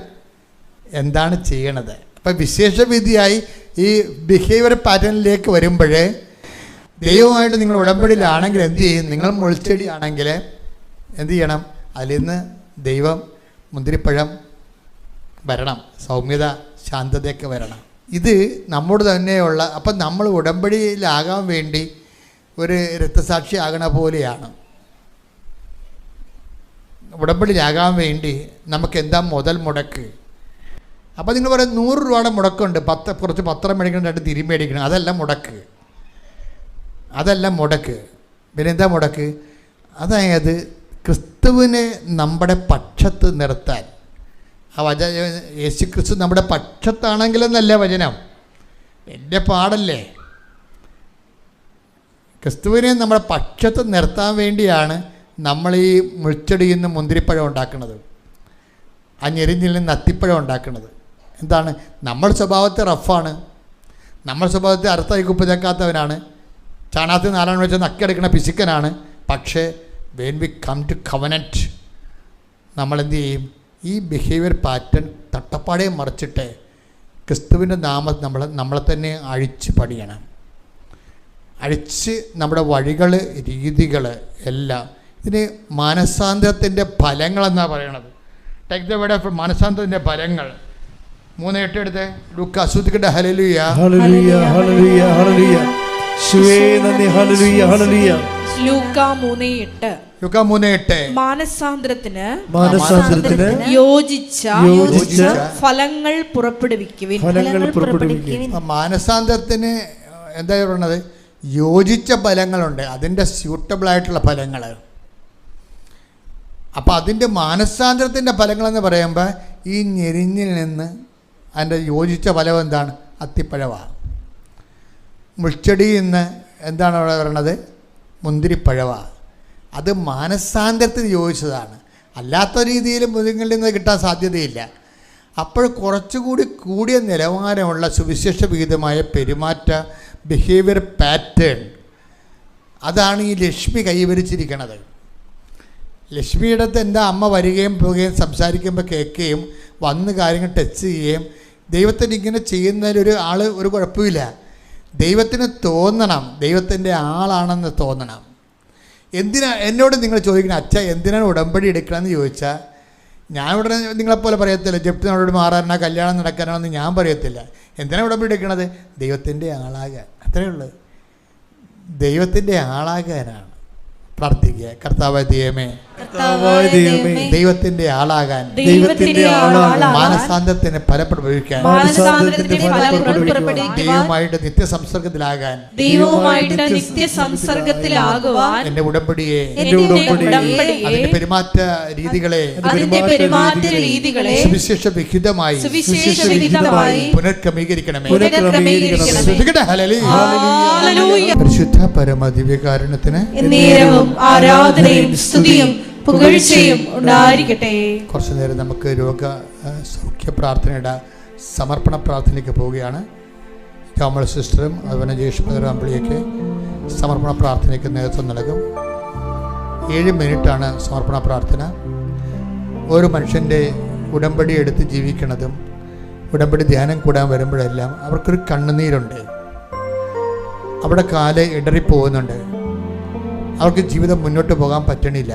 എന്താണ് ചെയ്യണത്? അപ്പം വിശേഷവിധിയായി ഈ ബിഹേവിയർ പാറ്റേണിലേക്ക് വരുമ്പോഴേ ദൈവമായിട്ട് നിങ്ങൾ ഉടമ്പടിയിലാണെങ്കിൽ എന്ത് ചെയ്യും? നിങ്ങൾ മുൾച്ചെടി ആണെങ്കിൽ എന്ത് ചെയ്യണം? അതിൽ നിന്ന് ദൈവം മുന്തിരിപ്പഴം വരണം, സൗമ്യത, ശാന്തതയൊക്കെ വരണം. ഇത് നമ്മോട് തന്നെയുള്ള. അപ്പം നമ്മൾ ഉടമ്പടിയിലാകാൻ വേണ്ടി ഒരു രക്തസാക്ഷി ആകണ പോലെയാണ്. ഉടമ്പടിയിലാകാൻ വേണ്ടി നമുക്ക് എന്താ മുതൽ മുടക്ക്? അപ്പോൾ നിങ്ങൾ പറയും 100 രൂപയുടെ മുടക്കുണ്ട്, കുറച്ച് പത്രം മേടിക്കണം, 2 തിരി മേടിക്കണം. അതല്ല മുടക്ക്. പിന്നെ എന്താ മുടക്ക്? അതായത് ക്രിസ്തുവിനെ നമ്മുടെ പക്ഷത്ത് നിർത്താൻ. ആ യേശു ക്രിസ്തു നമ്മുടെ പക്ഷത്താണെങ്കിലെന്നല്ല വചനം, എൻ്റെ പാടല്ലേ. ക്രിസ്തുവിനെ നമ്മുടെ പക്ഷത്ത് നിർത്താൻ വേണ്ടിയാണ് നമ്മൾ ഈ മുൾച്ചെടിയിൽ നിന്ന് മുന്തിരിപ്പഴം ഉണ്ടാക്കുന്നത്, ആ ഞെരിഞ്ഞിൽ നിന്ന് അത്തിപ്പഴം ഉണ്ടാക്കുന്നത്. എന്താണ്? നമ്മൾ സ്വഭാവത്തെ റഫാണ്, നമ്മൾ സ്വഭാവത്തെ അർത്ഥമായി കുപ്പിതേക്കാത്തവനാണ്, ചാണാത്തിൽ 4 വെച്ച് നക്കിയെടുക്കുന്ന പിശുക്കനാണ്. പക്ഷേ when we come to covenant നമ്മളെന്ത് ചെയ്യും? ഈ ബിഹേവിയർ പാറ്റേൺ തട്ടപ്പാടെ മറിച്ചിട്ട് ക്രിസ്തുവിൻ്റെ നമ്മളെ തന്നെ അഴിച്ച് പണിയണം. അഴിച്ച് നമ്മുടെ വഴികൾ, രീതികൾ എല്ലാം. ഇതിന് മാനസാന്തരത്തിൻ്റെ ഫലങ്ങളെന്നാണ് പറയണത്. ടേക്ക് ദ വേർഡ് ഓഫ് മാനസാന്തരത്തിൻ്റെ ഫലങ്ങൾ. 3:8 എടുത്ത് ലൂക്കാ. ശ്രുതികട ഹല്ലേലൂയ ഹല്ലേലൂയ ഹല്ലേലൂയ ഹല്ലേലൂയ. യേശുവേ നന്ദി. ഹല്ലേലൂയ ഹല്ലേലൂയ. ലൂക്കാ 3:8. ലൂക്കാ 3:8. മാനസാന്തരത്തിന് യോജിച്ച ഫലങ്ങൾ പുറപ്പെടുവിക്കുവിൻ. മാനസാന്തരത്തിന് എന്താ പറയുന്നത്? യോജിച്ച ഫലങ്ങളുണ്ട്, അതിൻ്റെ സ്യൂട്ടബിളായിട്ടുള്ള ഫലങ്ങൾ. അപ്പോൾ അതിൻ്റെ മാനസാന്തരത്തിൻ്റെ ഫലങ്ങളെന്ന് പറയുമ്പോൾ ഈ ഞെരിഞ്ഞിൽ നിന്ന് അതിൻ്റെ യോജിച്ച ഫലം എന്താണ്? അത്തിപ്പഴമാണ്. മുൾച്ചെടിയിൽ നിന്ന് എന്താണ് അവിടെ പറയണത്? മുന്തിരിപ്പഴമാണ്. അത് മാനസാന്തരത്തിന് യോജിച്ചതാണ്. അല്ലാത്ത രീതിയിൽ മുതിങ്ങളിൽ നിന്ന് കിട്ടാൻ സാധ്യതയില്ല. അപ്പോൾ കുറച്ചുകൂടി കൂടിയ നിലവാരമുള്ള സുവിശേഷ വിഹിതമായ പെരുമാറ്റ ബിഹേവിയർ പാറ്റേൺ, അതാണ് ഈ ലക്ഷ്മി കൈവരിച്ചിരിക്കുന്നത്. ലക്ഷ്മിയുടെ അടുത്ത് എന്താ? അമ്മ വരികയും പോവുകയും സംസാരിക്കുമ്പോൾ കേൾക്കുകയും വന്ന് കാര്യങ്ങൾ ടച്ച് ചെയ്യുകയും. ദൈവത്തിന് ഇങ്ങനെ ചെയ്യുന്നതിലൊരു ഒരു കുഴപ്പമില്ല. ദൈവത്തിന് തോന്നണം, ദൈവത്തിൻ്റെ ആളാണെന്ന് തോന്നണം. എന്നോട് നിങ്ങൾ ചോദിക്കണം, അച്ഛാ എന്തിനാണ് ഉടമ്പടി എടുക്കണമെന്ന് ചോദിച്ചാൽ ഞാൻ ഉടനെ നിങ്ങളെപ്പോലെ പറയത്തില്ല, ജപ്തിനോട് മാറാനാ കല്യാണം നടക്കാനാണെന്ന് ഞാൻ പറയത്തില്ല. എന്തിനാണ് ഉടമ്പടി എടുക്കണത്? ദൈവത്തിൻ്റെ ആളാകാൻ. അത്രയേ ഉള്ളൂ. ദൈവത്തിൻ്റെ ആളാകാനാണ്. പ്രാർത്ഥിക്കുക. കർത്താവേ ദൈവമേ, കർത്താവായ ദൈവമേ, ദൈവത്തിന്റെ ആളാകാൻ, ദൈവത്തിന്റെ ആളാകാൻ, മാനസാന്തരത്തിന് ഫലപ്രയോഗിക്കാൻ, മാനസാന്തരത്തിന് ഫലപ്രയോഗിക്കുവാൻ, ദൈവമായിട്ട് നിത്യസംസർഗത്തിലാകാൻ, ദൈവവുമായിട്ട് നിത്യസംസർഗത്തിലാകുവാൻ എന്റെ ഉടമ്പടിയെ, ഉടമ്പടിയെ, അതിന്റെ പെരുമാറ്റ രീതികളെ സുവിശേഷ വിഹിതമായി പുനഃക്രമീകരിക്കണമേ. പരിശുദ്ധ പരമ ദിവ്യകാരുണ്യത്തിന് നേരവും ആരാധനയും സ്തുതിയും പുകഴ്ചയും ഉണ്ടായിരിക്കട്ടെ. കുറച്ചു നേരം നമുക്ക് രോഗ സൗഖ്യ പ്രാർത്ഥനയുടെ സമർപ്പണ പ്രാർത്ഥനയ്ക്ക് പോവുകയാണ്. ജോമൾ സിസ്റ്ററും അതുപോലെ ജേഷ് ബ്രദർ അമ്പിളിയൊക്കെ സമർപ്പണ പ്രാർത്ഥനയ്ക്ക് നേതൃത്വം നൽകും. 7 മിനിറ്റാണ് സമർപ്പണ പ്രാർത്ഥന. ഓരോ മനുഷ്യൻ്റെ ഉടമ്പടി എടുത്ത് ജീവിക്കുന്നതും ഉടമ്പടി ധ്യാനം കൂടാൻ വരുമ്പോഴെല്ലാം അവർക്കൊരു കണ്ണുനീരുണ്ട്, അവിടെ കാല് ഇടറിപ്പോകുന്നുണ്ട്, അവർക്ക് ജീവിതം മുന്നോട്ട് പോകാൻ പറ്റണില്ല.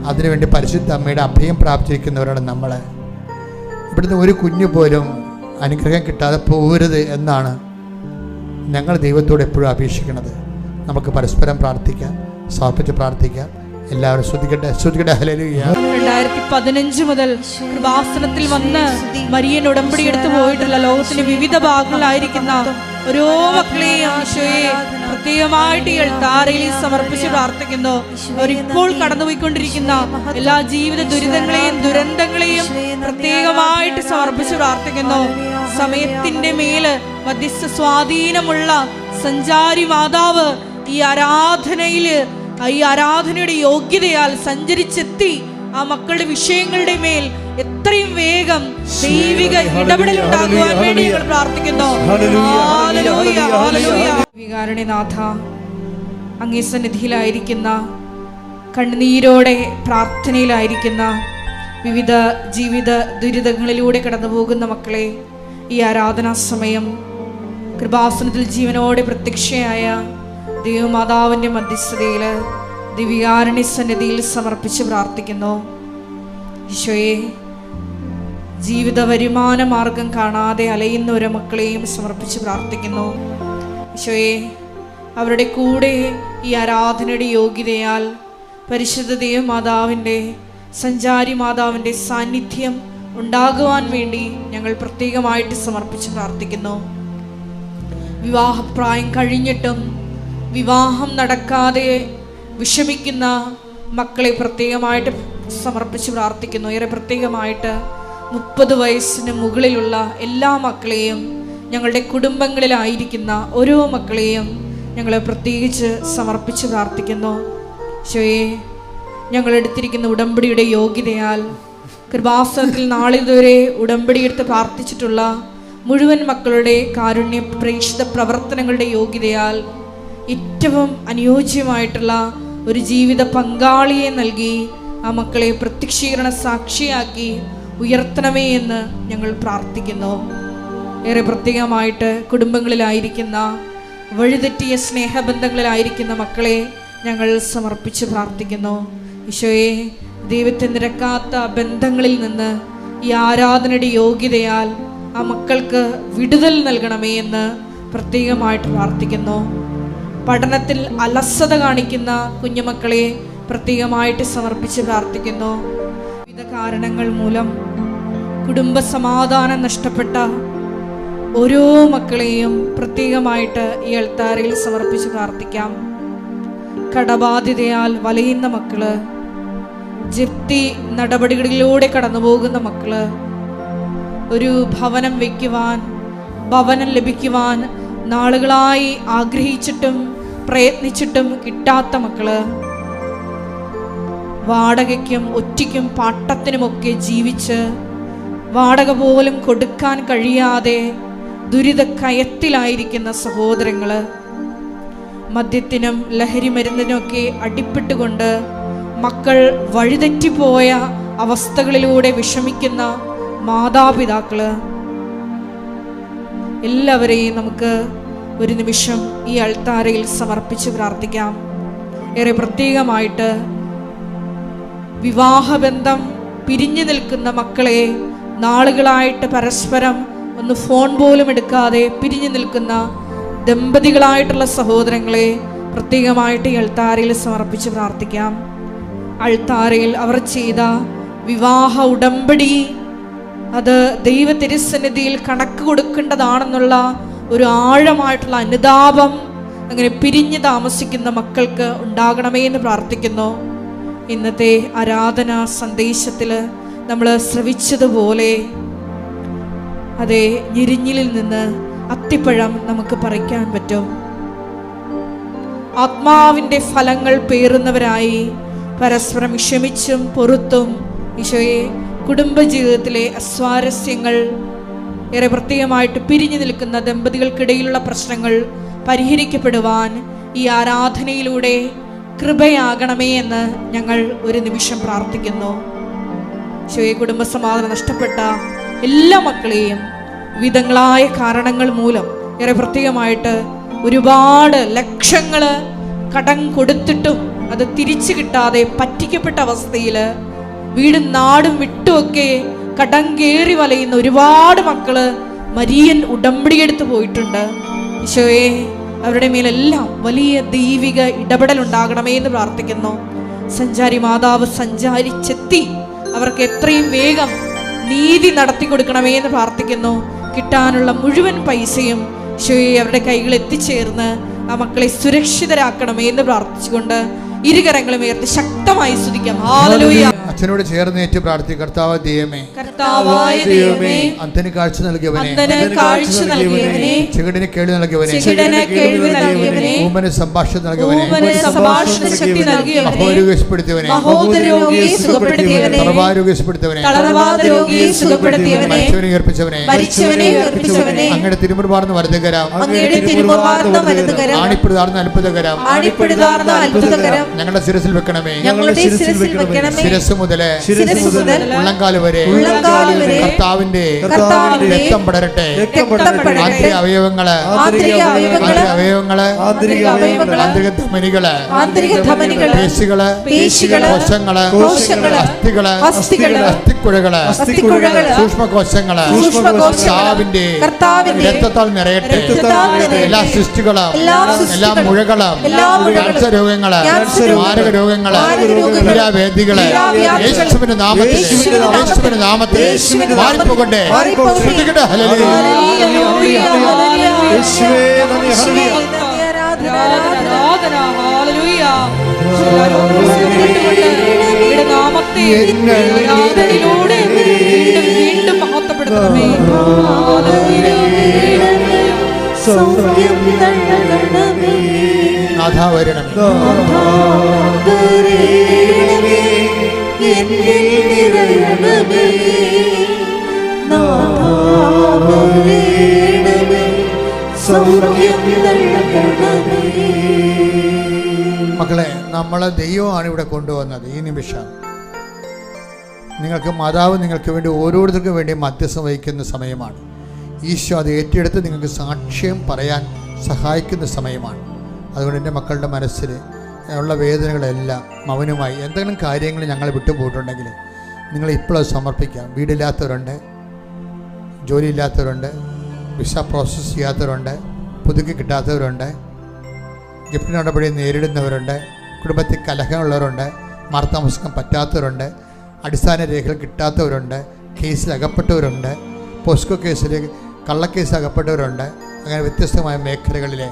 അതിനുവേണ്ടി പരിശുദ്ധ അമ്മയുടെ അഭയം പ്രാപിച്ചിരിക്കുന്നവരാണ് നമ്മൾ. ഇവിടുന്ന് ഒരു കുഞ്ഞു പോലും അനുഗ്രഹം കിട്ടാതെ പോകരുത് എന്നാണ് ഞങ്ങൾ ദൈവത്തോട് എപ്പോഴും അപേക്ഷിക്കുന്നത്. നമുക്ക് പരസ്പരം പ്രാർത്ഥിക്കാം, സമർപ്പിച്ച് പ്രാർത്ഥിക്കാം. എല്ലാവരും ശ്രദ്ധിക്കട്ടെ. ഹല്ലേലൂയ. 2015 മുതൽ കൃപാസനത്തിൽ വന്ന് മരിയൻ ഉടമ്പടി എടുത്തു പോയിട്ടുള്ള ലോകത്തിന്റെ വിവിധ ഭാഗങ്ങളിലായിരിക്കുന്ന ഓരോ മക്കളെയും ഈശോയെ പ്രത്യേകമായിട്ട് ഈ അൾത്താരയിൽ സമർപ്പിച്ച് പ്രാർത്ഥിക്കുന്നു. അവരിപ്പോൾ കടന്നുപോയിക്കൊണ്ടിരിക്കുന്ന എല്ലാ ജീവിത ദുരന്തങ്ങളെയും പ്രത്യേകമായിട്ട് സമർപ്പിച്ച് പ്രാർത്ഥിക്കുന്നു. സമയത്തിന്റെ മേല് മധ്യസ്ഥ സ്വാധീനമുള്ള സഞ്ചാരി മാതാവ് ഈ ആരാധനയുടെ യോഗ്യതയാൽ സഞ്ചരിച്ചെത്തി ആ മക്കളുടെ വിഷയങ്ങളുടെ മേൽ എത്രയും വേഗം ദൈവിക ഇടപെടൽ ഉണ്ടാകുവാൻ വേണ്ടി ഞങ്ങൾ പ്രാർത്ഥിക്കുന്നു. വികാരണനാഥ, അങ്ങേ സന്നിധിയിലായിരിക്കുന്ന, കണ്ണുനീരോടെ പ്രാർത്ഥനയിലായിരിക്കുന്ന, വിവിധ ജീവിത ദുരിതങ്ങളിലൂടെ കടന്നു പോകുന്ന മക്കളെ ഈ ആരാധനാ സമയം കൃപാസനത്തിൽ ജീവനോടെ പ്രത്യക്ഷയായ ദൈവമാതാവിൻ്റെ മധ്യസ്ഥതയിൽ ദിവ്യകാരുണ്യ സന്നിധിയിൽ സമർപ്പിച്ച് പ്രാർത്ഥിക്കുന്നു. ഈശോയെ, ജീവിത വരുമാന മാർഗം കാണാതെ അലയുന്ന ഒരു മക്കളെയും സമർപ്പിച്ച് പ്രാർത്ഥിക്കുന്നു. ഈശോയെ, അവരുടെ കൂടെ ഈ ആരാധനയുടെ യോഗ്യതയാൽ പരിശുദ്ധ ദൈവമാതാവിൻ്റെ സഞ്ചാരി മാതാവിൻ്റെ സാന്നിധ്യം ഉണ്ടാകുവാൻ വേണ്ടി ഞങ്ങൾ പ്രത്യേകമായിട്ട് സമർപ്പിച്ച് പ്രാർത്ഥിക്കുന്നു. വിവാഹപ്രായം കഴിഞ്ഞിട്ടും വിവാഹം നടക്കാതെ വിഷമിക്കുന്ന മക്കളെ പ്രത്യേകമായിട്ട് സമർപ്പിച്ച് പ്രാർത്ഥിക്കുന്നു. ഏറെ പ്രത്യേകമായിട്ട് 30 വയസ്സിന് മുകളിലുള്ള എല്ലാ മക്കളെയും, ഞങ്ങളുടെ കുടുംബങ്ങളിലായിരിക്കുന്ന ഓരോ മക്കളെയും ഞങ്ങൾ പ്രത്യേകിച്ച് സമർപ്പിച്ച് പ്രാർത്ഥിക്കുന്നു. ഈശോയെ, ഞങ്ങളെടുത്തിരിക്കുന്ന ഉടമ്പടിയുടെ യോഗ്യതയാൽ കൃപാസനത്തിൽ നാളിതുവരെ ഉടമ്പടിയെടുത്ത് പ്രാർത്ഥിച്ചിട്ടുള്ള മുഴുവൻ മക്കളുടെ കാരുണ്യ പ്രേക്ഷിത പ്രവർത്തനങ്ങളുടെ യോഗ്യതയാൽ ഏറ്റവും അനുയോജ്യമായിട്ടുള്ള ഒരു ജീവിത പങ്കാളിയെ നൽകി ആ മക്കളെ പ്രത്യക്ഷീകരണ സാക്ഷിയാക്കി ഉയർത്തണമേ എന്ന് ഞങ്ങൾ പ്രാർത്ഥിക്കുന്നു. ഏറെ പ്രത്യേകമായിട്ട് കുടുംബങ്ങളിലായിരിക്കുന്ന, വഴിതെറ്റിയ സ്നേഹബന്ധങ്ങളിലായിരിക്കുന്ന മക്കളെ ഞങ്ങൾ സമർപ്പിച്ച് പ്രാർത്ഥിക്കുന്നു. ഈശോയെ, ദൈവത്തെ നിരക്കാത്ത ബന്ധങ്ങളിൽ നിന്ന് ഈ ആരാധനയുടെ യോഗ്യതയാൽ ആ മക്കൾക്ക് വിടുതൽ നൽകണമേ എന്ന് പ്രത്യേകമായിട്ട് പ്രാർത്ഥിക്കുന്നു. പഠനത്തിൽ അലസത കാണിക്കുന്ന കുഞ്ഞുമക്കളെ പ്രത്യേകമായിട്ട് സമർപ്പിച്ച് പ്രാർത്ഥിക്കുന്നു. വിവിധ കാരണങ്ങൾ മൂലം കുടുംബ സമാധാനം നഷ്ടപ്പെട്ട ഓരോ മക്കളെയും പ്രത്യേകമായിട്ട് ഈ അൾത്താരയിൽ സമർപ്പിച്ച് പ്രാർത്ഥിക്കാം. കടബാധ്യതയാൽ വലയുന്ന മക്കള്, ജപ്തി നടപടികളിലൂടെ കടന്നു പോകുന്ന മക്കള്, ഒരു ഭവനം വയ്ക്കുവാൻ, ഭവനം ലഭിക്കുവാൻ നാളുകളായി ആഗ്രഹിച്ചിട്ടും പ്രയത്നിച്ചിട്ടും കിട്ടാത്ത മക്കള്, വാടകയ്ക്കും ഒറ്റയ്ക്കും പാട്ടത്തിനുമൊക്കെ ജീവിച്ച് വാടക പോലും കൊടുക്കാൻ കഴിയാതെ ദുരിതക്കയത്തിലായിരിക്കുന്ന സഹോദരങ്ങള്, മദ്യത്തിനും ലഹരി മരുന്നിനുമൊക്കെ അടിപ്പെട്ടുകൊണ്ട് മക്കൾ വഴിതെറ്റിപ്പോയ അവസ്ഥകളിലൂടെ വിഷമിക്കുന്ന മാതാപിതാക്കള്, എല്ലാവരെയും നമുക്ക് ഒരു നിമിഷം ഈ അൾത്താരയിൽ സമർപ്പിച്ച് പ്രാർത്ഥിക്കാം. ഏറെ പ്രത്യേകമായിട്ട് വിവാഹബന്ധം പിരിഞ്ഞു നിൽക്കുന്ന മക്കളെ, നാളുകളായിട്ട് പരസ്പരം ഒന്ന് ഫോൺ പോലും എടുക്കാതെ പിരിഞ്ഞു നിൽക്കുന്ന ദമ്പതികളായിട്ടുള്ള സഹോദരങ്ങളെ പ്രത്യേകമായിട്ട് ഈ അൾത്താരയിൽ സമർപ്പിച്ച് പ്രാർത്ഥിക്കാം. അൾത്താരയിൽ അവർ ചെയ്ത വിവാഹ ഉടമ്പടി അത് ദൈവ തിരുസന്നിധിയിൽ കണക്ക് കൊടുക്കേണ്ടതാണെന്നുള്ള ഒരു ആഴമായിട്ടുള്ള അനുതാപം അങ്ങനെ പിരിഞ്ഞു താമസിക്കുന്ന മക്കൾക്ക് ഉണ്ടാകണമേ എന്ന് പ്രാർത്ഥിക്കുന്നു. ഇന്നത്തെ ആരാധനാ സന്ദേശത്തിൽ നമ്മൾ ശ്രവിച്ചതുപോലെ അതെ, ഞെരിഞ്ഞിലിൽ നിന്ന് അത്തിപ്പഴം നമുക്ക് പറിക്കാൻ പറ്റും. ആത്മാവിൻ്റെ ഫലങ്ങൾ പേറുന്നവരായി പരസ്പരം ക്ഷമിച്ചും പൊറുത്തും ഈശോയെ കുടുംബജീവിതത്തിലെ അസ്വാരസ്യങ്ങൾ, ഏറെ പ്രത്യേകമായിട്ട് പിരിഞ്ഞു നിൽക്കുന്ന ദമ്പതികൾക്കിടയിലുള്ള പ്രശ്നങ്ങൾ പരിഹരിക്കപ്പെടുവാൻ ഈ ആരാധനയിലൂടെ കൃപയാകണമേ എന്ന് ഞങ്ങൾ ഒരു നിമിഷം പ്രാർത്ഥിക്കുന്നു. ഈശോയെ, കുടുംബസമാധാനം നഷ്ടപ്പെട്ട എല്ലാ മക്കളെയും വിവിധങ്ങളായ കാരണങ്ങൾ മൂലം, ഏറെ പ്രത്യേകമായിട്ട് ഒരുപാട് ലക്ഷങ്ങൾ കടം കൊടുത്തിട്ടും അത് തിരിച്ചു കിട്ടാതെ പറ്റിക്കപ്പെട്ട അവസ്ഥയിൽ വീടും നാടും വിട്ടുമൊക്കെ കടം കയറി വലയുന്ന ഒരുപാട് മക്കള് മരിയൻ ഉടമ്പടിയെടുത്ത് പോയിട്ടുണ്ട്. ഈശോയെ, അവരുടെ മേലെല്ലാം വലിയ ദൈവിക ഇടപെടൽ ഉണ്ടാകണമേ എന്ന് പ്രാർത്ഥിക്കുന്നു. സഞ്ചാരി മാതാവ് സഞ്ചാരിച്ചെത്തി അവർക്ക് എത്രയും വേഗം നീതി നടത്തി കൊടുക്കണമേ എന്ന് പ്രാർത്ഥിക്കുന്നു. കിട്ടാനുള്ള മുഴുവൻ പൈസയും ഈശോയെ അവരുടെ കൈകൾ എത്തിച്ചേർന്ന് ആ മക്കളെ സുരക്ഷിതരാക്കണമേ എന്ന് പ്രാർത്ഥിച്ചുകൊണ്ട് ഇരുകരങ്ങളും ഉയർത്തി ശക്തമായി സ്തുതിക്കാം. ഹല്ലേലൂയ. അച്ഛനോട് ചേർന്ന് ഏറ്റു പ്രാർത്ഥിക്കുക. കർത്താവായ ദൈവമേ, അന്ധന് കാഴ്ച നൽകിയവനെ, ചെകിടന് കേൾവി നൽകിയവനെ, ഊമന് സംഭാഷണം നൽകിയവനെ, മഹോരോഗിയെ സുഖപ്പെടുത്തിയവനെ, തളർവാരോഗിയെ സുഖപ്പെടുത്തിയവനെ, മരിച്ചവനെ ഉയർപ്പിച്ചവനെ, അങ്ങയുടെ തിരുമുറുപാർന്ന വലതുകരം, ആണിപ്പിടുതാർന്ന അത്ഭുതകരം ഞങ്ങളുടെ ശിരസിൽ വെക്കണമേ. ശിരസ് മുതല് ഉള്ളംകാല് വരെ കർത്താവിന്റെ രക്തം പടരട്ടെ. ആന്തരിക അവയവങ്ങള്, ആന്തരിക ധമനികള്, പേശികള്, കോശങ്ങള്, അസ്ഥികള്, അസ്ഥിക്കുഴകള്, സൂക്ഷ്മകോശങ്ങള് കർത്താവിന്റെ രക്തത്താൽ നിറയട്ടെ. എല്ലാ സിസ്റ്റുകളും, എല്ലാ മുഴകളും, ക്യാൻസർ രോഗങ്ങള്, മാരക രോഗങ്ങള്, വേദികള് യേശുവിന്റെ നാമത്തിൽ മാറിപ്പോകട്ടെ. വീണ്ടും മഹത്വപ്പെടുത്തണമേ. നാഥാ വരണമേ. മക്കളെ, നമ്മളെ ദൈവമാണ് ഇവിടെ കൊണ്ടുവന്നത്. ഈ നിമിഷം നിങ്ങൾക്ക് മാതാവ് നിങ്ങൾക്ക് വേണ്ടി ഓരോരുത്തർക്കും വേണ്ടി മധ്യസ്ഥം വഹിക്കുന്ന സമയമാണ്. ഈശോ അത് ഏറ്റെടുത്ത് നിങ്ങൾക്ക് സാക്ഷ്യം പറയാൻ സഹായിക്കുന്ന സമയമാണ്. അതുകൊണ്ട് എൻ്റെ മക്കളുടെ മനസ്സിൽ ഉള്ള വേദനകളെല്ലാം മൗനമായി എന്തെങ്കിലും കാര്യങ്ങൾ ഞങ്ങൾ വിട്ടുപോയിട്ടുണ്ടെങ്കിൽ നിങ്ങൾ ഇപ്പോഴും സമർപ്പിക്കാം. വീടില്ലാത്തവരുണ്ട്, ജോലിയില്ലാത്തവരുണ്ട്, വിസ പ്രോസസ്സ് ചെയ്യാത്തവരുണ്ട്, പുതുക്കി കിട്ടാത്തവരുണ്ട്, ഗിഫ്റ്റ് നടപടി നേരിടുന്നവരുണ്ട്, കുടുംബത്തിൽ കലഹമുള്ളവരുണ്ട്, മാർത്താമസിക്കാൻ പറ്റാത്തവരുണ്ട്, അടിസ്ഥാന രേഖകൾ കിട്ടാത്തവരുണ്ട്, കേസിൽ അകപ്പെട്ടവരുണ്ട്, പോസ്കോ കേസിൽ കള്ളക്കേസ് അകപ്പെട്ടവരുണ്ട്. അങ്ങനെ വ്യത്യസ്തമായ മേഖലകളിലെ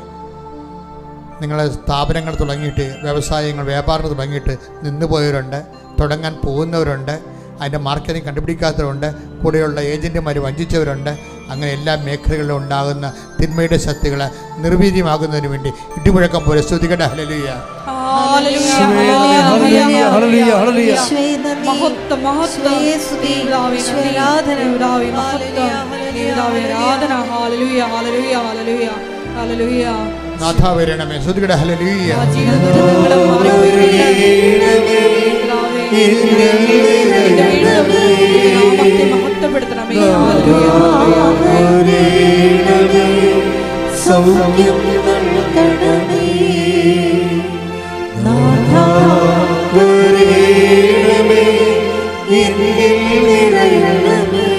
നിങ്ങളെ സ്ഥാപനങ്ങൾ തുടങ്ങിയിട്ട്, വ്യവസായങ്ങൾ, വ്യാപാരങ്ങൾ തുടങ്ങിയിട്ട് നിന്നുപോയവരുണ്ട്, തുടങ്ങാൻ പോകുന്നവരുണ്ട്, അതിൻ്റെ മാർക്കറ്റിംഗ് കണ്ടുപിടിക്കാത്തവരുണ്ട്, കൂടെയുള്ള ഏജൻറ്റുമാർ വഞ്ചിച്ചവരുണ്ട്. അങ്ങനെ എല്ലാ മേഖലകളിലും ഉണ്ടാകുന്ന തിന്മയുടെ ശക്തികളെ നിർവീര്യമാകുന്നതിന് വേണ്ടി ഇടിമുഴക്കം പോലെ സ്തുതിക്കട്ടെ. ഹല്ലേലൂയ. നാഥാ വരണമേ. സ്തുതിക്കട്ടെ. ഹല്ലേലൂയ. മഹത്വപ്പെടുത്തണമേ. സൗഖ്യം നൽകണമേ. നാഥാ വരണമേ. എന്നിൽ നിറയണമേ.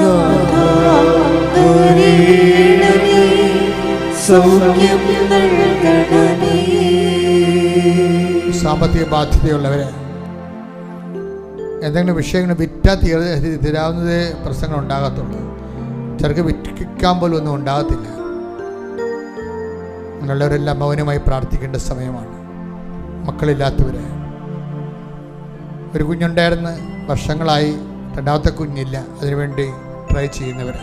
നാഥാ വരണമേ. സൗഖ്യം നൽകണമേ. സാമ്പത്തിക ബാധ്യതയുള്ളവർ, എന്തെങ്കിലും വിഷയങ്ങൾ വിറ്റാൽ തീരാവുന്നതേ പ്രശ്നങ്ങൾ ഉണ്ടാകത്തുള്ളൂ. ചിലർക്ക് വിൽക്കാൻ പോലും ഒന്നും ഉണ്ടാകത്തില്ല. അങ്ങനെയുള്ളവരെല്ലാം മൗനമായി പ്രാർത്ഥിക്കേണ്ട സമയമാണ്. മക്കളില്ലാത്തവർ, ഒരു കുഞ്ഞുണ്ടായിരുന്ന് വർഷങ്ങളായി രണ്ടാമത്തെ കുഞ്ഞില്ല, അതിനുവേണ്ടി ട്രൈ ചെയ്യുന്നവർ,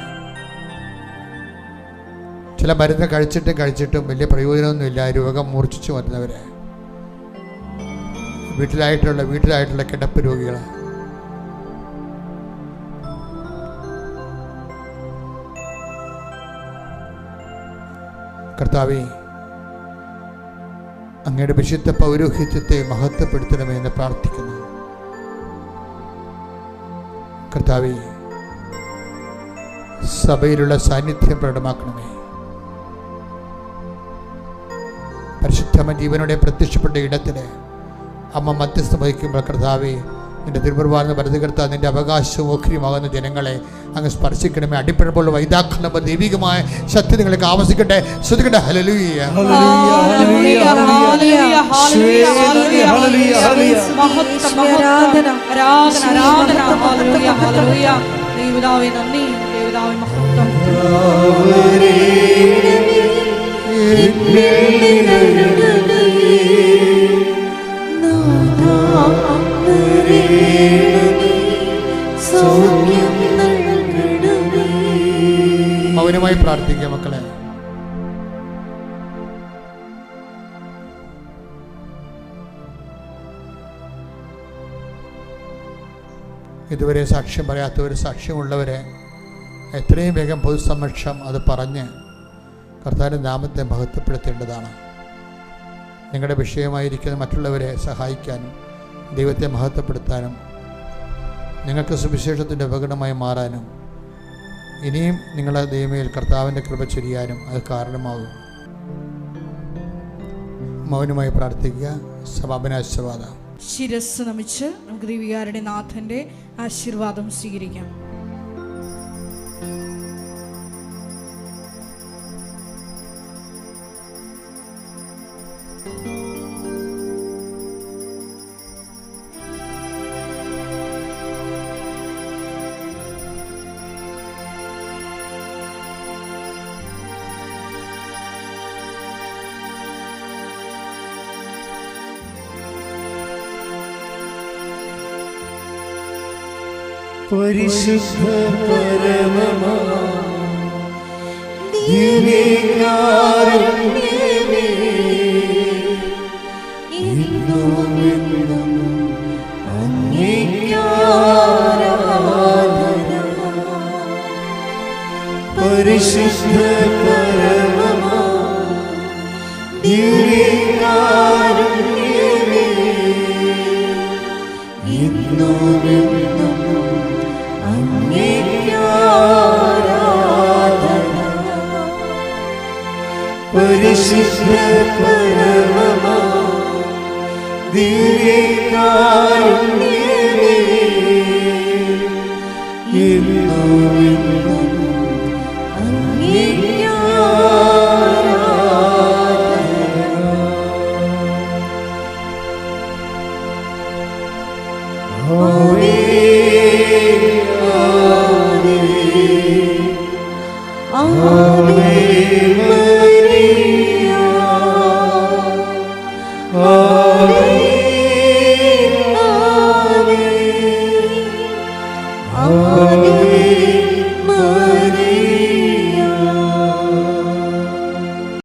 ചില മരുന്ന് കഴിച്ചിട്ടും വലിയ പ്രയോജനമൊന്നുമില്ല, രോഗം മൂർച്ഛിച്ചു വരുന്നവർ, വീട്ടിലായിട്ടുള്ള കിടപ്പ് രോഗികൾ, കർത്താവേ, അങ്ങയുടെ വിശുദ്ധ പൗരോഹിത്യത്തെ മഹത്വപ്പെടുത്തണമെന്ന് പ്രാർത്ഥിക്കുന്നു. കർത്താവേ, സഭയിലുള്ള സാന്നിധ്യം പ്രകടമാക്കണമേ. പരിശുദ്ധമ ജീവനോടെ പ്രത്യക്ഷപ്പെട്ട ഇടത്തിൽ അമ്മ മധ്യസ്ഥം വഹിക്കുമ്പോൾ കർത്താവേ, നിന്റെ തിരുമുറുവാർന്ന വലതുകർത്ത നിന്റെ അവകാശവും ഓഹരിയുമാകുന്ന ജനങ്ങളെ അങ്ങ് സ്പർശിക്കണമേ. അടിപ്പിഴപ്പുള്ള വൈദാഖ്യ ദൈവികമായ സത്യങ്ങൾക്ക് ആവസിക്കട്ടെ. ശ്രദ്ധിക്കട്ടെ. ഹല്ലേലൂയ, ദൈവപിതാവേ നന്ദി, ദൈവപിതാവേ മഹത്വം. മൗനമായി പ്രാർത്ഥിക്കുക മക്കളെ. ഇതുവരെ സാക്ഷ്യം പറയാത്തവർ, സാക്ഷ്യമുള്ളവരെ എത്രയും വേഗം പൊതുസമക്ഷം അത് പറഞ്ഞ് കർത്താവിൻ്റെ നാമത്തെ മഹത്വപ്പെടുത്തേണ്ടതാണ്. നിങ്ങളുടെ വിഷയമായിരിക്കുന്ന മറ്റുള്ളവരെ സഹായിക്കാനും ദൈവത്തെ മഹത്വപ്പെടുത്താനും നിങ്ങൾക്ക് സുവിശേഷത്തിൻ്റെ ഉപകരണമായി മാറാനും ഇനിയും നിങ്ങളുടെ ദൈവമേൽ കർത്താവിൻ്റെ കൃപ ചൊരിയാനും അത് കാരണമാകും. മൗനമായി പ്രാർത്ഥിക്കുക. സമാപനാശീർവാദം. ശിരസ് നമിച്ച് നമുക്ക് ദൈവികാരുടെ നാഥൻ്റെ ആശീർവാദം സ്വീകരിക്കാം. പരിശുദ്ധ പരമമാ ദിവ്യകാരുണ്യമേ, എന്നുമെന്നും അങ്ങേക്ക് ആരാധന. പരിശുദ്ധ പരമമാ ദിവ്യകാരുണ്യമേ, എന്നുമെന്നും പരിശുദ്ധ പരമമാ ദിവ്യകാരുണ്യമേ, എന്നുമെന്നും അങ്ങേക്ക് ആരാധന. ആവേ ആവേ മരിയ, ആവേ ആവേ ആവേ